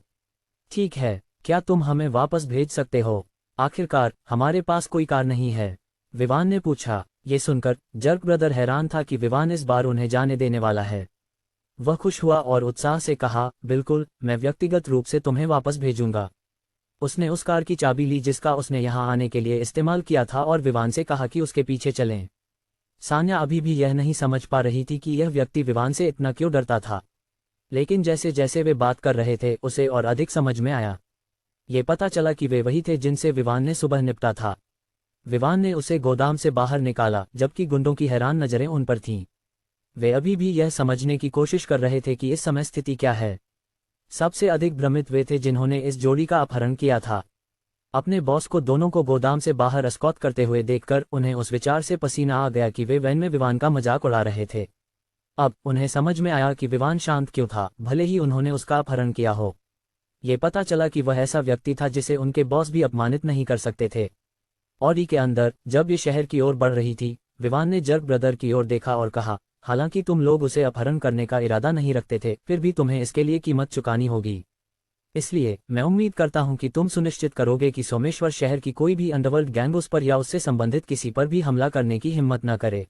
ठीक है, क्या तुम हमें वापस भेज सकते हो? आखिरकार हमारे पास कोई कार नहीं है, विवान ने पूछा। ये सुनकर जर्ग ब्रदर हैरान था कि विवान इस बार उन्हें जाने देने वाला है। वह खुश हुआ और उत्साह से कहा, बिल्कुल, मैं व्यक्तिगत रूप से तुम्हें वापस भेजूंगा। उसने उस कार की चाबी ली जिसका उसने यहां आने के लिए इस्तेमाल किया था और विवान से कहा कि उसके पीछे चलें। सान्या अभी भी यह नहीं समझ पा रही थी कि यह व्यक्ति विवान से इतना क्यों डरता था, लेकिन जैसे जैसे वे बात कर रहे थे उसे और अधिक समझ में आया। ये पता चला कि वे वही थे जिनसे विवान ने सुबह निपटा था। विवान ने उसे गोदाम से बाहर निकाला जबकि गुंडों की हैरान नजरें उन पर थीं। वे अभी भी यह समझने की कोशिश कर रहे थे कि इस समय स्थिति क्या है। सबसे अधिक भ्रमित वे थे जिन्होंने इस जोड़ी का अपहरण किया था। अपने बॉस को दोनों को गोदाम से बाहर एस्कॉर्ट करते हुए देखकर उन्हें उस विचार से पसीना आ गया कि वे वैन में विवान का मजाक उड़ा रहे थे। अब उन्हें समझ में आया कि विवान शांत क्यों था, भले ही उन्होंने उसका अपहरण किया हो। ये पता चला कि वह ऐसा व्यक्ति था जिसे उनके बॉस भी अपमानित नहीं कर सकते थे। ऑडी के अंदर जब ये शहर की ओर बढ़ रही थी, विवान ने जर्ग ब्रदर की ओर देखा और कहा, हालांकि तुम लोग उसे अपहरण करने का इरादा नहीं रखते थे, फिर भी तुम्हें इसके लिए कीमत चुकानी होगी। इसलिए मैं उम्मीद करता हूं कि तुम सुनिश्चित करोगे कि सोमेश्वर शहर की कोई भी अंडरवर्ल्ड गैंग उस पर या उससे संबंधित किसी पर भी हमला करने की हिम्मत न करे।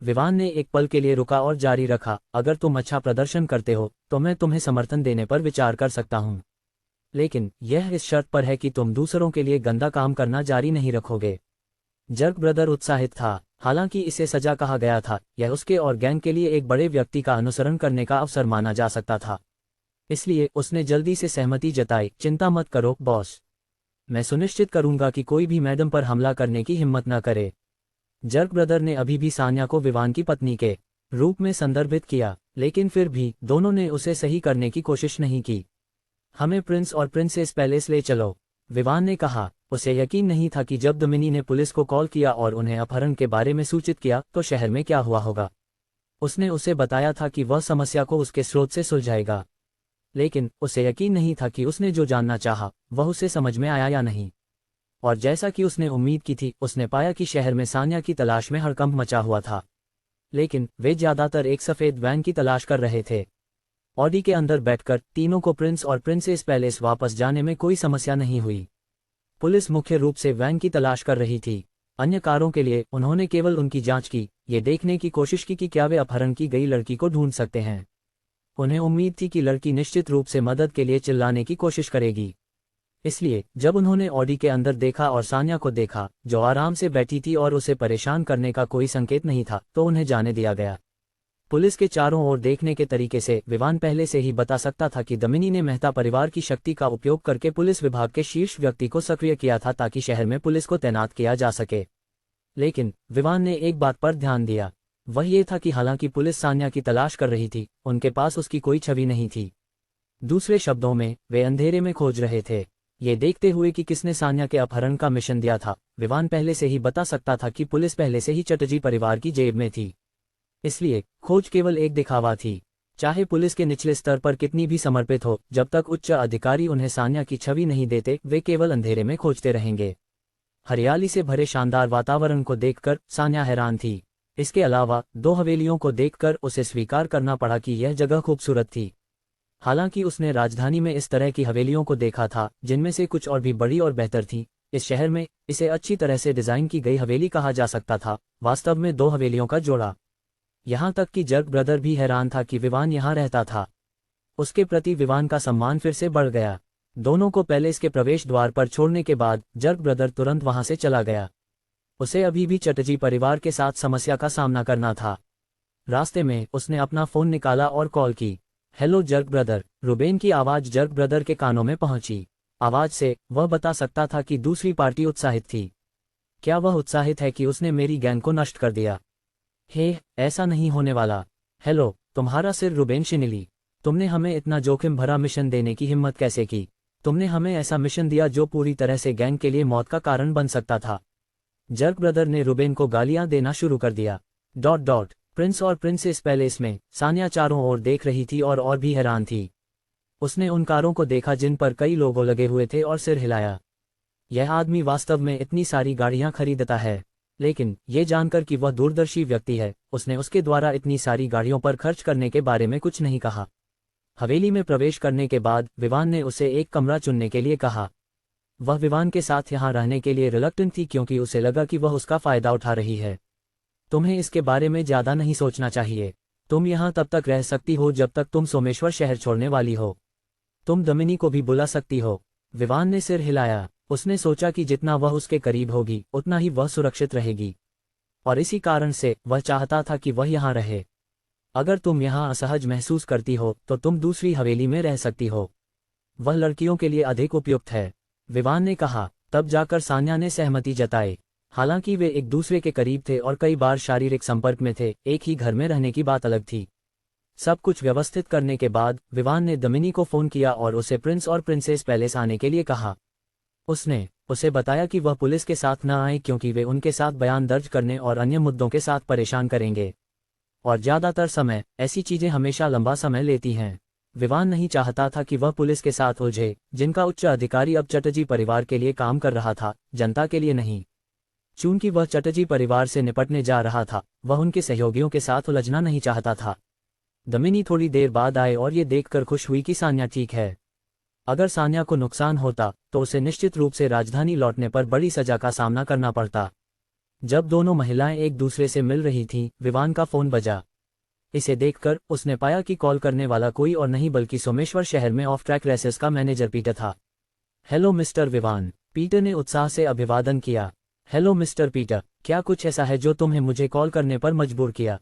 विवान ने एक पल के लिए रुका और जारी रखा, अगर तुम अच्छा प्रदर्शन करते हो तो मैं तुम्हें समर्थन देने पर विचार कर सकता हूं, लेकिन यह इस शर्त पर है कि तुम दूसरों के लिए गंदा काम करना जारी नहीं रखोगे। जर्क ब्रदर उत्साहित था। हालांकि इसे सजा कहा गया था, यह उसके और गैंग के लिए एक बड़े व्यक्ति का अनुसरण करने का अवसर माना जा सकता था। इसलिए उसने जल्दी से सहमति जताई, चिंता मत करो बॉस, मैं सुनिश्चित करूंगा कि कोई भी मैडम पर हमला करने की हिम्मत न करे। जर्क ब्रदर ने अभी भी सान्या को विवान की पत्नी के रूप में संदर्भित किया, लेकिन फिर भी दोनों ने उसे सही करने की कोशिश नहीं की। हमें प्रिंस और प्रिंसेस पैलेस ले चलो, विवान ने कहा। उसे यकीन नहीं था कि जब दमिनी ने पुलिस को कॉल किया और उन्हें अपहरण के बारे में सूचित किया तो शहर में क्या हुआ होगा। उसने उसे बताया था कि वह समस्या को उसके स्रोत से सुलझाएगा, लेकिन उसे यकीन नहीं था कि उसने जो जानना चाहा वह उसे समझ में आया या नहीं। और जैसा कि उसने उम्मीद की थी, उसने पाया कि शहर में सान्या की तलाश में हड़कंप मचा हुआ था, लेकिन वे ज्यादातर एक सफेद वैन की तलाश कर रहे थे। ऑडी के अंदर बैठकर तीनों को प्रिंस और प्रिंसेस पैलेस वापस जाने में कोई समस्या नहीं हुई। पुलिस मुख्य रूप से वैन की तलाश कर रही थी, अन्य कारों के लिए उन्होंने केवल उनकी जांच की, ये देखने की कोशिश की कि क्या वे अपहरण की गई लड़की को ढूंढ सकते हैं। उन्हें उम्मीद थी कि लड़की निश्चित रूप से मदद के लिए चिल्लाने की कोशिश करेगी। इसलिए जब उन्होंने ऑडी के अंदर देखा और सान्या को देखा जो आराम से बैठी थी और उसे परेशान करने का कोई संकेत नहीं था, तो उन्हें जाने दिया गया। पुलिस के चारों ओर देखने के तरीके से विवान पहले से ही बता सकता था कि दमिनी ने मेहता परिवार की शक्ति का उपयोग करके पुलिस विभाग के शीर्ष व्यक्ति को सक्रिय किया था ताकि शहर में पुलिस को तैनात किया जा सके। लेकिन विवान ने एक बात पर ध्यान दिया, वह ये था कि हालांकि पुलिस सान्या की तलाश कर रही थी, उनके पास उसकी कोई छवि नहीं थी। दूसरे शब्दों में, वे अंधेरे में खोज रहे थे। ये देखते हुए कि किसने सान्या के अपहरण का मिशन दिया था, विवान पहले से ही बता सकता था कि पुलिस पहले से ही चटर्जी परिवार की जेब में थी। इसलिए खोज केवल एक दिखावा थी। चाहे पुलिस के निचले स्तर पर कितनी भी समर्पित हो, जब तक उच्च अधिकारी उन्हें सान्या की छवि नहीं देते, वे केवल अंधेरे में खोजते रहेंगे। हरियाली से भरे शानदार वातावरण को देखकर सान्या हैरान थी। इसके अलावा 2 हवेलियों को देखकर उसे स्वीकार करना पड़ा कि यह जगह खूबसूरत थी। हालांकि उसने राजधानी में इस तरह की हवेलियों को देखा था जिनमें से कुछ और भी बड़ी और बेहतर थी, इस शहर में इसे अच्छी तरह से डिजाइन की गई हवेली कहा जा सकता था, वास्तव में 2 हवेलियों का जोड़ा। यहाँ तक कि जर्क ब्रदर भी हैरान था कि विवान यहाँ रहता था। उसके प्रति विवान का सम्मान फिर से बढ़ गया। दोनों को पैलेस के प्रवेश द्वार पर छोड़ने के बाद जर्क ब्रदर तुरंत वहां से चला गया। उसे अभी भी चटर्जी परिवार के साथ समस्या का सामना करना था। रास्ते में उसने अपना फोन निकाला और कॉल की। हेलो जर्क ब्रदर, रुबेन की आवाज जर्क ब्रदर के कानों में पहुंची। आवाज से वह बता सकता था कि दूसरी पार्टी उत्साहित थी। क्या वह उत्साहित है कि उसने मेरी गैंग को नष्ट कर दिया? हे, ऐसा नहीं होने वाला। हेलो, तुम्हारा सिर रुबेन शिनिली। तुमने हमें इतना जोखिम भरा मिशन देने की हिम्मत कैसे की? तुमने हमें ऐसा मिशन दिया जो पूरी तरह से गैंग के लिए मौत का कारण बन सकता था। जर्क ब्रदर ने रुबेन को गालियां देना शुरू कर दिया। ... प्रिंस और प्रिंसेस पैलेस में सान्या चारों ओर देख रही थी और भी हैरान थी। उसने उन कारों को देखा जिन पर कई लोगों लगे हुए थे और सिर हिलाया। यह आदमी वास्तव में इतनी सारी गाड़ियां खरीदता है। लेकिन ये जानकर कि वह दूरदर्शी व्यक्ति है, उसने उसके द्वारा इतनी सारी गाड़ियों पर खर्च करने के बारे में कुछ नहीं कहा। हवेली में प्रवेश करने के बाद विवान ने उसे एक कमरा चुनने के लिए कहा। वह विवान के साथ यहाँ रहने के लिए रिलक्टेंट थी क्योंकि उसे लगा कि वह उसका फायदा उठा रही है। तुम्हें इसके बारे में ज्यादा नहीं सोचना चाहिए। तुम यहाँ तब तक रह सकती हो जब तक तुम सोमेश्वर शहर छोड़ने वाली हो। तुम दमिनी को भी बुला सकती हो। विवान ने सिर हिलाया। उसने सोचा कि जितना वह उसके करीब होगी उतना ही वह सुरक्षित रहेगी, और इसी कारण से वह चाहता था कि वह यहाँ रहे। अगर तुम यहाँ असहज महसूस करती हो तो तुम दूसरी हवेली में रह सकती हो। वह लड़कियों के लिए अधिक उपयुक्त है, विवान ने कहा। तब जाकर सान्या ने सहमति जताई। हालांकि वे एक दूसरे के करीब थे और कई बार शारीरिक संपर्क में थे, एक ही घर में रहने की बात अलग थी। सब कुछ व्यवस्थित करने के बाद विवान ने दमिनी को फोन किया और उसे प्रिंस और प्रिंसेस पैलेस आने के लिए कहा। उसने उसे बताया कि वह पुलिस के साथ न आए क्योंकि वे उनके साथ बयान दर्ज करने और अन्य मुद्दों के साथ परेशान करेंगे, और ज्यादातर समय ऐसी चीजें हमेशा लंबा समय लेती हैं। विवान नहीं चाहता था कि वह पुलिस के साथ उलझे, जिनका उच्च अधिकारी अब चटर्जी परिवार के लिए काम कर रहा था, जनता के लिए नहीं। चूंकि वह चटर्जी परिवार से निपटने जा रहा था, वह उनके सहयोगियों के साथ उलझना नहीं चाहता था। दमिनी थोड़ी देर बाद आए और ये देखकर खुश हुई कि सान्या ठीक है। अगर सान्या को नुकसान होता तो उसे निश्चित रूप से राजधानी लौटने पर बड़ी सजा का सामना करना पड़ता। जब दोनों महिलाएं एक दूसरे से मिल रही थीं, विवान का फोन बजा। इसे देखकर उसने पाया कि कॉल करने वाला कोई और नहीं बल्कि सोमेश्वर शहर में ऑफ ट्रैक रेसेस का मैनेजर पीटर था। हेलो मिस्टर विवान, पीटर ने उत्साह से अभिवादन किया। हेलो मिस्टर पीटर, क्या कुछ ऐसा है जो तुम्हें मुझे कॉल करने पर मजबूर किया?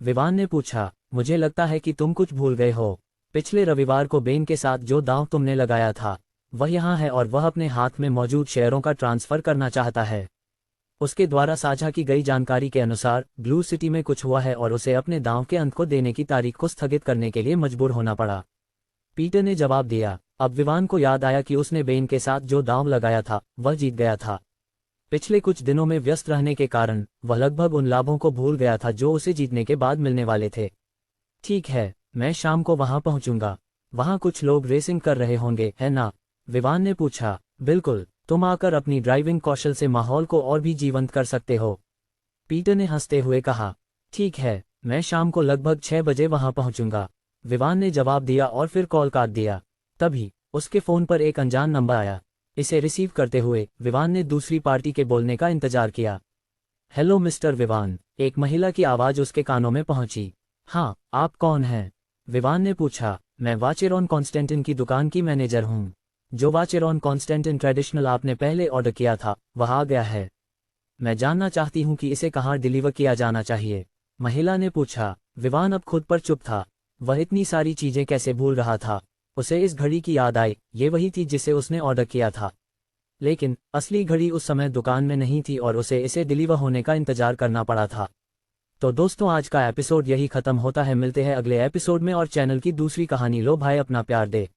विवान ने पूछा। मुझे लगता है कि तुम कुछ भूल गए हो। पिछले रविवार को बेन के साथ जो दांव तुमने लगाया था वह यहाँ है और वह अपने हाथ में मौजूद शेयरों का ट्रांसफर करना चाहता है। उसके द्वारा साझा की गई जानकारी के अनुसार ब्लू सिटी में कुछ हुआ है और उसे अपने दांव के अंत को देने की तारीख को स्थगित करने के लिए मजबूर होना पड़ा। पीटर ने जवाब दिया। अब विवान को याद आया कि उसने बेन के साथ जो दांव लगाया था वह जीत गया था। पिछले कुछ दिनों में व्यस्त रहने के कारण वह लगभग उन लाभों को भूल गया था जो उसे जीतने के बाद मिलने वाले थे। ठीक है, मैं शाम को वहां पहुंचूंगा। वहां कुछ लोग रेसिंग कर रहे होंगे, है ना? विवान ने पूछा। बिल्कुल, तुम आकर अपनी ड्राइविंग कौशल से माहौल को और भी जीवंत कर सकते हो। पीटर ने हंसते हुए कहा। ठीक है, मैं शाम को लगभग 6 बजे वहां पहुंचूंगा, विवान ने जवाब दिया और फिर कॉल काट दिया। तभी उसके फोन पर एक अनजान नंबर आया। इसे रिसीव करते हुए विवान ने दूसरी पार्टी के बोलने का इंतजार किया। हेलो मिस्टर विवान, एक महिला की आवाज उसके कानों में पहुंची। हाँ, आप कौन हैं? विवान ने पूछा। मैं वाचेरॉन कॉन्स्टेंटिन की दुकान की मैनेजर हूँ। जो वाचेरॉन कॉन्स्टेंटिन ट्रेडिशनल आपने पहले ऑर्डर किया था वह आ गया है। मैं जानना चाहती हूँ कि इसे कहाँ डिलीवर किया जाना चाहिए, महिला ने पूछा। विवान अब खुद पर चुप था। वह इतनी सारी चीजें कैसे भूल रहा था। उसे इस घड़ी की याद आई, ये वही थी जिसे उसने ऑर्डर किया था। लेकिन असली घड़ी उस समय दुकान में नहीं थी और उसे इसे डिलीवर होने का इंतजार करना पड़ा था। तो दोस्तों, आज का एपिसोड यही खत्म होता है। मिलते हैं अगले एपिसोड में और चैनल की दूसरी कहानी लो भाई अपना प्यार दे।